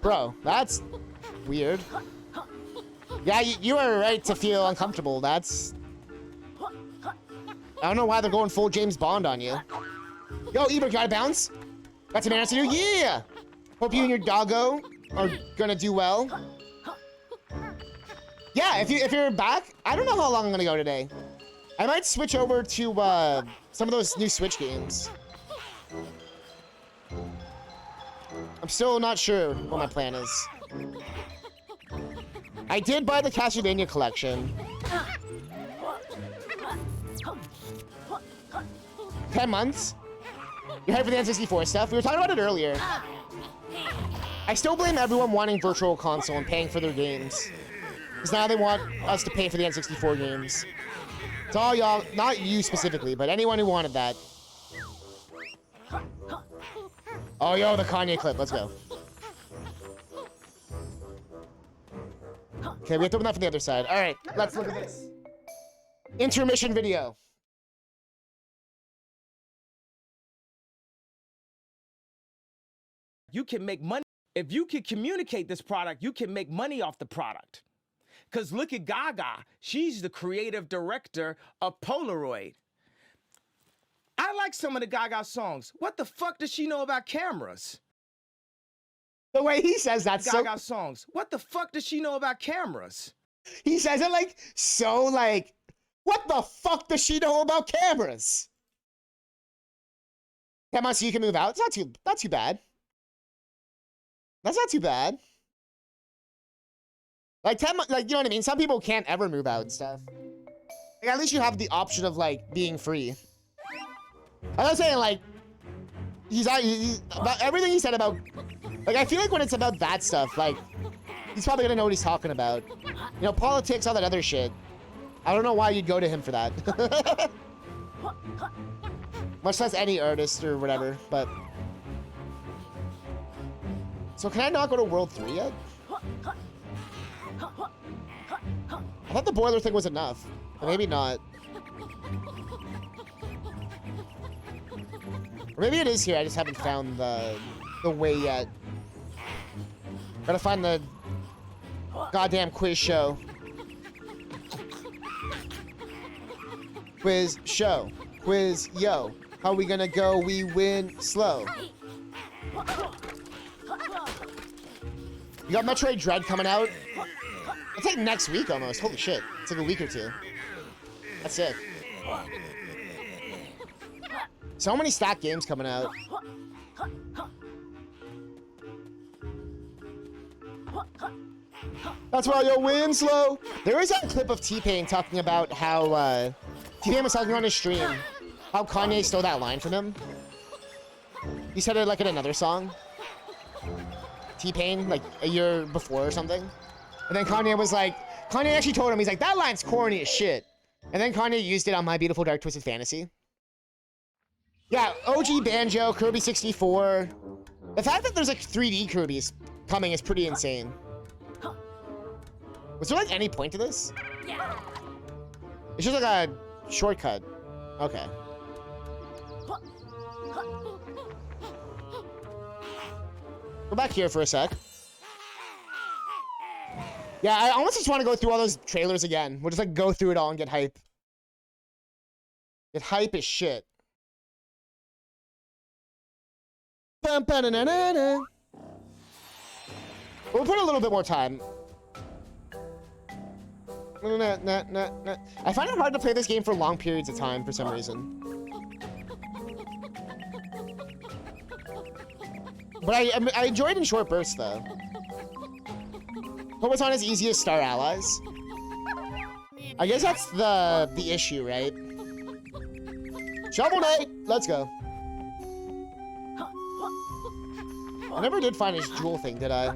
Speaker 1: Bro, that's weird. Yeah, you are right to feel uncomfortable. That's... I don't know why they're going full James Bond on you. Yo, Eber, you gotta bounce? Got some errands to do? Yeah! Hope you and your doggo are gonna do well. Yeah, if you're back, I don't know how long I'm gonna go today. I might switch over to some of those new Switch games. I'm still not sure what my plan is. I did buy the Castlevania collection. 10 months? You're hyped for the N64 stuff? We were talking about it earlier. I still blame everyone wanting Virtual Console and paying for their games. Because now they want us to pay for the N64 games. It's all y'all, not you specifically, but anyone who wanted that. Oh, yo, the Kanye clip. Let's go. Okay, we have to open that from the other side. All right, let's look at this. Intermission video.
Speaker 6: You can make money. If you can communicate this product, you can make money off the product. Because look at Gaga. She's the creative director of Polaroid. I like some of the Gaga songs. What the fuck does she know about cameras?
Speaker 1: The way he says that,
Speaker 6: Gaga songs. What the fuck does she know about cameras?
Speaker 1: He says it like, so like, what the fuck does she know about cameras? Come on, so you can move out. It's not too bad. That's not too bad. Like 10, like, you know what I mean? Some people can't ever move out and stuff. Like, at least you have the option of, like, being free. I'm not saying, like, he's about everything he said about, like, I feel like when it's about that stuff, like, he's probably gonna know what he's talking about. You know, politics, all that other shit. I don't know why you'd go to him for that. Much less any artist or whatever, but... So can I not go to World 3 yet? I thought the boiler thing was enough, but maybe not. Or maybe it is here, I just haven't found the way yet. Gotta find the goddamn quiz show. Quiz show. Quiz yo. How we gonna go? We win slow. You got Metroid Dread coming out? It's like next week almost. Holy shit. It's like a week or two. That's it. So many stacked games coming out. That's why you'll win slow. There is that clip of T-Pain talking about how T-Pain was talking on his stream how Kanye stole that line from him. He said it like in another song. T-Pain, like a year before or something. And then Kanye was like, Kanye actually told him, he's like, that line's corny as shit. And then Kanye used it on My Beautiful Dark Twisted Fantasy. Yeah, OG Banjo, Kirby 64. The fact that there's like 3D Kirby's coming is pretty insane. Was there like any point to this?
Speaker 3: Yeah.
Speaker 1: It's just like a shortcut. Okay. Go back here for a sec. Yeah, I almost just want to go through all those trailers again. We'll just like go through it all and get hype. Get hype as shit. We'll put a little bit more time. I find it hard to play this game for long periods of time for some reason. But I enjoyed in short bursts though. Hope it's not as easy as Star Allies. I guess that's the issue, right? Shovel Knight, let's go. I never did find his jewel thing, did I?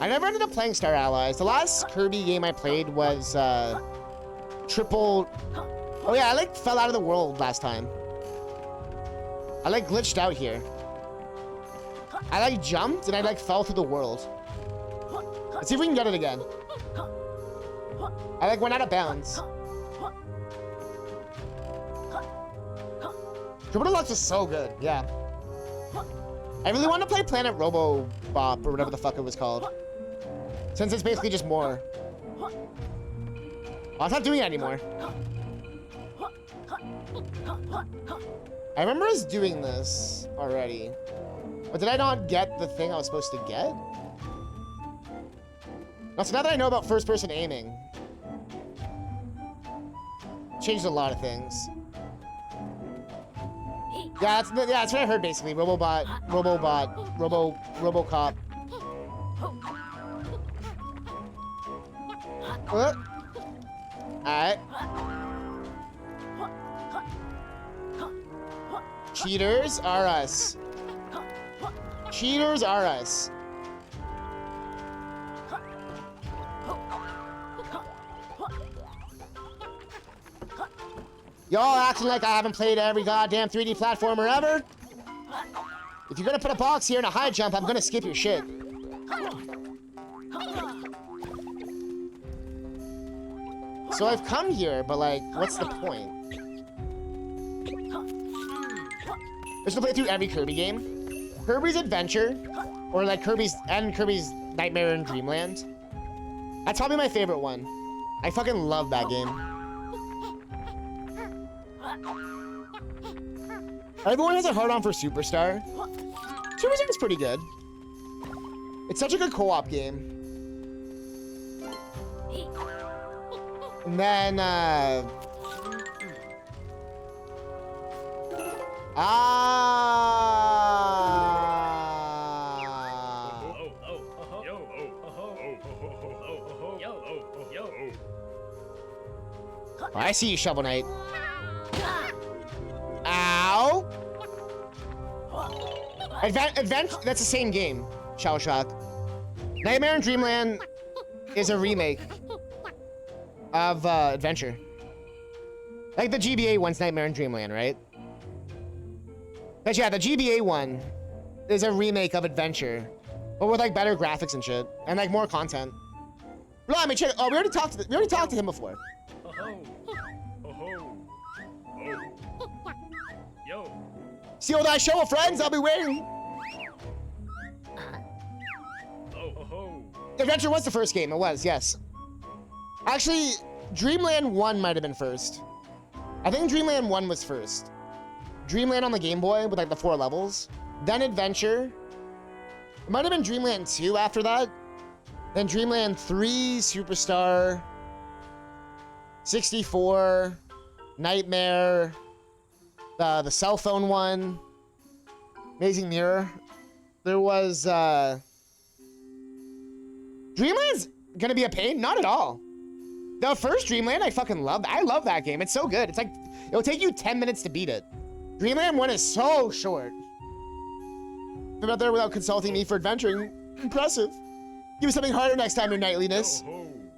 Speaker 1: I never ended up playing Star Allies. The last Kirby game I played was triple. Oh yeah, I like fell out of the world last time. I like glitched out here. I like jumped and I like fell through the world. Let's see if we can get it again. I like went out of bounds. Triple Deluxe is so good, yeah. I really want to play Planet Robo Bop or whatever the fuck it was called. Since it's basically just more. Oh, I'm not doing it anymore. I remember us doing this already. But did I not get the thing I was supposed to get? Now, so now that I know about first-person aiming, changed a lot of things. Yeah, that's what I heard basically. Robocop. Alright. Cheaters are us. Cheaters are us. Y'all acting like I haven't played every goddamn 3D platformer ever? If you're gonna put a box here and a high jump, I'm gonna skip your shit. So I've come here, but like, what's the point? I'm just gonna play through every Kirby game. Kirby's Adventure, or like Kirby's Nightmare in Dreamland. That's probably my favorite one. I fucking love that game. Everyone has a hard-on for Superstar. Superstar is pretty good. It's such a good co-op game. And then, Oh, I see you, Shovel Knight. Ow! That's the same game, Shell Shock. Nightmare in Dreamland is a remake of Adventure. Like the GBA one's Nightmare in Dreamland, right? But yeah, the GBA one is a remake of Adventure, but with like better graphics and shit, and like more content. Bro, I mean, check. Oh, we already talked to him before. See all that show of friends? I'll be waiting. Adventure was the first game. It was, yes. Actually, Dreamland 1 might have been first. I think Dreamland 1 was first. Dreamland on the Game Boy with like the 4 levels. Then Adventure. It might have been Dreamland 2 after that. Then Dreamland 3, Superstar, 64, Nightmare, the cell phone one, Amazing Mirror. There was, Dreamland's gonna be a pain? Not at all. The first Dreamland I fucking loved. I love that game. It's so good. It's like, it'll take you 10 minutes to beat it. Dreamland 1 is so short. I'm out there without consulting me for adventuring. Impressive. Give me something harder next time, your knightliness.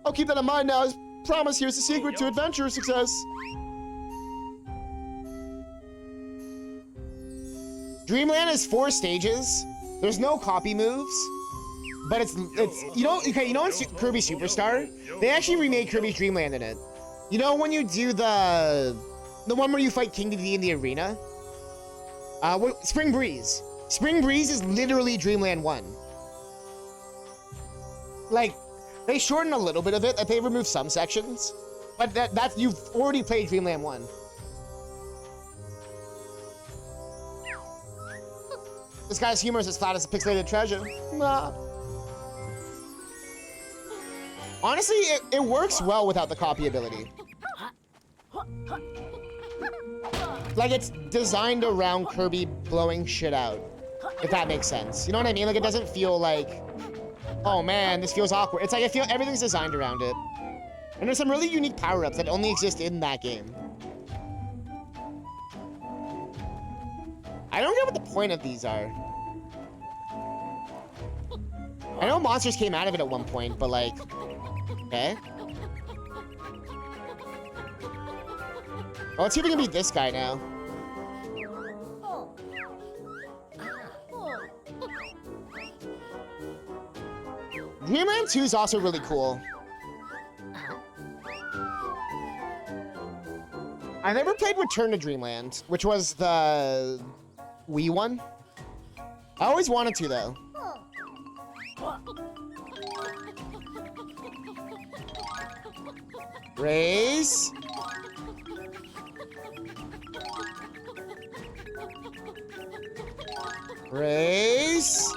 Speaker 1: I'll keep that in mind now. As promise, here's the secret to adventure success. Dreamland is 4 stages. There's no copy moves. but it's you know, okay, you know in Kirby Superstar, they actually remade Kirby's Dream Land in it. You know when you do the one where you fight King Dedede in the arena? Spring Breeze. Spring Breeze is literally Dreamland 1. Like, they shortened a little bit of it, like they removed some sections, but that's you've already played Dreamland 1. This guy's humor is as flat as a pixelated treasure. Nah. Honestly, it works well without the copy ability. Like, it's designed around Kirby blowing shit out, if that makes sense. You know what I mean? Like, it doesn't feel like, oh man, this feels awkward. It's like, I feel everything's designed around it. And there's some really unique power-ups that only exist in that game. I don't get what the point of these are. I know monsters came out of it at one point, but like, okay. Well, let's see if we can beat this guy now. Dreamland 2 is also really cool. I never played Return to Dreamland, which was the Wii one. I always wanted to, though. Race. Race.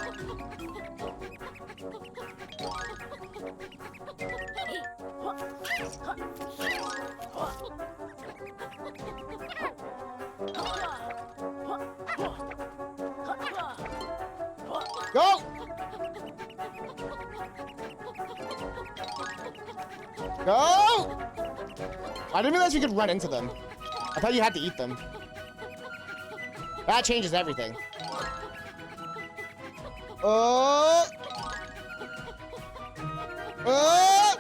Speaker 1: Go! Go! I didn't realize you could run into them. I thought you had to eat them. That changes everything. Oh! Oh!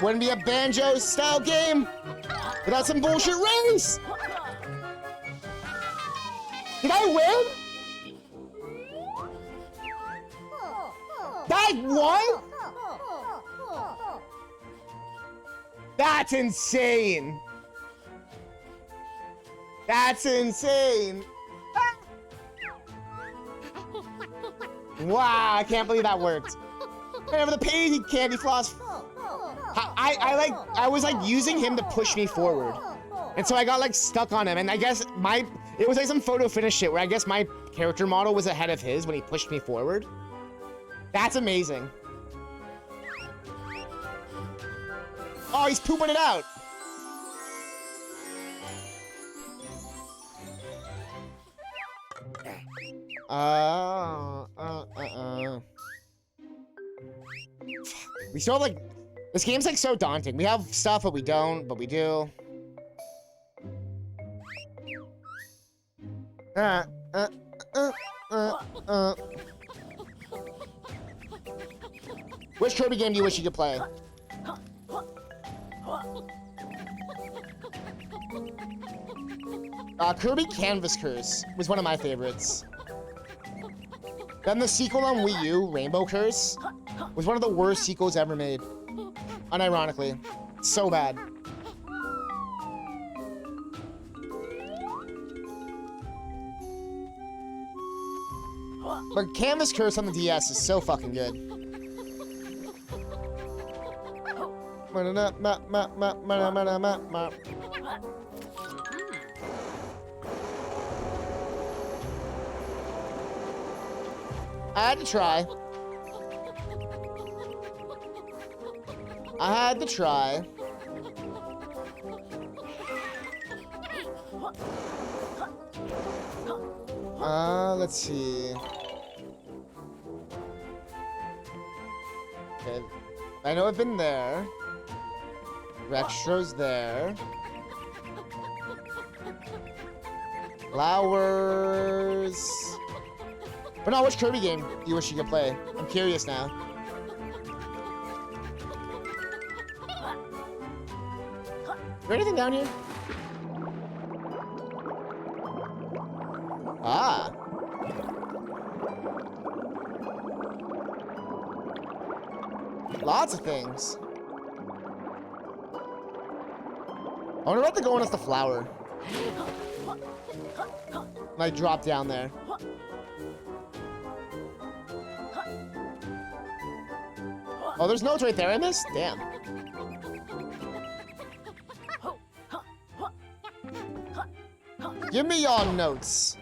Speaker 1: Wouldn't be a Banjo-style game without some bullshit race! Did I win? I won? That's insane. That's insane. Wow, I can't believe that worked. Whatever the pay candy floss. I was like using him to push me forward. And so I got like stuck on him, and I guess it was like some photo finish shit where I guess my character model was ahead of his when he pushed me forward. That's amazing. Oh, he's pooping it out. We still have like, this game's like so daunting. We have stuff, but we don't, but we do. Which Kirby game do you wish you could play? Kirby Canvas Curse was one of my favorites. Then the sequel on Wii U, Rainbow Curse, was one of the worst sequels ever made. Unironically. So bad. But Canvas Curse on the DS is so fucking good. I had to try. I had to try. Let's see. Okay. I know I've been there. Rextro's there. Flowers. But no, which Kirby game do you wish you could play? I'm curious now. Is there anything down here? Lots of things. I wonder what they're going as the flower. Like drop down there. Oh, there's notes right there I missed? Damn. Give me your notes.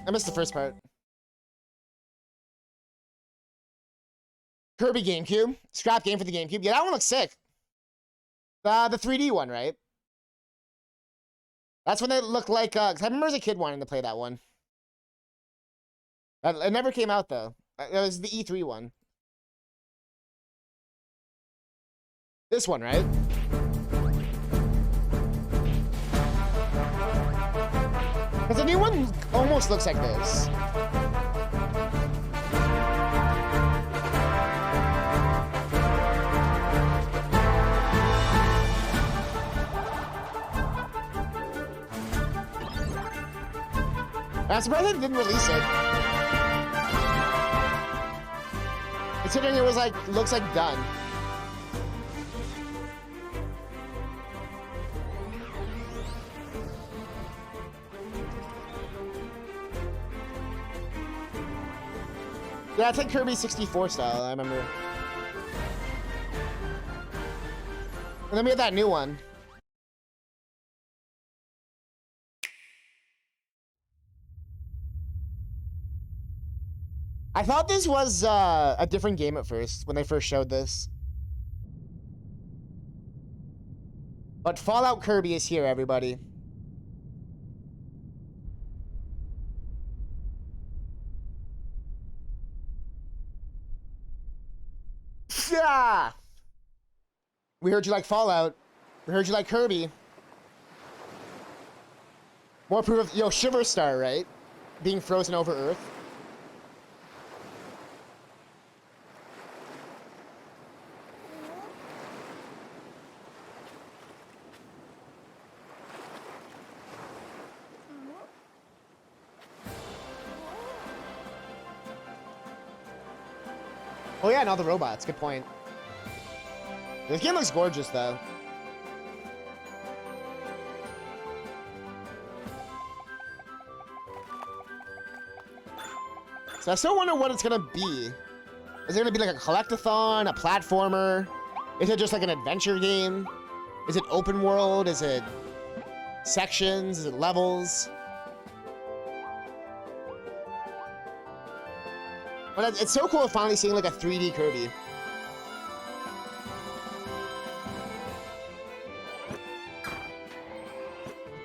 Speaker 1: I missed the first part. Kirby GameCube. Scrap game for the GameCube. Yeah, that one looks sick. The 3D one, right? That's when they looked like, 'cause I remember as a kid wanting to play that one. It never came out, though. It was the E3 one. This one, right? Because the new one almost looks like this. I'm surprised they didn't release it. Considering it was like, looks like done. Yeah, it's like Kirby 64 style, I remember. And then we had that new one. I thought this was a different game at first, when they first showed this. But Fallout Kirby is here, everybody. Yeah! We heard you like Fallout. We heard you like Kirby. More proof of, yo, Shiver Star, right? Being frozen over Earth. Oh yeah, and all the robots. Good point. This game looks gorgeous, though. So I still wonder what it's gonna be. Is it gonna be like a collectathon, a platformer? Is it just like an adventure game? Is it open world? Is it sections? Is it levels? But it's so cool finally seeing like a 3D Kirby.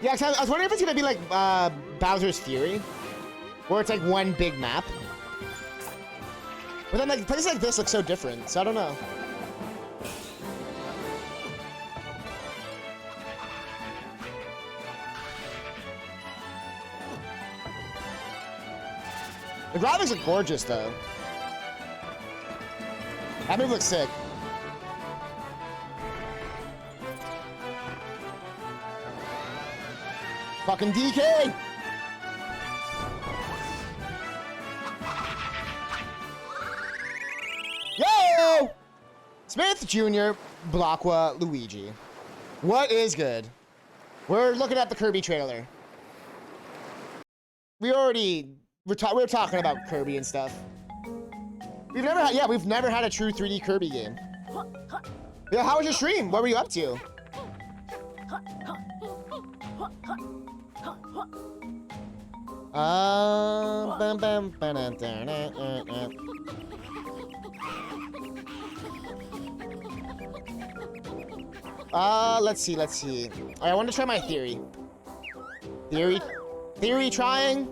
Speaker 1: Yeah, 'cause I was wondering if it's gonna be like Bowser's Fury, where it's like one big map. But then like places like this look so different, so I don't know. The graphics look gorgeous, though. That move looks sick. Fucking DK! Yo! Smith Jr., Blocqua, Luigi. What is good? We're looking at the Kirby trailer. We were talking about Kirby and stuff. We've never had a true 3D Kirby game. Yeah, how was your stream? What were you up to? Let's see. I want to try my theory. Theory trying.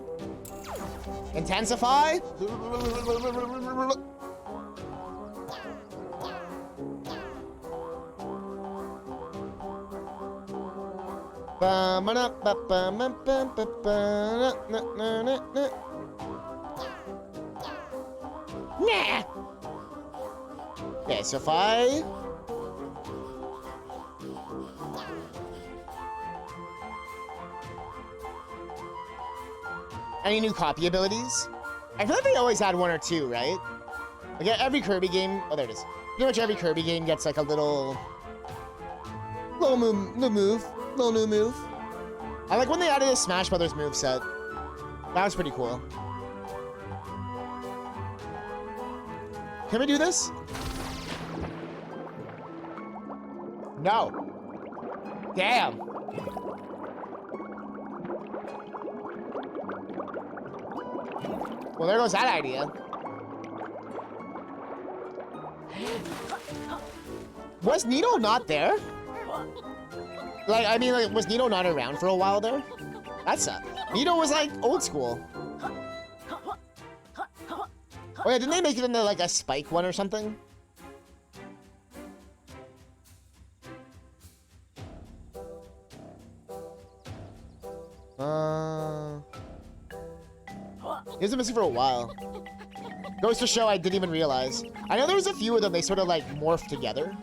Speaker 1: Intensify. Nah. Okay, so if I Any new copy abilities? I feel like they always had one or two, right? Like every Kirby game, oh there it is. Pretty much every Kirby game gets like a little new move. I like when they added a Smash Brothers moveset. That was pretty cool. Can we do this? No. Damn. Well, there goes that idea. Was Nito not there? Like, I mean, like, was Nito not around for a while there? That sucked. Nito was, like, old school. Oh, yeah, didn't they make it into, like, a Spike one or something? He was missing for a while. Goes to show I didn't even realize. I know there was a few of them, they sort of, like, morphed together.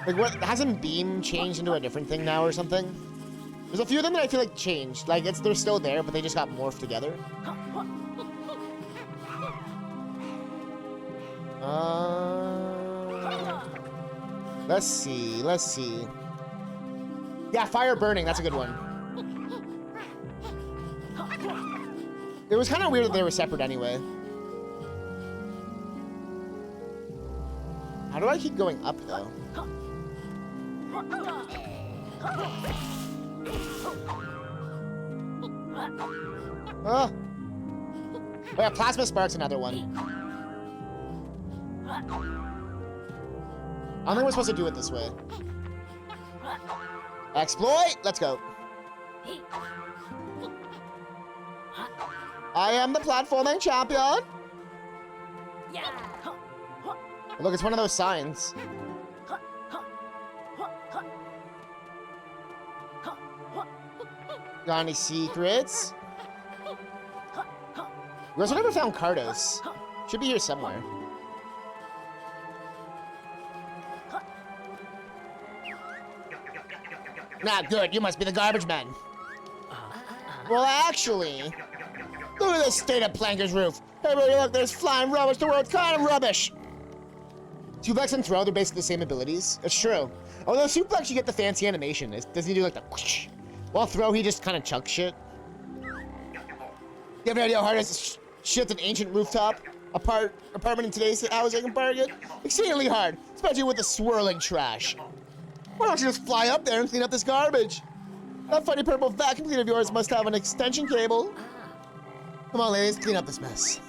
Speaker 1: Like, what, hasn't Beam changed into a different thing now or something? There's a few of them that I feel like changed. Like, they're still there, but they just got morphed together. Let's see. Yeah, Fire Burning, that's a good one. It was kind of weird that they were separate anyway. How do I keep going up, though? Oh yeah, Plasma Spark's another one. I don't think we're supposed to do it this way. Exploit! Let's go. I am the platforming champion! Look, it's one of those signs. Got any secrets? We also never found Cardos. Should be here somewhere. Not good, you must be the garbage man. Well, actually, look at this state of Planker's roof. Everybody look, there's flying rubbish, the world's kind of rubbish. Suplex and throw, they're basically the same abilities. It's true. Although Suplex, you get the fancy animation. Doesn't he do like the whoosh? While throw, he just kind of chucks shit. You have any idea how hard it is to shift an ancient rooftop apartment in today's housing market? Exceedingly hard, especially with the swirling trash. Why don't you just fly up there and clean up this garbage? That funny purple vacuum cleaner of yours must have an extension cable. Come on, ladies, clean up this mess.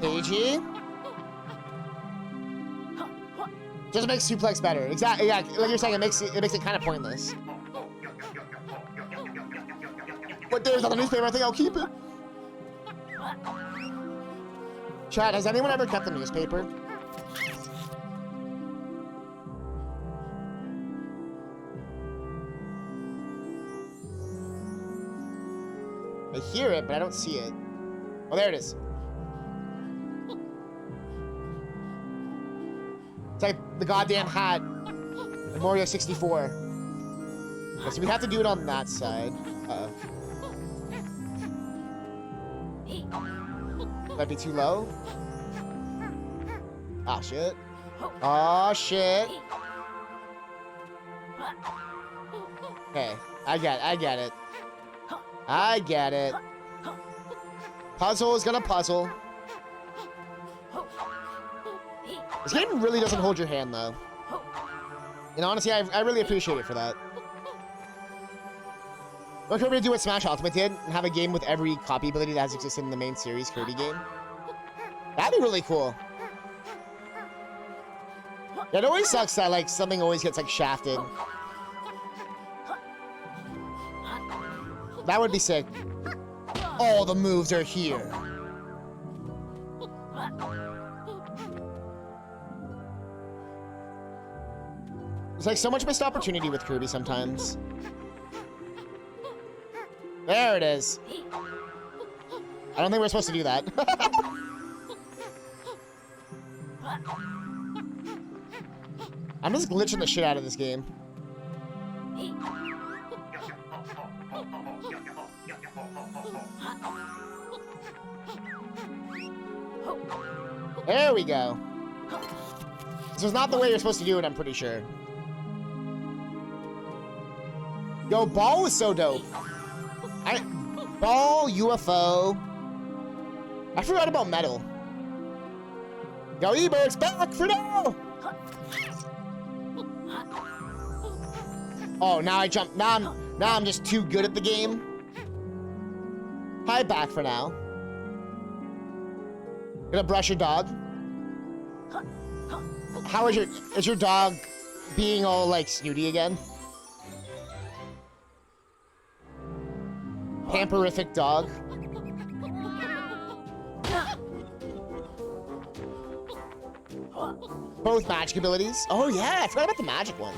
Speaker 1: AG? Just makes Suplex better. Exactly, yeah, like you're saying, it makes it kind of pointless. What day is on the newspaper? I think I'll keep it. Chad, has anyone ever kept the newspaper? I hear it, but I don't see it. Oh, there it is. It's like the goddamn hat in Mario 64. Okay, so we have to do it on that side. Uh-oh. Might be too low. Ah, shit. Oh, shit. Okay, I get it. I get it. Puzzle is gonna puzzle. This game really doesn't hold your hand, though. And honestly, I really appreciate it for that. What Kirby to do what Smash Ultimate did, and have a game with every copy ability that has existed in the main series Kirby game? That'd be really cool. Yeah, it always sucks that, like, something always gets, like, shafted. That would be sick. All the moves are here. There's, like, so much missed opportunity with Kirby sometimes. There it is. I don't think we're supposed to do that. I'm just glitching the shit out of this game. There we go. This is not the way you're supposed to do it, I'm pretty sure. Yo, ball was so dope. Ball, UFO. I forgot about metal. Yo, E-Bird's back for now! Oh, now I jump. Now I'm just too good at the game. Hi, back for now. Gonna brush your dog. How is your dog being all like snooty again? Pamperific dog. Both magic abilities. Oh yeah, I forgot about the magic one.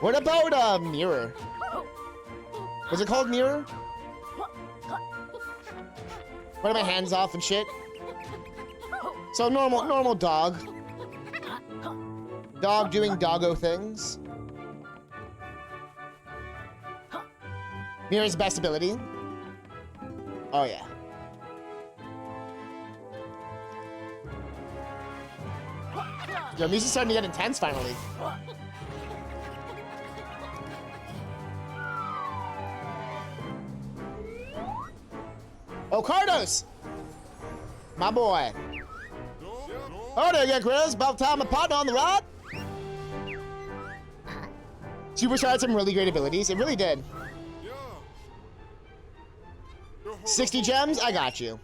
Speaker 1: What about mirror? Was it called mirror? Put my hands off and shit. So normal dog. Dog doing doggo things. Mirror's best ability. Oh yeah. Yo, music's starting to get intense finally. Oh, Cardos! My boy. Oh, there you go, Chris. About time a partner on the ride. Superstar had some really great abilities. It really did. 60 gems? I got you.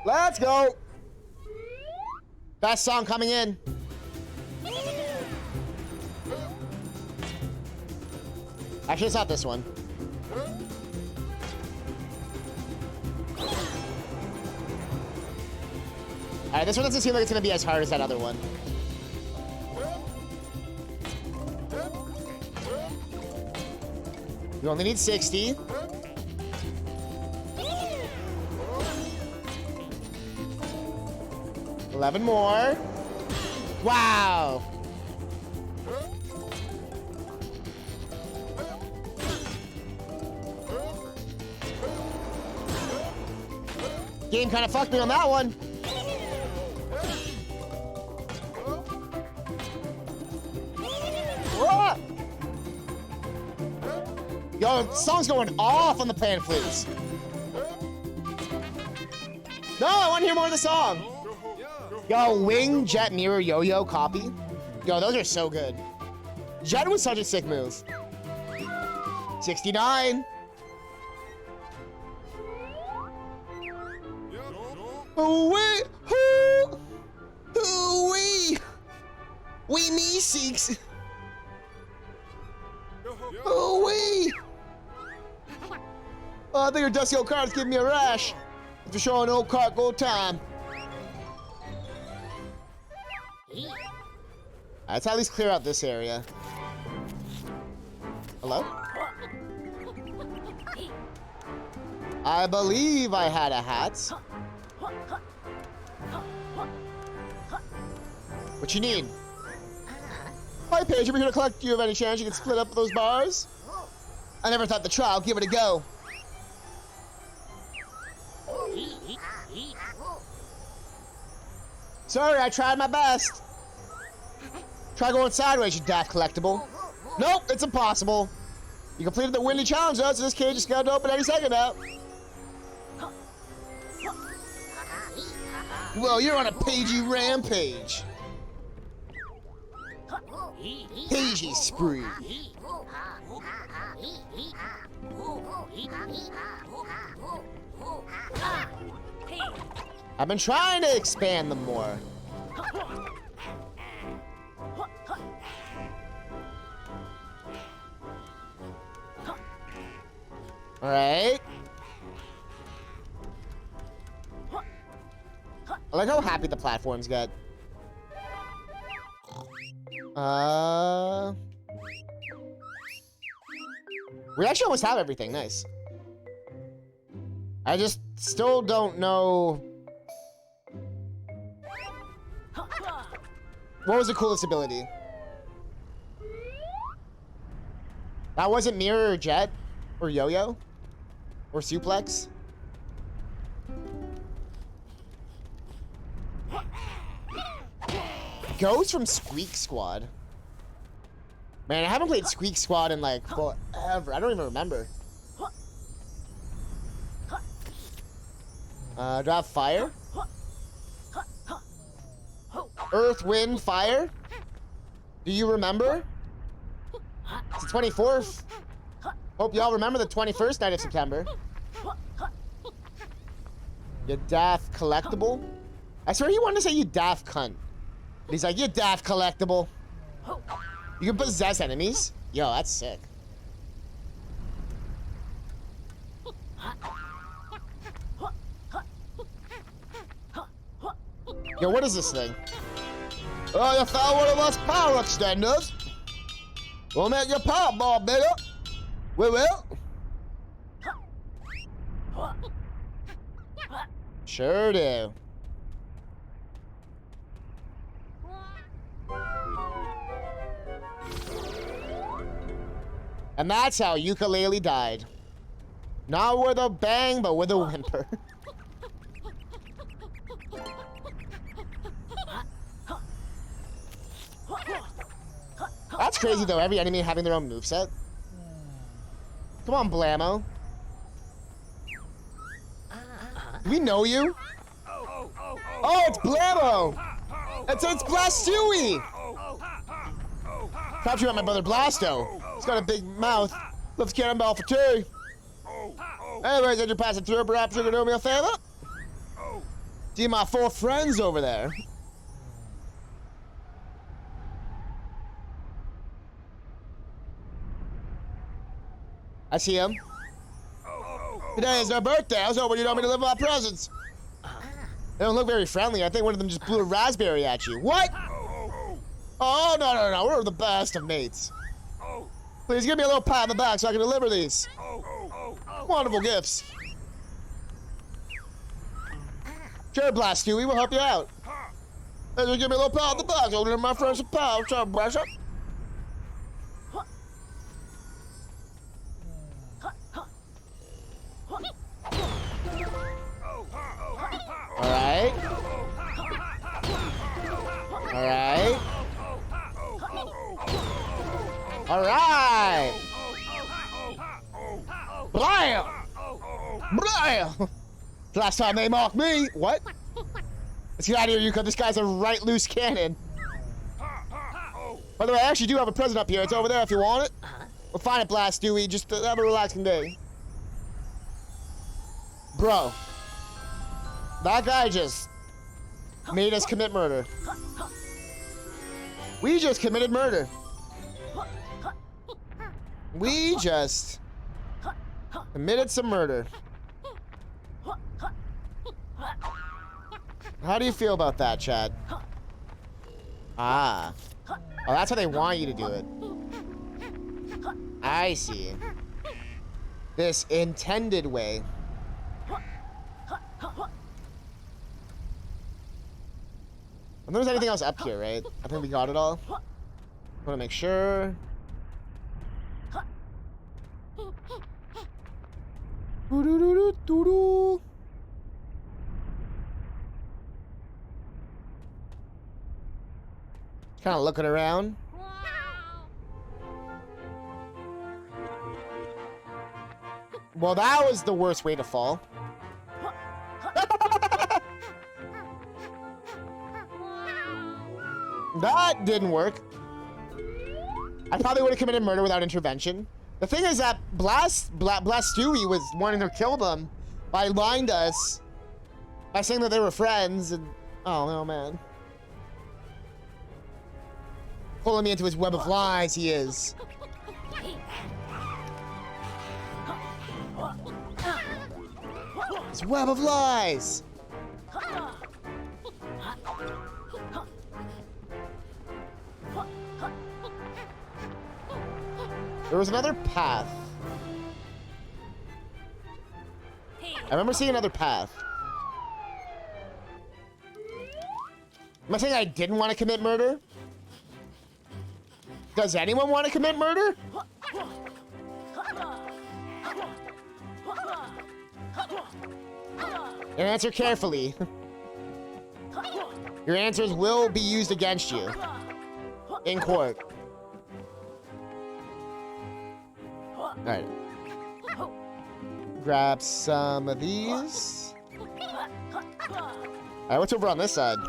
Speaker 1: Let's go. Best song coming in. Actually, it's not this one. Alright, this one doesn't seem like it's gonna be as hard as that other one. You only need 60. $11 more. Wow. Game kind of fucked me on that one. Whoa. Yo, the song's going off on the pan flutes. No, I want to hear more of the song. Yo, wing, jet, mirror, yo-yo, copy. Yo, those are so good. Jet was such a sick move. 69. Ooh-wee, ooh-wee. We me seeks. Ooh-wee. Oh, I think your dusty old cart's giving me a rash. After showing old cart gold time. Let's at least clear out this area. Hello? I believe I had a hat. What you need? Hi, Paige. We're here to collect. Do you have any chance you can split up those bars? I never thought the trial. Give it a go. Sorry, I tried my best. Try going sideways, you daft collectible. Nope, it's impossible. You completed the windy challenge, though, so this cage is scheduled to open any second now. Well, you're on a pagey rampage. Pagey spree. I've been trying to expand them more. All right. I like how happy the platforms get. We actually almost have everything. Nice. I just still don't know What was the coolest ability? That wasn't mirror or jet? Or yo-yo? Or suplex? Ghost from Squeak Squad. Man, I haven't played Squeak Squad in like forever. I don't even remember. Do I have fire? Earth, wind, fire? Do you remember? It's the 24th. Hope y'all remember the 21st night of September. You daft collectible? I swear he wanted to say you daft cunt. But he's like, you daft collectible. You can possess enemies? Yo, that's sick. Yo, what is this thing? Oh, you found one of us power extenders. We'll make your power ball bigger. We will. Sure do. And that's how Yooka-Laylee died. Not with a bang, but with a whimper. That's crazy though, every enemy having their own moveset. Come on, Blammo. Do we know you? Oh, it's Blammo! It's Blastooey! Thought you met my brother Blasto. He's got a big mouth. Loves cannonball for tea. Anyways, as you're passing through, perhaps you can do me a favor? See my 4 friends over there. I see him. Today is their birthday. I was hoping you'd want me to live my presents. They don't look very friendly. I think one of them just blew a raspberry at you. What? Oh, no. We're the best of mates. Please give me a little pat on the back so I can deliver these. Wonderful gifts. Sure, Blastooey, we'll help you out. Hey, just give me a little pat on the back. I'll give my friends a pat. What's up, brush up? Alright. Alright. Alright! Blam! Blam! Last time they mocked me. What? Let's get out of here, Yuka. This guy's a right loose cannon. By the way, I actually do have a present up here. It's over there if you want it. We'll find it, Blastooey. Just have a relaxing day. Bro. That guy just made us commit murder. We just committed murder. We just committed some murder. How do you feel about that, Chad? Ah. Oh, that's how they want you to do it. I see. This intended way. I don't think there's anything else up here, right? I think we got it all. I want to make sure. Kind of looking around. Well, that was the worst way to fall. That didn't work. I probably would have committed murder without intervention. The thing is that Blastooey was wanting to kill them by lying to us, by saying that they were friends, and oh no, man. Pulling me into his web of lies, he is. His web of lies. There was another path. I remember seeing another path. Am I saying I didn't want to commit murder? Does anyone want to commit murder? And answer carefully. Your answers will be used against you in court. Alright. Grab some of these. Alright, what's over on this side?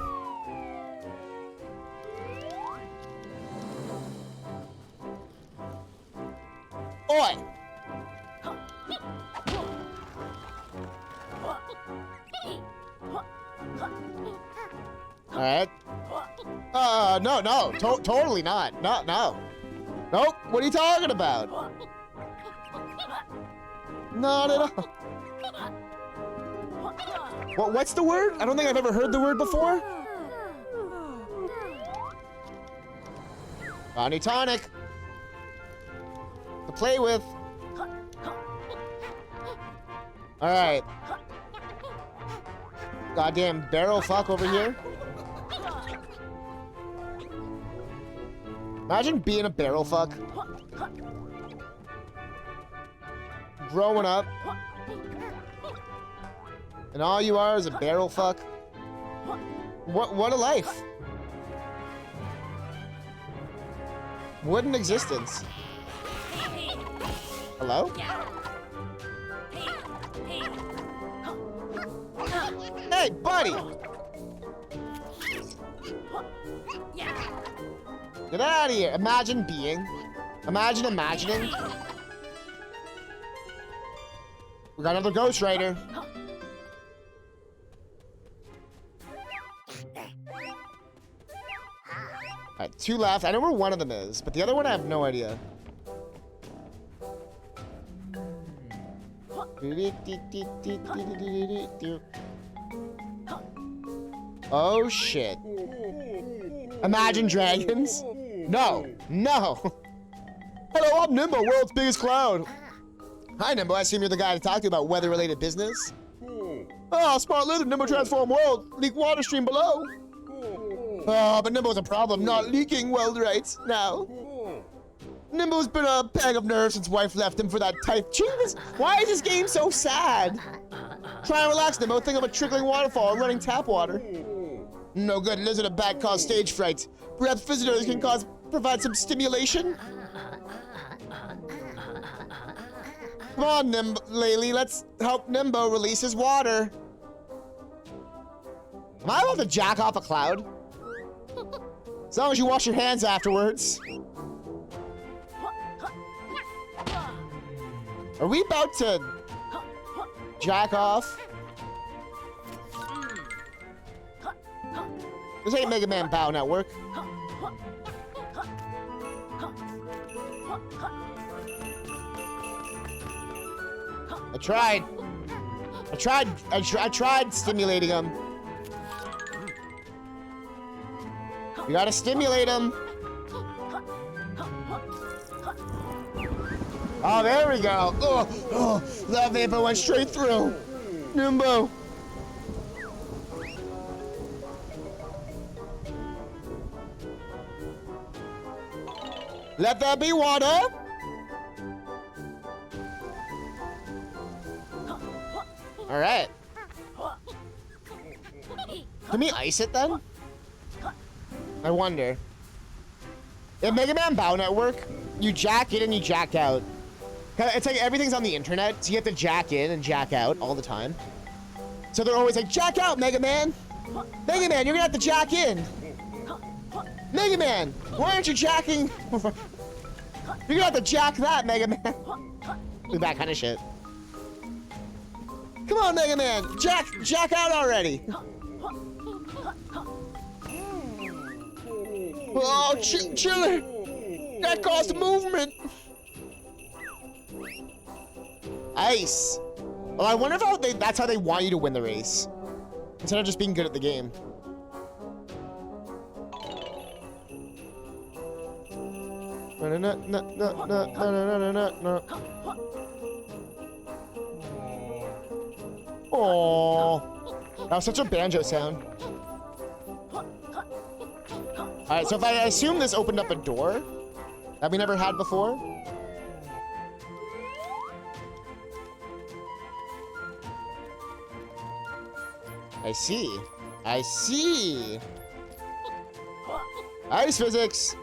Speaker 1: Oi! Alright. No. Totally not. No. Nope. What are you talking about? Not at all. What's the word? I don't think I've ever heard the word before. Bonnie tonic. To play with. Alright. Goddamn barrel fuck over here. Imagine being a barrel fuck. Growing up. And all you are is a barrel fuck. What a life. What an existence. Hello? Hey, buddy! Get out of here. Imagine being. Imagine imagining. We got another Ghost Rider. Alright, 2 left. I know where one of them is, but the other one I have no idea. Oh shit. Imagine Dragons? No. Hello, I'm Nimbo, world's biggest clown. Hi Nimbo, I assume you're the guy to talk to about weather-related business. Oh, smart lizard, Nimbo transform world. Leak water stream below. Oh, but Nimbo's a problem, not leaking well right now. Nimbo's been a bag of nerves since wife left him for that type. Jesus, why is this game so sad? Try and relax, Nimbo. Think of a trickling waterfall and running tap water. No good, lizard of bat cause stage fright. Perhaps visitors can provide some stimulation? Come on, Laylee, let's help Nimbo release his water. Am I allowed to jack off a cloud? As long as you wash your hands afterwards. Are we about to jack off? This ain't Mega Man Bow Network. I tried stimulating him. You gotta stimulate him. Oh, there we go. Oh, that vapor went straight through. Nimbo. Let there be water. All right. Can we ice it then? I wonder. In Mega Man Bow Network, you jack in and you jack out. It's like everything's on the internet, so you have to jack in and jack out all the time. So they're always like, jack out, Mega Man! Mega Man, you're gonna have to jack in! Mega Man, why aren't you jacking? You're gonna have to jack that, Mega Man! Do that kind of shit. Come on, Mega Man! Jack out already! Oh, chiller! That caused movement! Ice! Well, I wonder if that's how they want you to win the race. Instead of just being good at the game. Aww. That was such a banjo sound. Alright, so if I assume this opened up a door, that we never had before. I see. I see. Ice physics.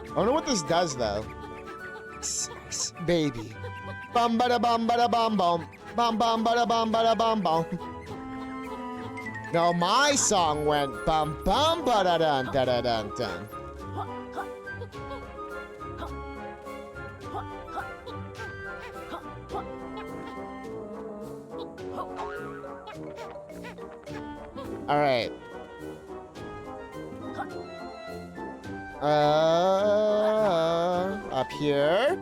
Speaker 1: I wonder what this does though. Baby. Bum bada bum bada bum bum. Bum bum bada bum bada bum bum. No, my song went bum bum bada dun da da dun dun. All right. Up here.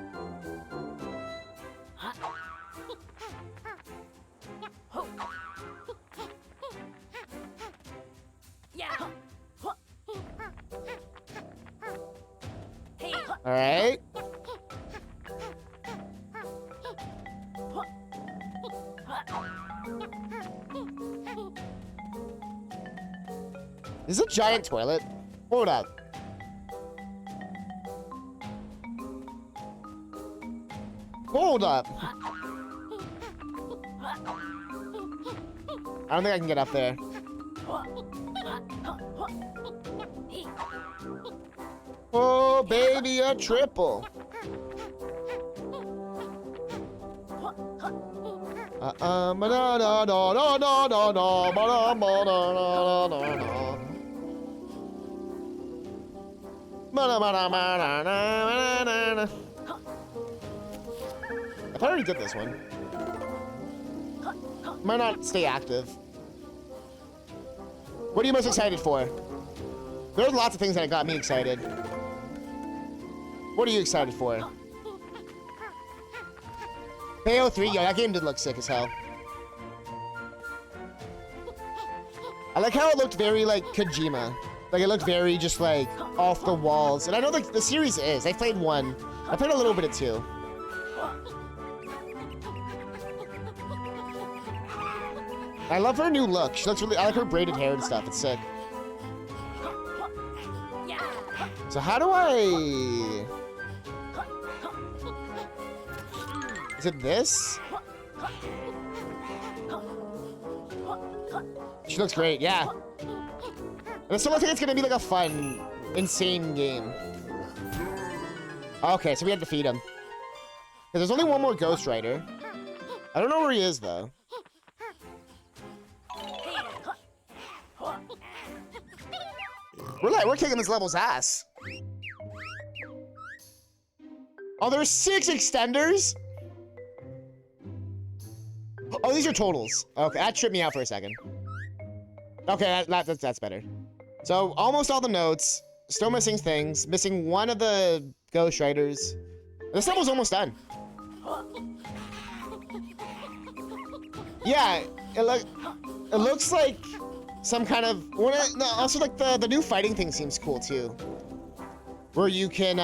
Speaker 1: All right. Is this a giant toilet? Hold up. Hold up. I don't think I can get up there. Oh, baby, a triple. I thought I already did this one. Might not stay active. What are you most excited for? There's lots of things that got me excited. What are you excited for? Bayo 3, yo, that game did look sick as hell. I like how it looked very like Kojima. Like it looked very just like off the walls. And I know like the series is. I played 1. I played a little bit of 2. I love her new look. She looks really, I like her braided hair and stuff. It's sick. So how do I... Is it this? She looks great, yeah. And I still think it's gonna be like a fun, insane game. Okay, so we had to defeat him. There's only one more Ghost Rider. I don't know where he is though. We're kicking this level's ass. Oh, there's 6 extenders? Oh, these are totals. Okay, that tripped me out for a second. Okay, that's better. So, almost all the notes. Still missing things. Missing one of the Ghost Riders. This level's almost done. Yeah, it looks like some kind of... No, also, like, the new fighting thing seems cool, too. Where you can,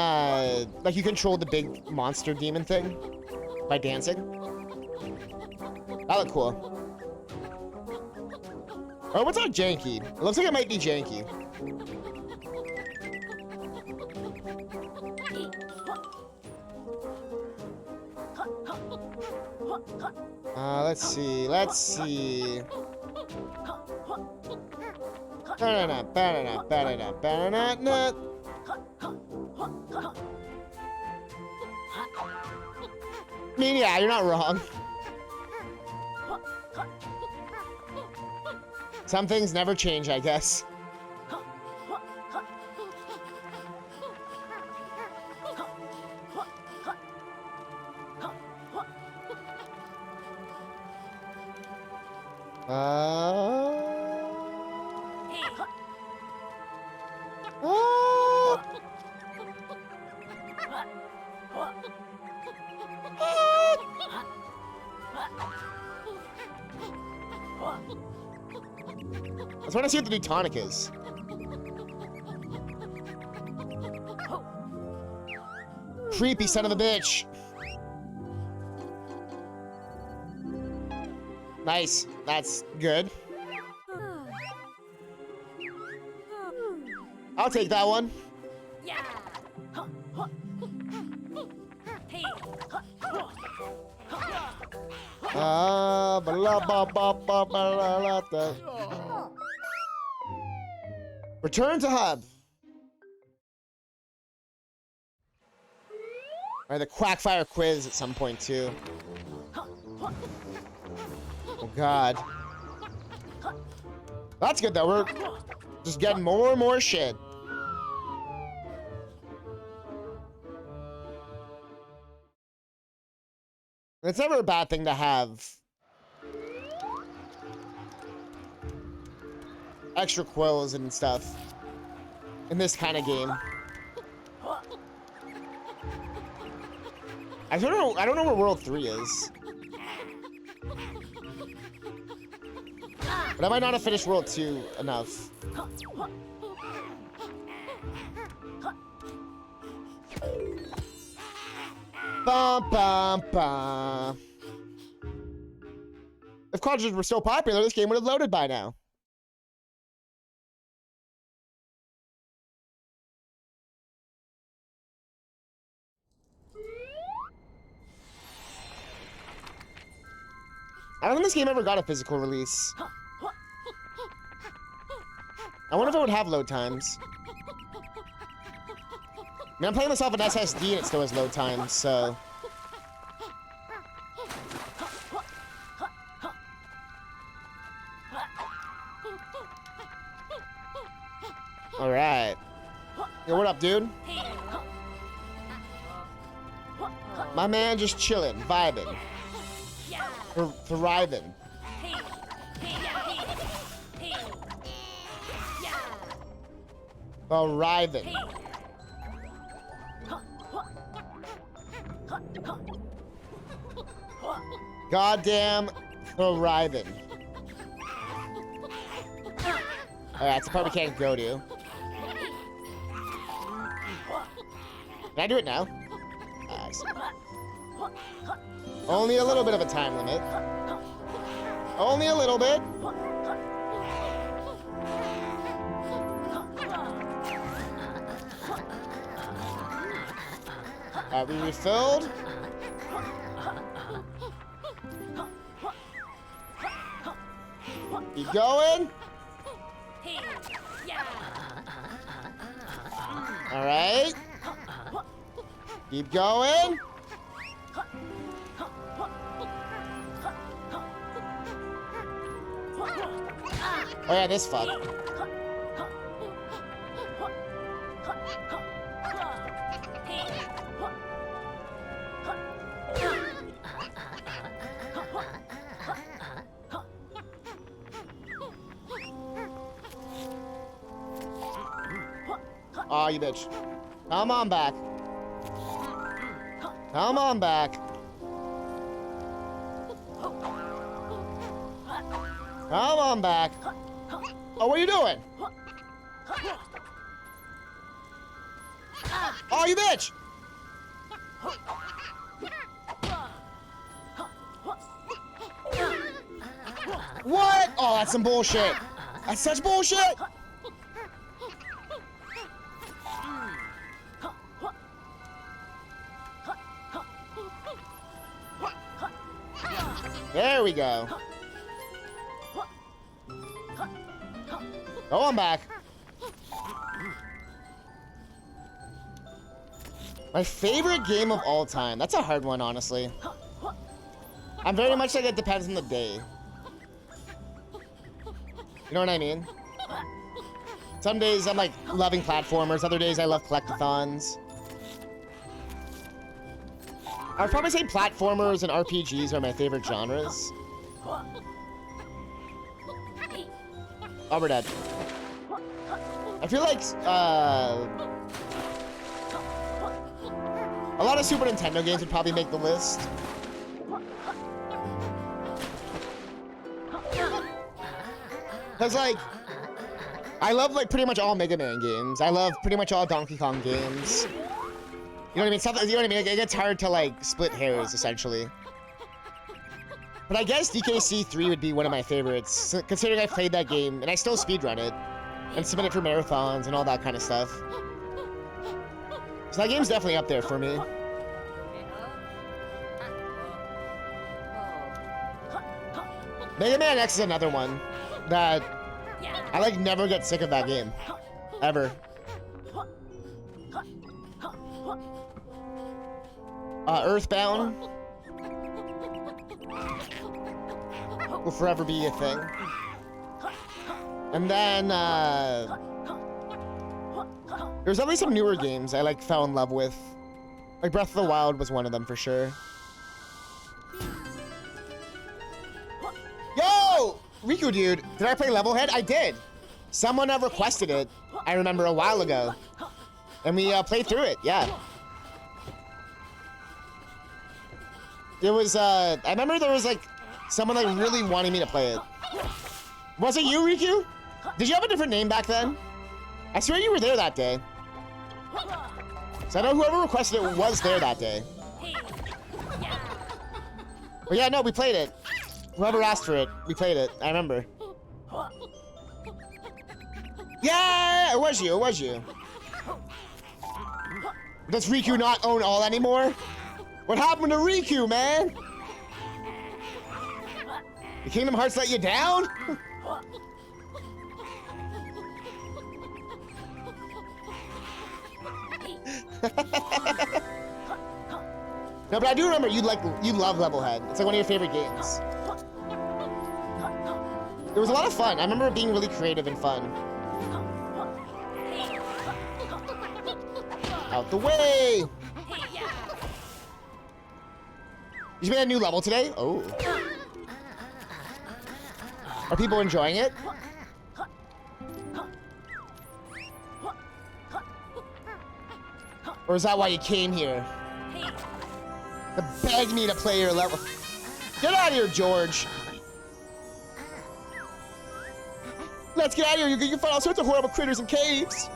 Speaker 1: like, you control the big monster demon thing by dancing. That looked cool. Oh, what's on janky? It looks like it might be janky. Let's see. I mean, yeah, you're not wrong. Some things never change, I guess. I just want to see what the new tonic is. Creepy son of a bitch. Nice. That's good. I'll take that one.
Speaker 3: Yeah. Hey.
Speaker 1: Return to hub. Or the Quackfire quiz at some point too. Oh god. That's good though. We're just getting more and more shit. It's never a bad thing to have extra quills and stuff in this kind of game. I don't know where World 3 is. But I might not have finished World 2 enough. Bum, bum, bum. If cartridges were so popular, this game would have loaded by now. I don't think this game ever got a physical release. I wonder if it would have load times. I mean, I'm playing this off an SSD and it still has load times, so... Alright. Yo, what up, dude? My man just chilling, vibing. Thriving. Thriving. Goddamn thriving. Alright, it's the part we can't go to. Can I do it now? I see. Only a little bit of a time limit. Only a little bit. Alright, we refilled. Keep going. Alright. Keep going. Oh yeah, this fuck. Aw, you bitch. Come on back. Come on back. Come on back. Oh, what are you doing? Oh, you bitch! What? Oh, that's some bullshit. That's such bullshit. There we go. Go on back. My favorite game of all time. That's a hard one, honestly. I'm very much like it depends on the day. You know what I mean? Some days I'm like loving platformers. Other days I love collectathons. I would probably say platformers and RPGs are my favorite genres. Oh, we're dead. I feel like, a lot of Super Nintendo games would probably make the list. Cause like, I love like pretty much all Mega Man games. I love pretty much all Donkey Kong games. You know what I mean? Stuff, you know what I mean? It gets hard to like split hairs, essentially. But I guess DKC 3 would be one of my favorites, considering I played that game and I still speedrun it. and submit it for marathons and all that kind of stuff. So that game's definitely up there for me. Mega Man X is another one that I like never get sick of that game. Ever. Earthbound will forever be a thing. And then there's at least some newer games I like fell in love with. Like Breath of the Wild was one of them for sure. Yo! Riku dude, did I play Levelhead? I did. Someone requested it, I remember a while ago. And we played through it, yeah. It was, I remember there was like, someone like really wanting me to play it. Was it you, Riku? Did you have a different name back then? I swear you were there that day. So I know whoever requested it was there that day. But yeah, no, we played it. Whoever asked for it, we played it. I remember. Yeah, it was you, it was you. Does Riku not own all anymore? What happened to Riku, man? The Kingdom Hearts let you down? No, but I do remember you love Levelhead. It's like one of your favorite games. It was a lot of fun. I remember it being really creative and fun. Out the way! You made a new level today? Oh. Are people enjoying it? Or is that why you came here? To beg me to play your level. Get out of here, George. Let's get out of here. You can find all sorts of horrible critters in caves.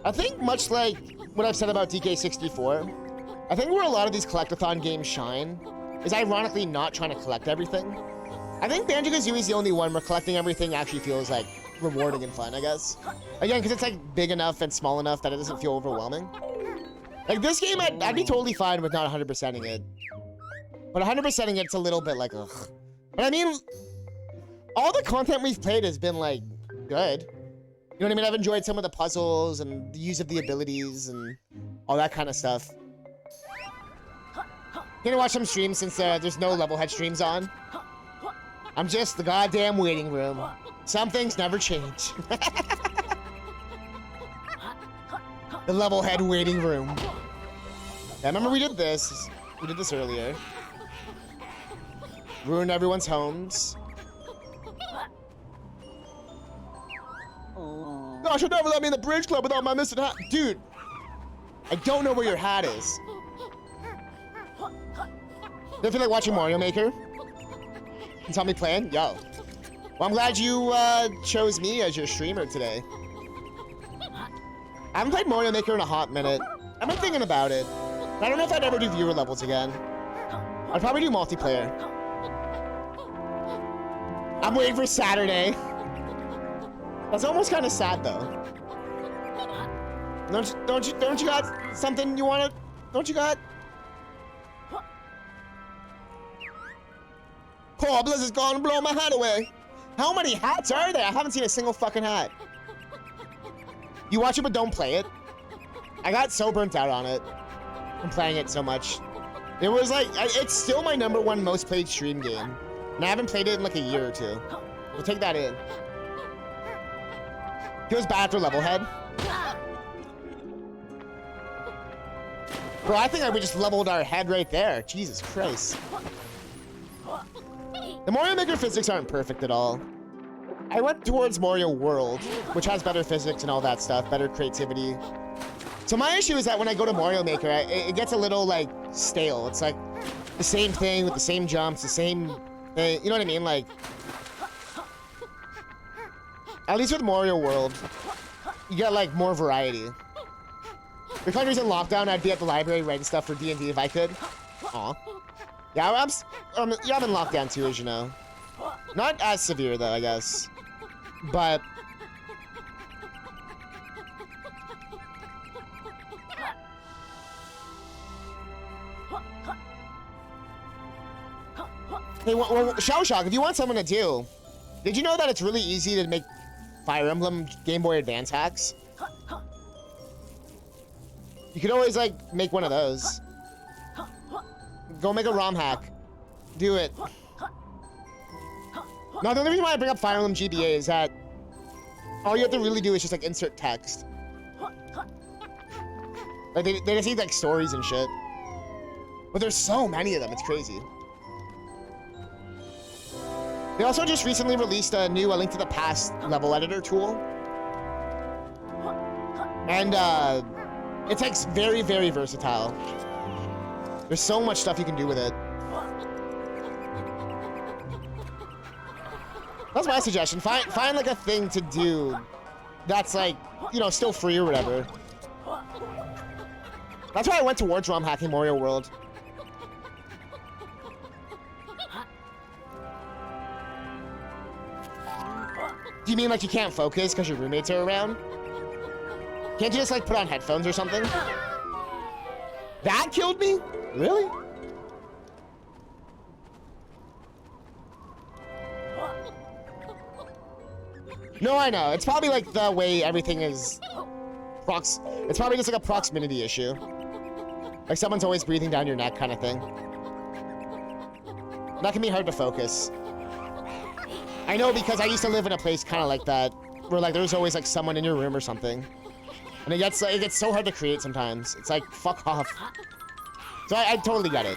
Speaker 1: I think much like what I've said about DK64, I think where a lot of these collectathon games shine is ironically not trying to collect everything. I think Banjo-Kazooie is the only one where collecting everything actually feels like rewarding and fun, I guess. Again, because it's like big enough and small enough that it doesn't feel overwhelming. Like this game, I'd be totally fine with not 100%ing it. But 100%ing it's a little bit like, ugh. But I mean, all the content we've played has been like, good. You know what I mean? I've enjoyed some of the puzzles and the use of the abilities and all that kind of stuff. Gonna watch some streams since there's no Levelhead streams on. I'm just the goddamn waiting room. Some things never change. The Levelhead waiting room. I remember we did this. We did this earlier. Ruined everyone's homes. Gosh, you'll never let me in the bridge club without my missing hat. Dude, I don't know where your hat is. You feel like watching Mario Maker? You saw me playing? Yo. Well, I'm glad you chose me as your streamer today. I haven't played Mario Maker in a hot minute. I've been thinking about it. I don't know if I'd ever do viewer levels again. I'd probably do multiplayer. I'm waiting for Saturday. That's almost kind of sad though. Don't you got something you wanna? Don't you got? Oh, Blizzard's gone and blow my hat away. How many hats are there? I haven't seen a single fucking hat. You watch it but don't play it. I got so burnt out on it from playing it so much. It was like, it's still my #1 most played stream game. And I haven't played it in like a year or two. We'll take that in. Feels bad for Levelhead. Bro, I think we just leveled our head right there. Jesus Christ. The Mario Maker physics aren't perfect at all. I went towards Mario World, which has better physics and all that stuff, better creativity. So my issue is that when I go to Mario Maker, it gets a little, like, stale. It's like the same thing with the same jumps, the same thing. You know what I mean? Like, at least with Mario World, you get, like, more variety. The country's in lockdown, I'd be at the library writing stuff for D&D if I could. Aw. Yeah, yeah, I'm in lockdown too, as you know. Not as severe though, I guess. But hey, well, Shell Shock, if you want someone to do, did you know that it's really easy to make Fire Emblem Game Boy Advance hacks? You could always like make one of those. Go make a ROM hack. Do it. No, the only reason why I bring up Fire Emblem GBA is that all you have to really do is just like insert text. Like they just need like stories and shit. But there's so many of them, it's crazy. They also just recently released a new A Link to the Past level editor tool. And it's like very, very versatile. There's so much stuff you can do with it. That's my suggestion. Find like a thing to do that's like, you know, still free or whatever. That's why I went towards ROM hacking Mario World. Do you mean like you can't focus because your roommates are around? Can't you just like put on headphones or something? That killed me? Really? No, I know. It's probably like the way everything is. It's probably just like a proximity issue. Like someone's always breathing down your neck kind of thing. That can be hard to focus. I know because I used to live in a place kind of like that, where like there's always like someone in your room or something. And it gets so hard to create sometimes. It's like, fuck off. So I totally get it.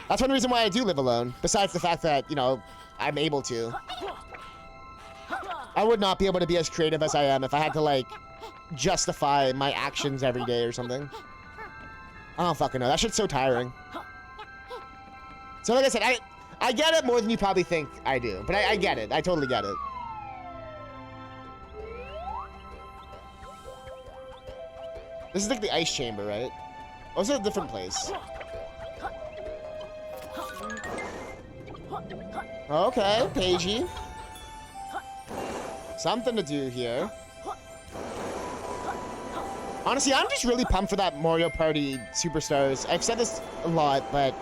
Speaker 1: That's one reason why I do live alone, besides the fact that, you know, I'm able to. I would not be able to be as creative as I am if I had to, like, justify my actions every day or something. I don't fucking know. That shit's so tiring. So like I said, I get it more than you probably think I do. But I get it. I totally get it. This is like the ice chamber, right? Oh, it's a different place. Okay, Pagey. Something to do here. Honestly, I'm just really pumped for that Mario Party Superstars. I've said this a lot, but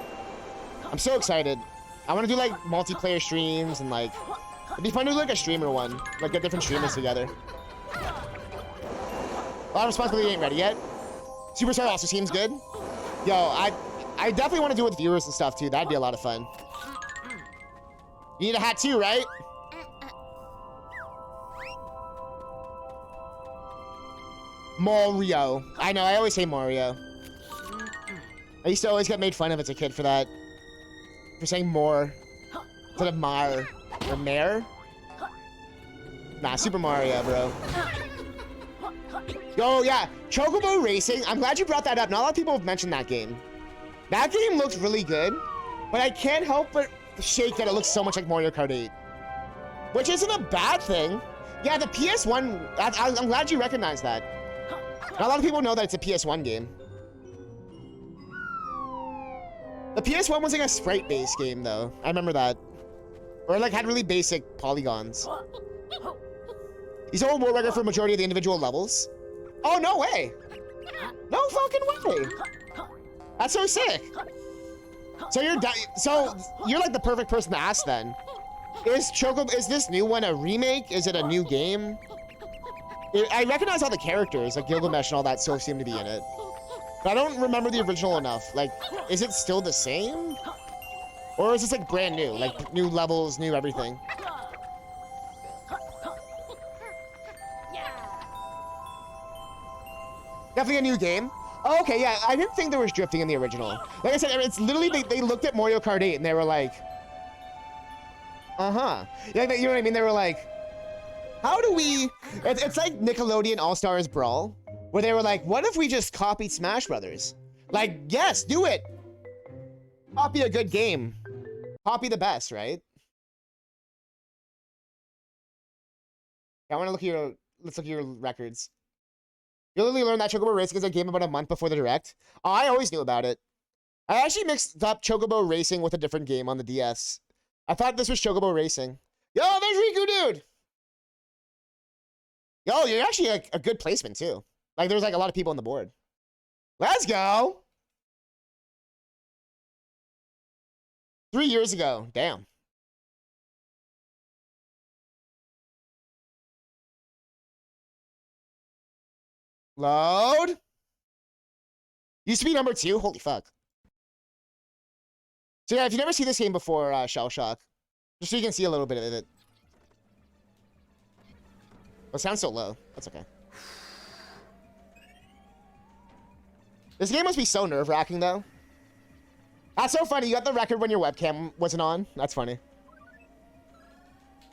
Speaker 1: I'm so excited. I want to do like multiplayer streams and like it'd be fun to do like a streamer one, like get different streamers together. Well, responsibility ain't ready yet. Superstar also seems good. Yo, I definitely want to do it with viewers and stuff too. That'd be a lot of fun. You need a hat too, right? Mario. I know, I always say Mario. I used to always get made fun of as a kid for that. For saying more instead of Mar. Or Mare? Nah, Super Mario, bro. Yo, yeah, Chocobo Racing. I'm glad you brought that up. Not a lot of people have mentioned that game. That game looks really good, but I can't help but shake that it looks so much like Mario Kart 8. Which isn't a bad thing. Yeah, the PS1, I'm glad you recognize that. Not a lot of people know that it's a PS1 game. The PS1 was like a sprite-based game, though. I remember that. Or like had really basic polygons. He's a world record for a majority of the individual levels. Oh, no way! No fucking way! That's so sick. So you're like the perfect person to ask then. Is this new one a remake? Is it a new game? I recognize all the characters, like Gilgamesh and all that still seem to be in it. But I don't remember the original enough. Like, is it still the same? Or is this like brand new? Like new levels, new everything? Definitely a new game. Oh, okay, yeah, I didn't think there was drifting in the original. Like I said, it's literally, they looked at Mario Kart 8 and they were like, uh-huh. Yeah, you know what I mean? They were like, how do we... It's like Nickelodeon All-Stars Brawl, where they were like, what if we just copied Smash Brothers? Like, yes, do it! Copy a good game. Copy the best, right? I want to look at your... Let's look at your records. You literally learned that Chocobo Racing is a game about a month before the Direct. Oh, I always knew about it. I actually mixed up Chocobo Racing with a different game on the DS. I thought this was Chocobo Racing. Yo, there's Riku, dude! Yo, you're actually a good placement, too. Like, there's, like, a lot of people on the board. Let's go! 3 years ago. Damn. Load. Used to be number 2? Holy fuck. So yeah, if you've never seen this game before, Shell Shock, just so you can see a little bit of it. It sounds so low. That's okay. This game must be so nerve-wracking, though. That's so funny. You got the record when your webcam wasn't on. That's funny.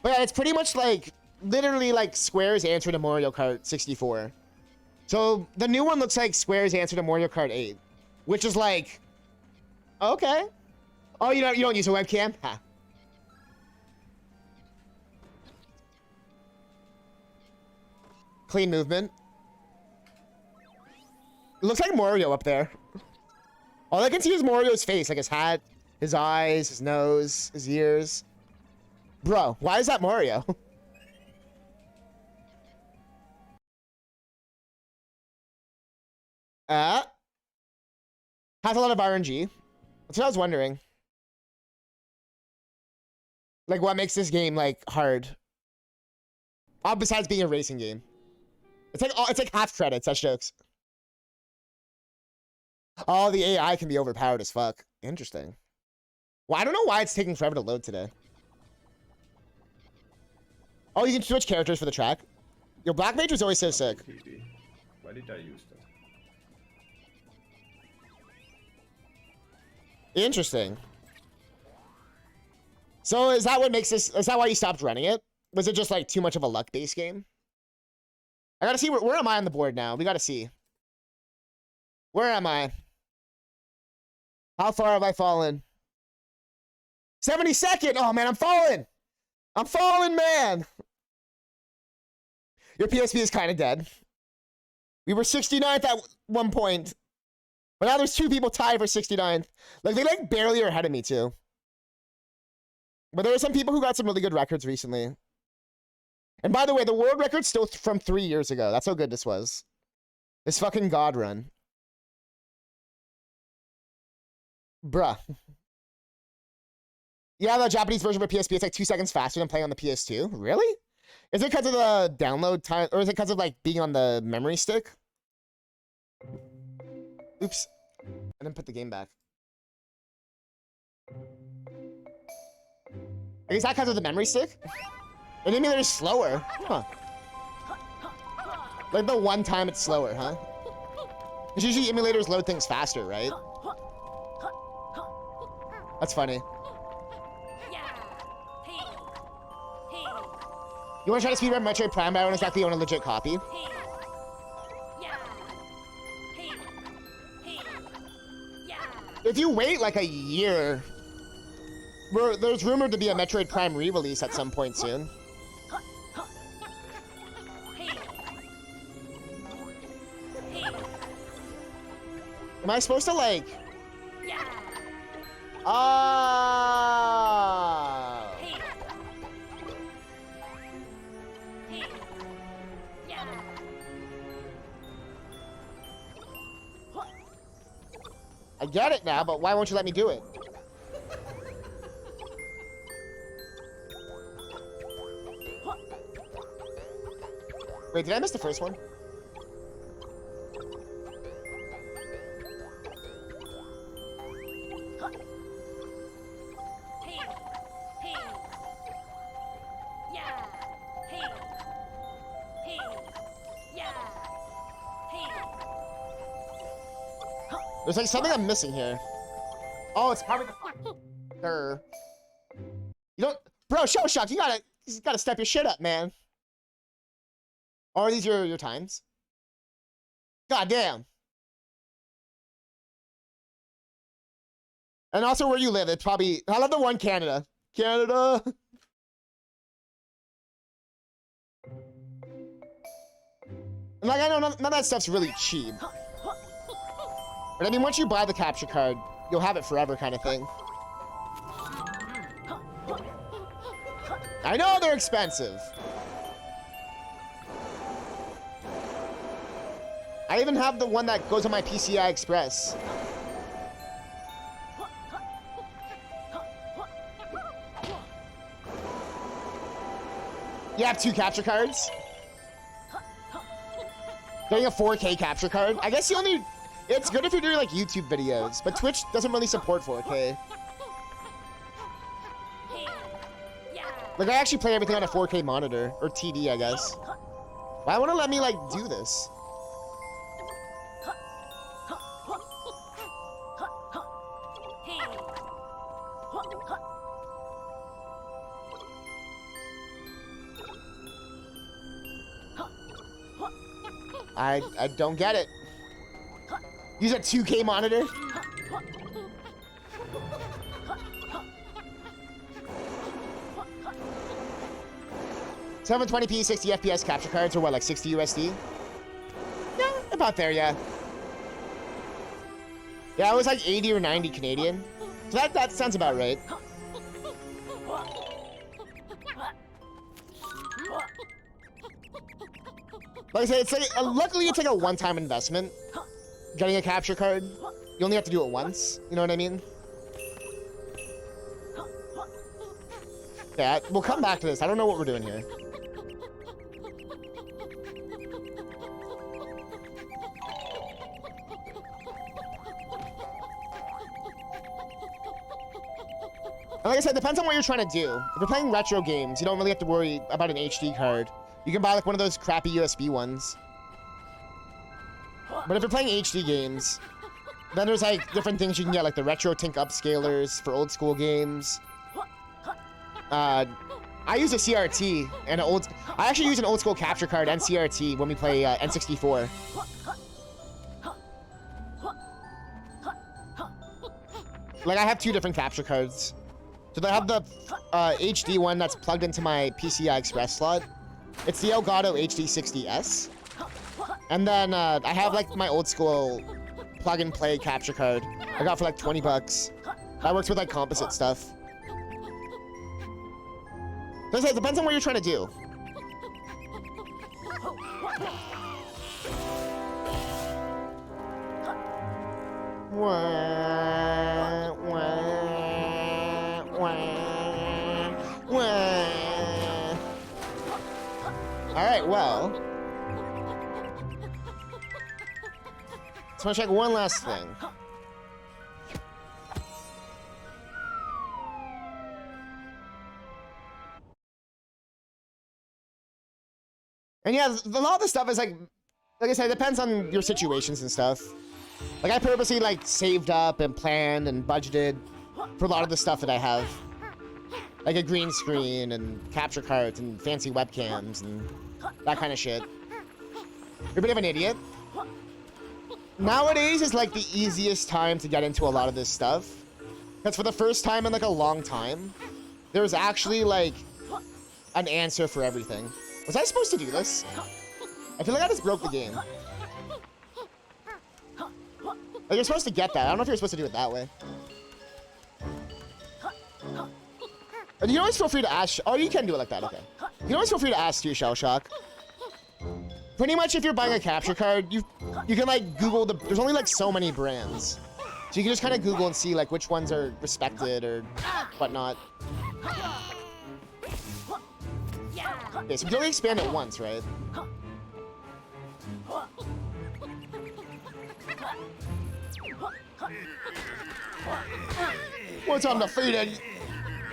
Speaker 1: But yeah, it's pretty much like, literally like Square's answer to Mario Kart 64. So the new one looks like Square's answer to Mario Kart 8, which is like, okay. Oh, you don't use a webcam? Ha. Clean movement. It looks like Mario up there. All I can see is Mario's face, like his hat, his eyes, his nose, his ears. Bro, why is that Mario? Has a lot of RNG. That's what I was wondering. Like, what makes this game, like, hard? Besides being a racing game. It's like half credits, that's jokes. Oh, the AI can be overpowered as fuck. Interesting. Well, I don't know why it's taking forever to load today. Oh, you can switch characters for the track. Your Black Mage was always so sick.
Speaker 7: Why did I use that?
Speaker 1: Interesting. So is that what makes this, is that why you stopped running it? Was it just like too much of a luck-based game? I gotta see, where am I on the board now? We gotta see. Where am I? How far have I fallen? 72nd! Oh man, I'm falling! I'm falling, man! Your PSP is kind of dead. We were 69th at one point. But now there's 2 people tied for 69th. Like, they like barely are ahead of me too. But there are some people who got some really good records recently. And by the way, the world record's still from 3 years ago. That's how good this was. This fucking God run. Bruh. Yeah, the Japanese version of a PSP is like 2 seconds faster than playing on the PS2. Really? Is it because of the download time, or is it because of like being on the memory stick? Oops. I didn't put the game back. Is that because of the memory stick? It didn't mean they're slower. Huh. Like the one time it's slower, huh? Because usually emulators load things faster, right? That's funny. You want to try to speedrun Metroid Prime, but I don't exactly own a legit copy. If you wait like a year, there's rumored to be a Metroid Prime re-release at some point soon. Am I supposed to like... Oh. I get it now, but why won't you let me do it? Wait, did I miss the first one? There's like something I'm missing here. Oh, it's probably the You don't, bro. Shell Shock, you gotta step your shit up, man. Or are these your times? God damn. And also where you live, it's probably. I love the one Canada. Canada. And like I know none of that stuff's really cheap. But I mean, once you buy the capture card, you'll have it forever kind of thing. I know they're expensive. I even have the one that goes on my PCI Express. You have 2 capture cards? Getting a 4K capture card? I guess you only... It's good if you're doing like YouTube videos, but Twitch doesn't really support 4K. Like I actually play everything on a 4K monitor, or TV I guess. Why won't it let me like do this? I don't get it. Use a 2K monitor? $720p, 60 FPS capture cards, or what, like 60 USD? Yeah, about there, yeah. Yeah, it was like 80 or 90 Canadian. So that sounds about right. Like I said, it's like, luckily it's like a one-time investment. Getting a capture card, you only have to do it once. You know what I mean? Yeah, we'll come back to this. I don't know what we're doing here. And like I said, it depends on what you're trying to do. If you're playing retro games, you don't really have to worry about an HD card. You can buy like one of those crappy USB ones. But if you're playing HD games, then there's like different things you can get, like the Retro Tink upscalers for old school games. I use a CRT and I actually use an old school capture card and CRT when we play N64. Like I have 2 different capture cards. So I have the HD one that's plugged into my PCI Express slot. It's the Elgato HD60S. And then I have like my old school plug and play capture card. I got for like 20 bucks. That works with like composite stuff. So it depends on what you're trying to do. Wah, wah, wah, wah. All right, well. So I'm gonna check one last thing. And yeah, a lot of the stuff is like I said, it depends on your situations and stuff. Like I purposely like saved up and planned and budgeted for a lot of the stuff that I have. Like a green screen and capture cards and fancy webcams and that kind of shit. You're a bit of an idiot. Nowadays is like the easiest time to get into a lot of this stuff. Because for the first time in like a long time, there's actually like an answer for everything. Was I supposed to do this? I feel like I just broke the game. Like you're supposed to get that. I don't know if you're supposed to do it that way. And you can always feel free to ask. Oh, you can do it like that. Okay. You can always feel free to ask too, Shell Shock. Pretty much, if you're buying a capture card, you can like Google the. There's only like so many brands, so you can just kind of Google and see like which ones are respected or whatnot. Okay, so we can only expand it once, right? Once I'm defeated,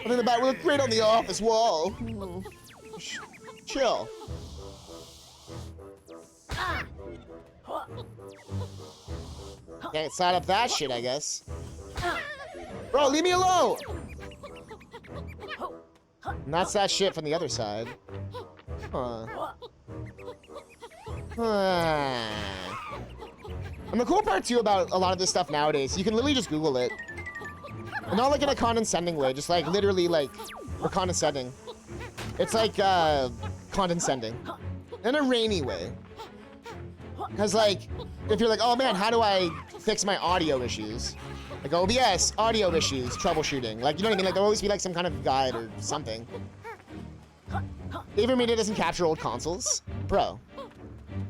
Speaker 1: and in the back, we look great on the office wall. Chill. Can't sign up that shit, I guess. Bro, leave me alone! And that's that shit from the other side. Huh. And the cool part, too, about a lot of this stuff nowadays, you can literally just Google it. And not like in a condescending way, just like literally like, or condescending. It's like, condescending. In a rainy way. Because like, if you're like, oh man, how do I fix my audio issues? Like OBS, audio issues, troubleshooting. Like, you know what I mean? Like, there'll always be like some kind of guide or something. AverMedia doesn't capture old consoles. Bro,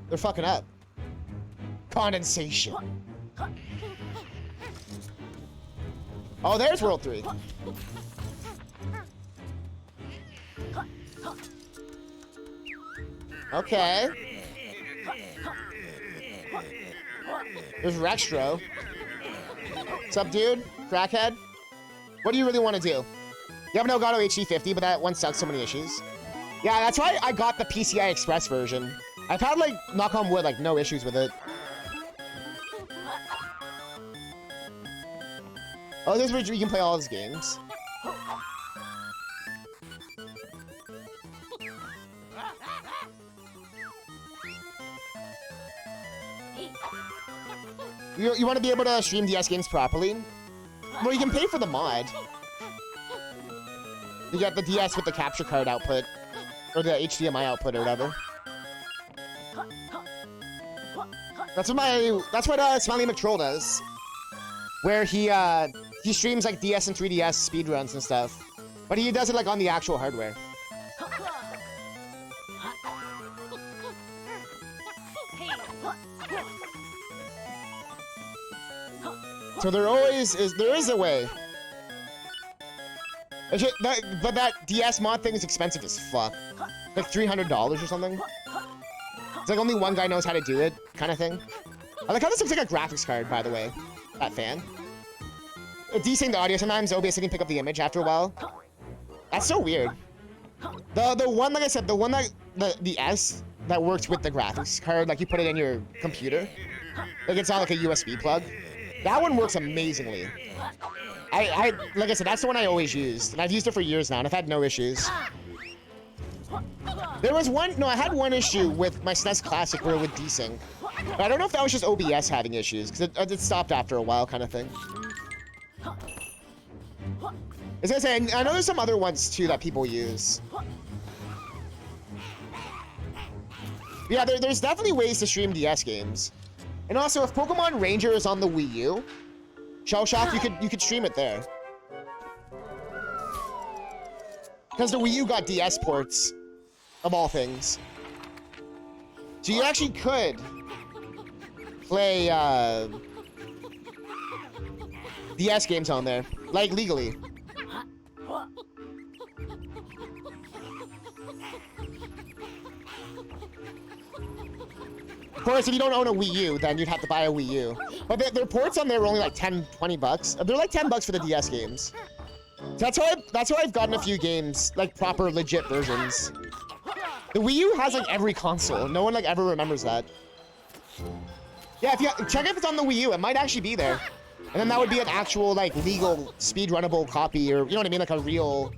Speaker 1: they're fucking up. Condensation. Oh, there's World 3. Okay. There's Rextro. What's up, dude? Crackhead? What do you really want to do? You have an Elgato HD50, but that one sucks so many issues. Yeah, that's why I got the PCI Express version. I've had, like, knock on wood, like, no issues with it. Oh, this is where you can play all his games. You want to be able to stream DS games properly? Well, you can pay for the mod. You get the DS with the capture card output. Or the HDMI output or whatever. That's what Smiley McTroll does. Where he streams like DS and 3DS speedruns and stuff. But he does it like on the actual hardware. So there is a way. But that DS mod thing is expensive as fuck. Like $300 or something. It's like only one guy knows how to do it, kind of thing. I like how this looks like a graphics card, by the way. That fan. Desync the audio sometimes, OBS didn't pick up the image after a while. That's so weird. The one, like I said, the one that the S that works with the graphics card, like you put it in your computer. Like it's not like a USB plug. That one works amazingly. Like I said, that's the one I always used, and I've used it for years now, and I've had no issues. There was I had one issue with my SNES Classic where it would desync. But I don't know if that was just OBS having issues, because it stopped after a while, kind of thing. I was gonna say, I know there's some other ones too that people use. Yeah, there's definitely ways to stream DS games. And also, if Pokemon Ranger is on the Wii U, Shell Shock, you could stream it there. Because the Wii U got DS ports, of all things. So you actually could play DS games on there, like legally. Of course, if you don't own a Wii U, then you'd have to buy a Wii U. But their ports on there were only like 10, 20 bucks. They're like 10 bucks for the DS games. So that's how I've gotten a few games, like proper legit versions. The Wii U has like every console. No one like ever remembers that. Yeah, check if it's on the Wii U. It might actually be there. And then that would be an actual like legal speedrunnable copy, or you know what I mean, like a real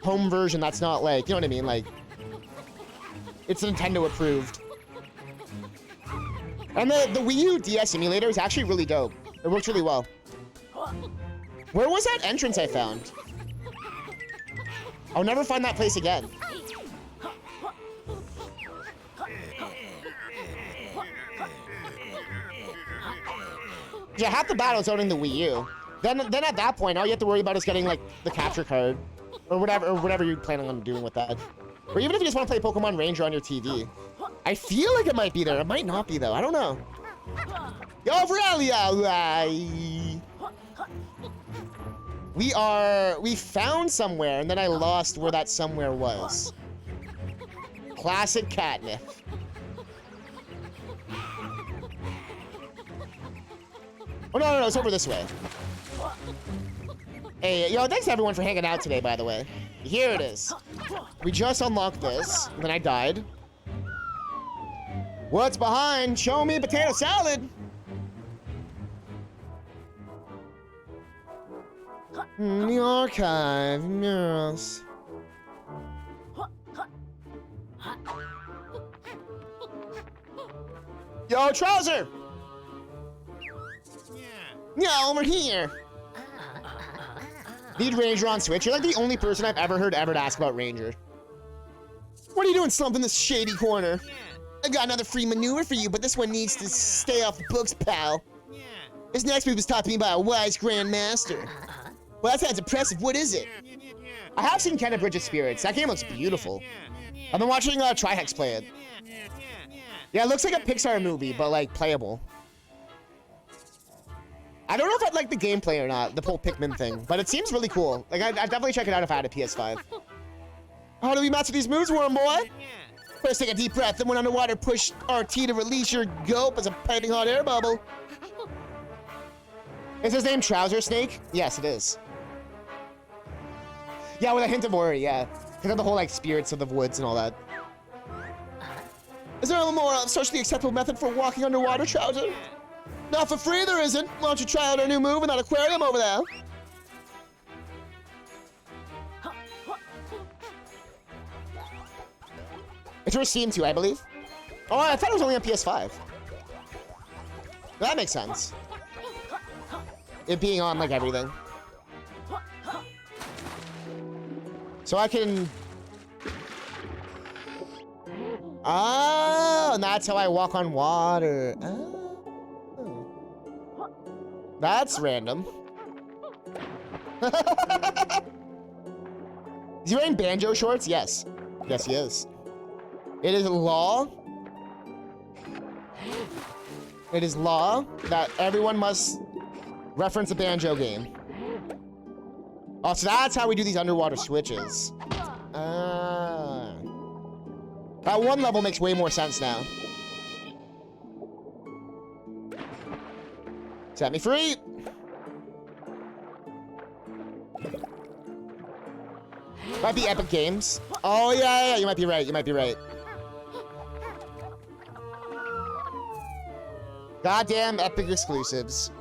Speaker 1: home version that's not like, you know what I mean, like it's Nintendo approved. And the Wii U DS emulator is actually really dope. It works really well. Where was that entrance I found? I'll never find that place again. Yeah, half the battle is owning the Wii U. Then at that point, all you have to worry about is getting like the capture card, or whatever you're planning on doing with that. Or even if you just want to play Pokemon Ranger on your TV. I feel like it might be there. It might not be though. I don't know. Yo, Aurelia! We found somewhere, and then I lost where that somewhere was. Classic catnip. Oh, no, it's over this way. Hey, yo, thanks everyone for hanging out today, by the way. Here it is. We just unlocked this, and then I died. What's behind? Show me potato salad. The archive, yes. Yo, Trouser! Yeah, over here. Need Ranger on Switch? You're like the only person I've ever heard ask about Ranger. What are you doing slumped in this shady corner? I got another free maneuver for you, but this one needs to stay off the books, pal. This next move was taught to me by a wise grandmaster. Well, that sounds impressive. What is it? I have seen Ken of Bridge of Spirits. That game looks beautiful. I've been watching Trihex play it. Yeah, it looks like a Pixar movie, but like playable. I don't know if I'd like the gameplay or not, the whole Pikmin thing, but it seems really cool. Like, I'd definitely check it out if I had a PS5. How do we master these moves, Worm Boy? First, take a deep breath, then when underwater, push RT to release your gulp as a piping hot air bubble. Is his name Trouser Snake? Yes, it is. Yeah, with a hint of worry, yeah. Because of the whole, like, spirits of the woods and all that. Is there a more socially acceptable method for walking underwater, Trouser? Not for free, there isn't. Why don't you try out our new move in that aquarium over there? It's for Steam too, I believe. Oh, I thought it was only on PS5. That makes sense. It being on, like, everything. So I can... Oh, and that's how I walk on water. Oh. That's random. Is he wearing banjo shorts? Yes. Yes, he is. It is law. It is law that everyone must reference a banjo game. Oh, so that's how we do these underwater switches. That one level makes way more sense now. Set me free. Might be Epic Games. Oh, yeah, you might be right. You might be right. Goddamn Epic exclusives.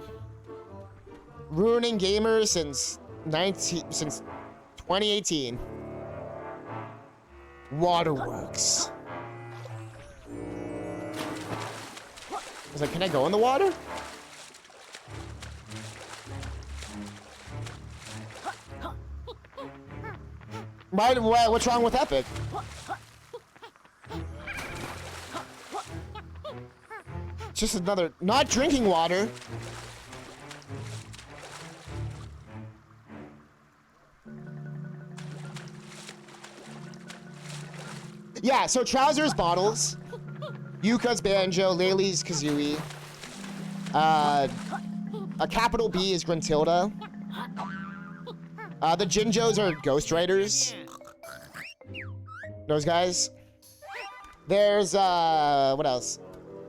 Speaker 1: Ruining gamers since 2018. Waterworks. I was like, can I go in the water? What's wrong with Epic? Just another... Not drinking water. Yeah, so Trousers bottles. Yuka's banjo, Laylee's kazooie. A capital B is Gruntilda. The Jinjos are Ghostwriters. Those guys. There's, what else?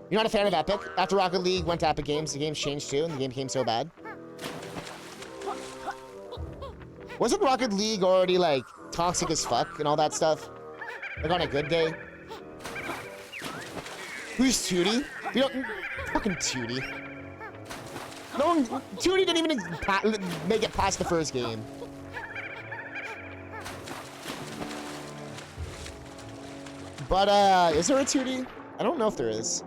Speaker 1: You're not a fan of Epic? After Rocket League went to Epic Games, the game's changed too, and the game became so bad. Wasn't Rocket League already, like, toxic as fuck and all that stuff? Like, on a good day? Who's Tootie? You don't... Fucking Tootie. No one... Tootie didn't even make it past the first game. But, is there a 2D? I don't know if there is.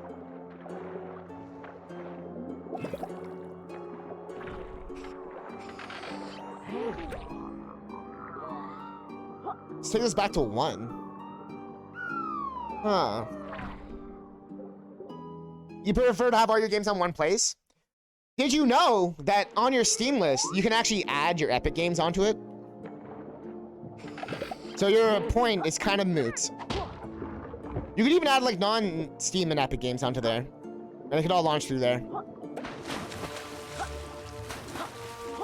Speaker 1: Let's take this back to 1. Huh. You prefer to have all your games on one place? Did you know that on your Steam list, you can actually add your Epic games onto it? So your point is kind of moot. You could even add like non-Steam and Epic games onto there. And they could all launch through there.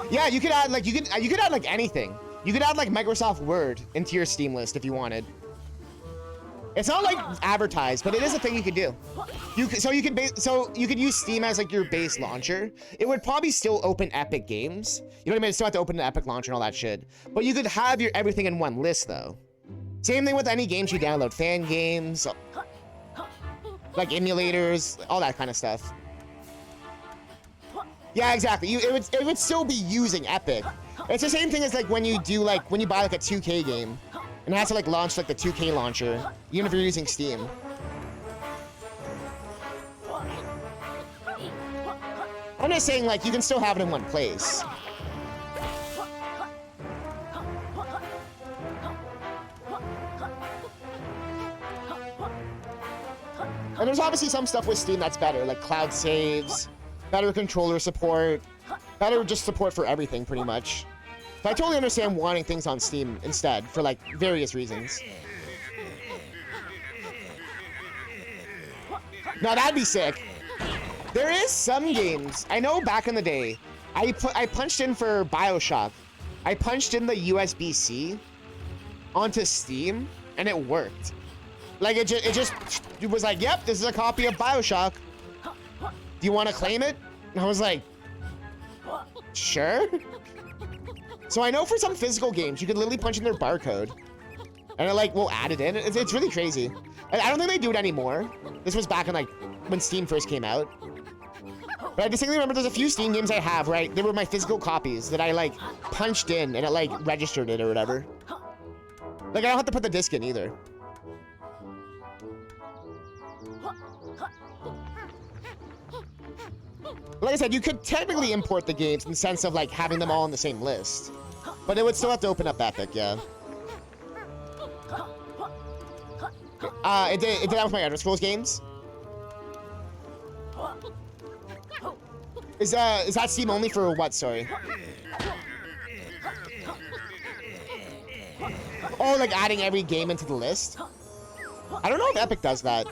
Speaker 1: Yeah, you could add like, you could add like anything. You could add like Microsoft Word into your Steam list if you wanted. It's not like advertised, but it is a thing you could do. So you could use Steam as like your base launcher. It would probably still open Epic games. You know what I mean? It still have to open an Epic launcher and all that shit. But you could have your everything in one list though. Same thing with any games you download, fan games, like emulators, all that kind of stuff. Yeah, exactly. It would still be using Epic. It's the same thing as like when you buy like a 2K game, and it has to like launch like the 2K launcher, even if you're using Steam. I'm just saying like you can still have it in one place. And there's obviously some stuff with Steam that's better, like cloud saves, better controller support, better just support for everything, pretty much. But I totally understand wanting things on Steam instead, for like various reasons. No, that'd be sick. There is some games, I know back in the day, I punched in for BioShock. I punched in the USB-C onto Steam, and it worked. Like, it was like, yep, this is a copy of BioShock. Do you want to claim it? And I was like, sure. So I know for some physical games, you could literally punch in their barcode, and it like will add it in. It's really crazy. I don't think they do it anymore. This was back in like when Steam first came out. But I distinctly remember there's a few Steam games I have, right? They were my physical copies that I like punched in and it like registered it or whatever. Like I don't have to put the disc in either. Like I said, you could technically import the games in the sense of like having them all on the same list. But it would still have to open up Epic, yeah. It did that with my Elder Scrolls games. Is that Steam only for what, sorry? Oh, like adding every game into the list? I don't know if Epic does that.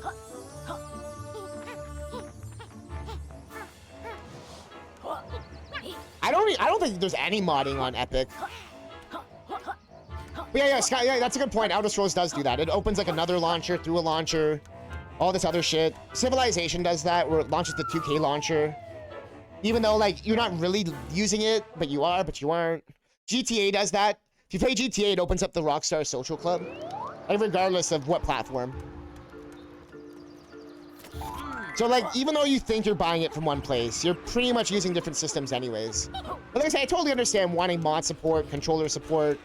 Speaker 1: I don't think there's any modding on Epic. But yeah, that's a good point. Elder Scrolls does do that. It opens like another launcher through a launcher, all this other shit. Civilization does that, where it launches the 2K launcher. Even though like you're not really using it, but you are, but you aren't. GTA does that. If you play GTA, it opens up the Rockstar Social Club, and regardless of what platform. So like, even though you think you're buying it from one place, you're pretty much using different systems anyways. But like I said, I totally understand wanting mod support, controller support,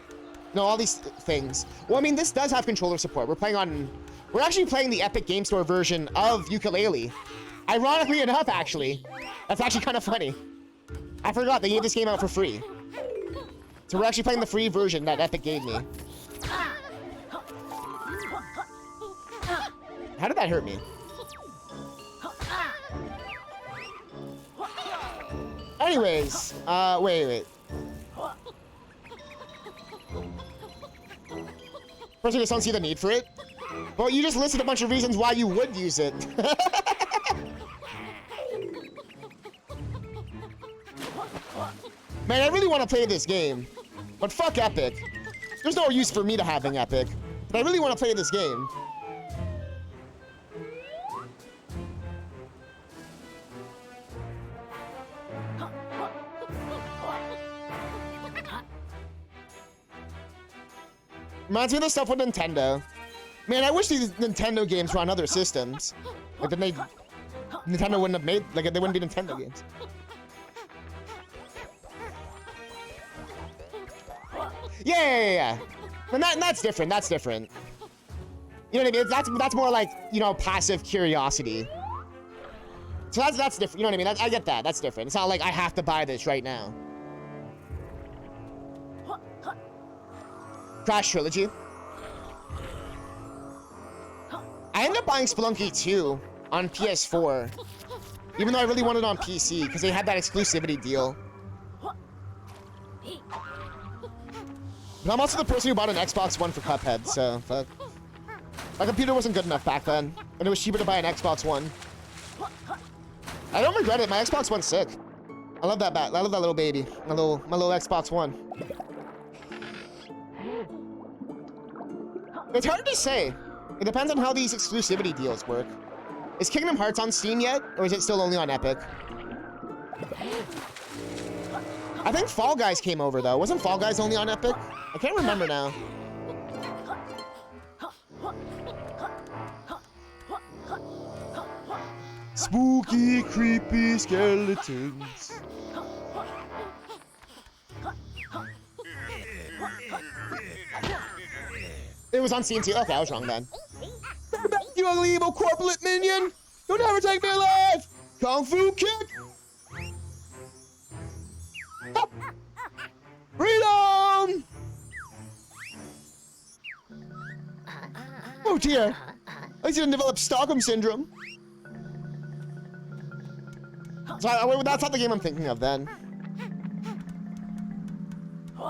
Speaker 1: all these things. Well, I mean, this does have controller support. We're actually playing the Epic Game Store version of Yooka-Laylee. Ironically enough, actually. That's actually kind of funny. I forgot they gave this game out for free. So we're actually playing the free version that Epic gave me. How did that hurt me? Anyways, wait. First, I just don't see the need for it. Well, you just listed a bunch of reasons why you would use it. Man, I really want to play this game, but fuck Epic. There's no use for me to having Epic, but I really want to play this game. Reminds me of the stuff with Nintendo. Man, I wish these Nintendo games were on other systems. Like then Nintendo wouldn't have made, like they wouldn't be Nintendo games. Yeah. And that's different. That's different. You know what I mean? That's more like, you know, passive curiosity. So that's different. You know what I mean? I get that. That's different. It's not like I have to buy this right now. Crash Trilogy. I ended up buying Spelunky 2 on PS4, even though I really wanted it on PC because they had that exclusivity deal. But I'm also the person who bought an Xbox One for Cuphead, so fuck. My computer wasn't good enough back then, and it was cheaper to buy an Xbox One. I don't regret it. My Xbox One's sick. I love that I love that little baby. My little Xbox One. It's hard to say. It depends on how these exclusivity deals work. Is Kingdom Hearts on Steam yet, or is it still only on Epic? I think Fall Guys came over, though. Wasn't Fall Guys only on Epic? I can't remember now. Spooky, creepy skeletons. It was on Steam too. Okay, I was wrong then. You ugly evil corpulent minion! You'll never take me alive! Kung Fu kick! Up. Freedom! Oh dear. I didn't develop Stockholm syndrome. That's not the game I'm thinking of then.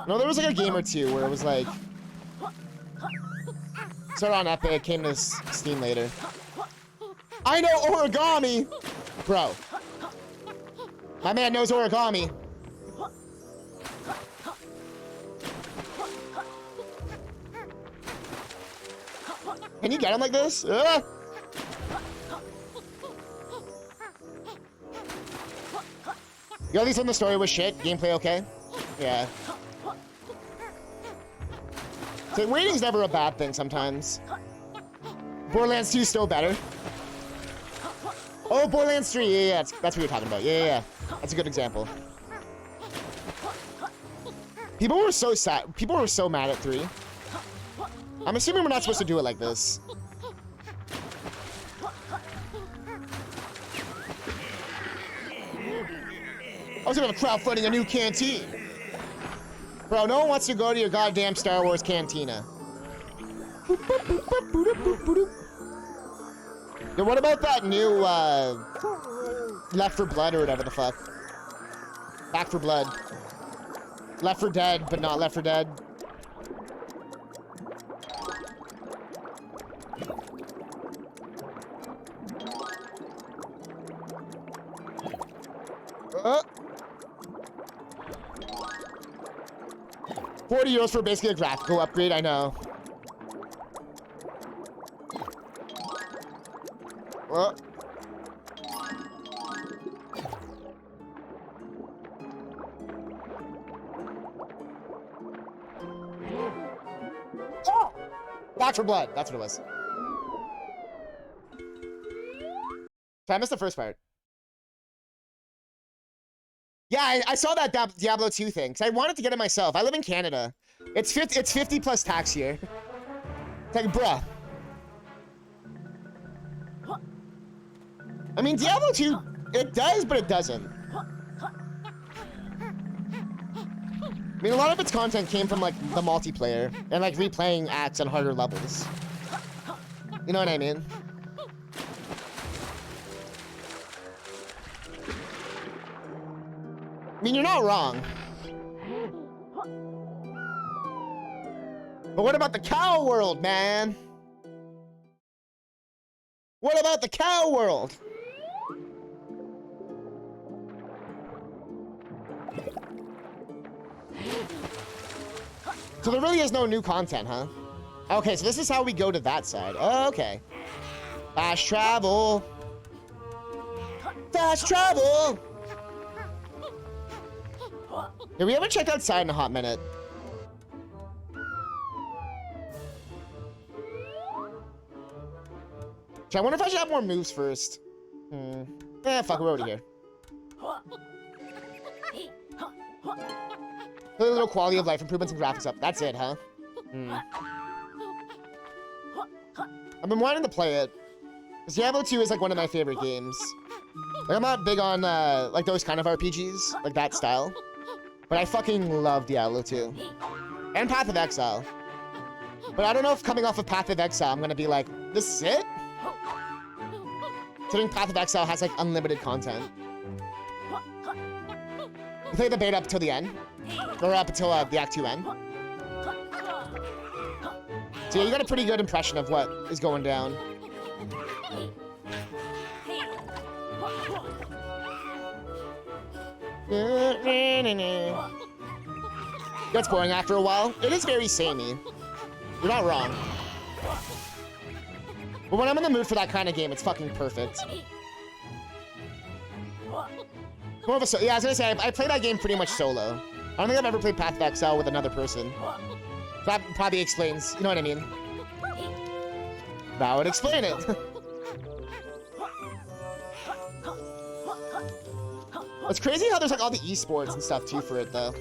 Speaker 1: No, there was like a game or two where it was like... Started on Epic, came to Steam later. I know origami! Bro. My man knows origami. Can you get him like this? Ugh. Yo, at least when the story was shit, gameplay okay? Yeah. So waiting's never a bad thing sometimes. Borderlands 2 is still better. Oh, Borderlands 3, yeah, that's what you're talking about. Yeah. That's a good example. People were so sad. People were so mad at 3. I'm assuming we're not supposed to do it like this. I was gonna crowdfunding a new canteen. Bro, no one wants to go to your goddamn Star Wars cantina. Yo, what about that new, Left 4 Blood or whatever the fuck? Back 4 Blood. Left 4 Dead, but not Left 4 Dead. €40 for basically a graphical upgrade, I know. Oh! Back 4 Blood, that's what it was. So I missed the first part. Yeah, I saw that Diablo 2 thing, because I wanted to get it myself. I live in Canada. It's 50 plus tax here. It's like, bruh. I mean, Diablo 2, it does, but it doesn't. I mean, a lot of its content came from, like, the multiplayer, and, like, replaying acts on harder levels. You know what I mean? I mean, you're not wrong. But what about the cow world, man? What about the cow world? So there really is no new content, huh? Okay, so this is how we go to that side. Oh, okay. Fast travel. Fast travel. Yeah, we haven't checked outside in a hot minute. I wonder if I should have more moves first. Fuck, we're already here. Put a little quality of life improvements and graphics up. That's it, huh? I've been wanting to play it. Because Diablo 2 is like one of my favorite games. Like, I'm not big on like those kind of RPGs, like that style. But I fucking love Diablo 2. And Path of Exile. But I don't know if coming off of Path of Exile, I'm gonna be like, this is it? Considering Path of Exile has like unlimited content. You play the beta up until the end? Or up until the Act 2 end? So yeah, you got a pretty good impression of what is going down. Gets boring after a while. It is very samey. You're not wrong. But when I'm in the mood for that kind of game, it's fucking perfect. More of a yeah, I was gonna say, I play that game pretty much solo. I don't think I've ever played Path of Exile with another person. That probably explains, you know what I mean? That would explain it. It's crazy how there's like all the esports and stuff too for it though.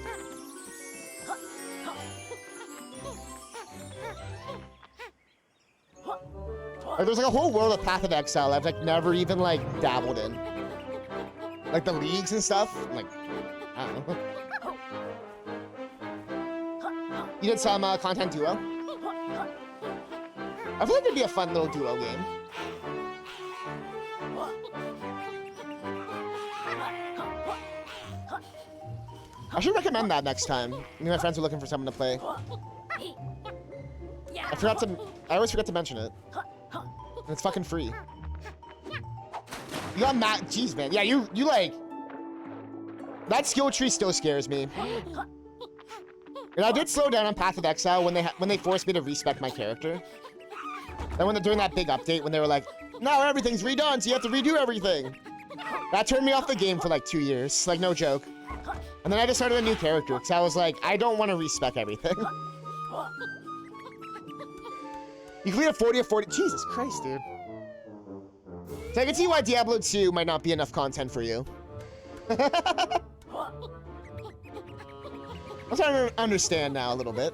Speaker 1: Like, there's like a whole world of Path of Exile I've like never even like dabbled in. Like the leagues and stuff. I'm like, I don't know. You did some content duo? I feel like it'd be a fun little duo game. I should recommend that next time. Me and my friends are looking for someone to play.
Speaker 3: Yeah.
Speaker 1: I always forget to mention it. And it's fucking free. You got Matt. Jeez, man. Yeah, you like. That skill tree still scares me. And I did slow down on Path of Exile when they forced me to respec my character. And when they're doing that big update, when they were like, now everything's redone, so you have to redo everything. That turned me off the game for like 2 years. Like, no joke. And then I just started a new character, because I was like, I don't want to respec everything. You clear 40 or 40. Jesus Christ, dude. So I can see why Diablo 2 might not be enough content for you. I'm starting to understand now a little bit.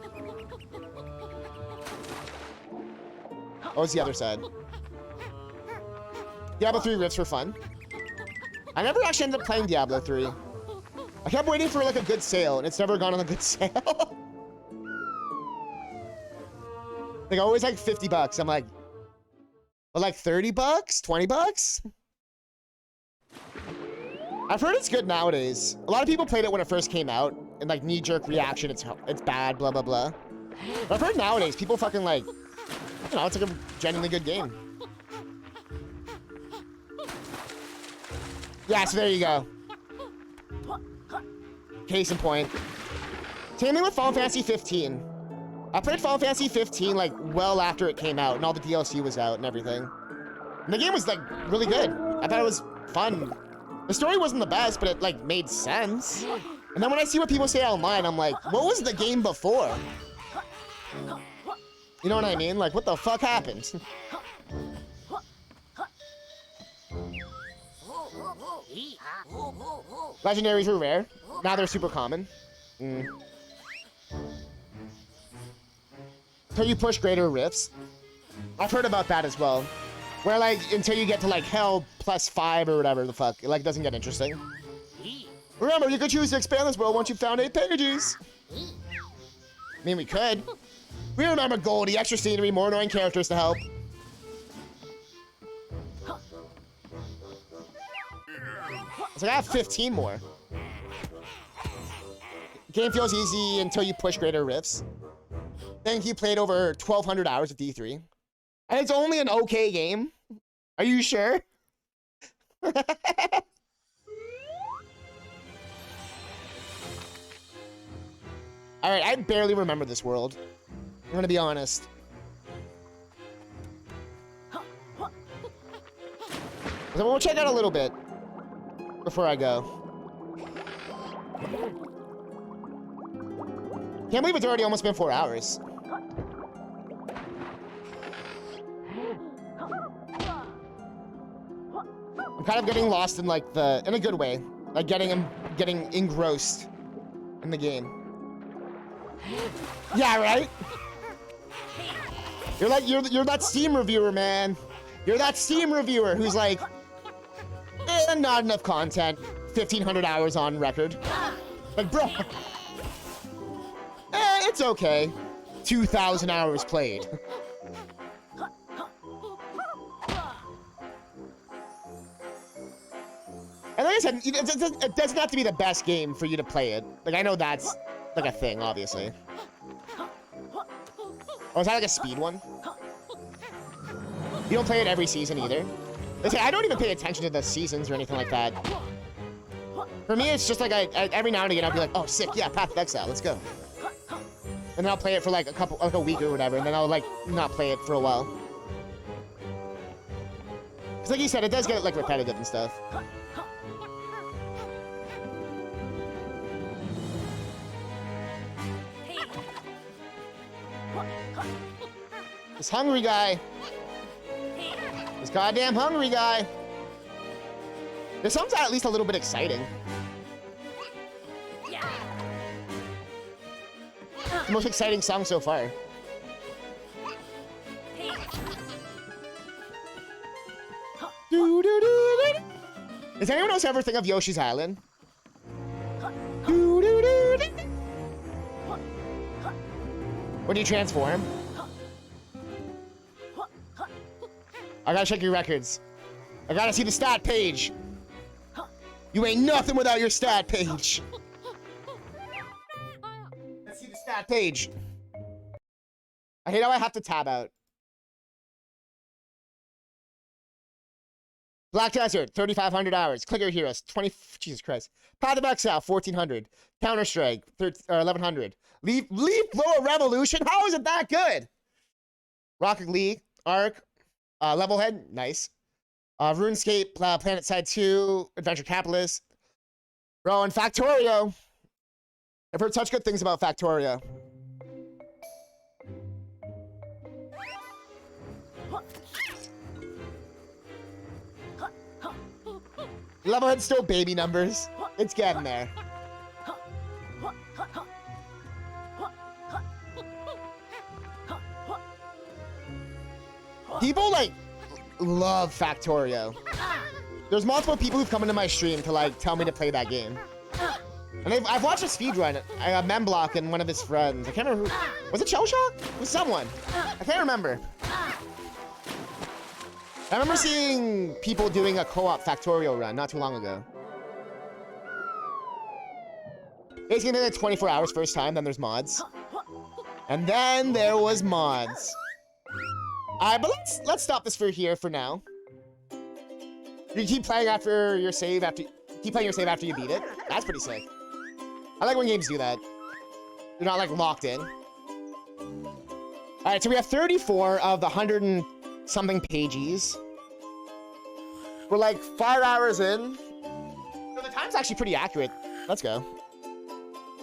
Speaker 1: Oh, it's the other side. Diablo 3 rifts were fun. I never actually ended up playing Diablo 3. I kept waiting for like a good sale, and it's never gone on a good sale. Like always like 50 bucks. I'm like, but like 30 bucks, 20 bucks. I've heard it's good nowadays. A lot of people played it when it first came out, and like knee-jerk reaction, it's bad, blah blah blah. But I've heard nowadays people fucking like, you know, it's like a genuinely good game. Yeah, so there you go. Case in point. Same thing with Final Fantasy 15. I played Final Fantasy 15 like well after it came out and all the DLC was out and everything. And the game was like really good. I thought it was fun. The story wasn't the best, but it like made sense. And then when I see what people say online, I'm like, what was the game before? You know what I mean? Like, what the fuck happened? Legendaries were rare. Now they're super common. Until you push greater rifts. I've heard about that as well. Where like, until you get to like hell +5 or whatever the fuck, it like doesn't get interesting. Remember, you could choose to expand this world once you've found 8 pages. I mean, we could. We remember Goldie, extra scenery, more annoying characters to help. It's like I have 15 more. Game feels easy until you push greater rifts. Then you played over 1,200 hours of D3. And it's only an okay game. Are you sure? Alright, I barely remember this world. I'm gonna be honest. So we'll check out a little bit before I go. Can't believe it's already almost been 4 hours. I'm kind of getting lost in like in a good way, like getting engrossed in the game. Yeah, right? You're that Steam reviewer, man. You're that Steam reviewer who's like, not enough content, 1,500 hours on record. Like, bro, it's okay. 2,000 hours played. And like I said, it doesn't have to be the best game for you to play it. Like, I know that's like a thing, obviously. Oh, is that like a speed one? You don't play it every season either? Listen, I don't even pay attention to the seasons or anything like that. For me, it's just like every now and again I'll be like, oh, sick, yeah, Path of Exile, let's go. And then I'll play it for like a week or whatever, and then I'll like not play it for a while. Cause like you said, it does get like repetitive and stuff. This hungry guy. This goddamn hungry guy. This song's at least a little bit exciting.
Speaker 3: Yeah.
Speaker 1: The most exciting song so far. Does anyone else ever think of Yoshi's Island? When you transform? I gotta check your records. I gotta see the stat page. You ain't nothing without your stat page. That page. I hate how I have to tab out. Black Desert, 3,500 hours. Clicker Heroes, 20. Jesus Christ. Path of Exile, 1,400. Counter Strike, 1,100. Leap Blower Revolution. How is it that good? Rocket League, Arc, Levelhead, nice. RuneScape, Planet Side 2, Adventure Capitalist. Bro, and Factorio. I've heard such good things about Factorio. Levelhead's still baby numbers. It's getting there. People, like, love Factorio. There's multiple people who've come into my stream to, like, tell me to play that game. And I've watched a speedrun. Memblock and one of his friends. I can't remember who. Was it Shellshock? It was someone. I can't remember. I remember seeing people doing a co-op Factorio run not too long ago. It's gonna be like 24 hours first time, then there's mods. And then there was mods. Alright, but let's stop this for here for now. You keep playing after your save keep playing your save after you beat it. That's pretty sick. I like when games do that. You're not like locked in. Alright, so we have 34 of the 100 and something pages. We're like 5 hours in. So the time's actually pretty accurate. Let's go.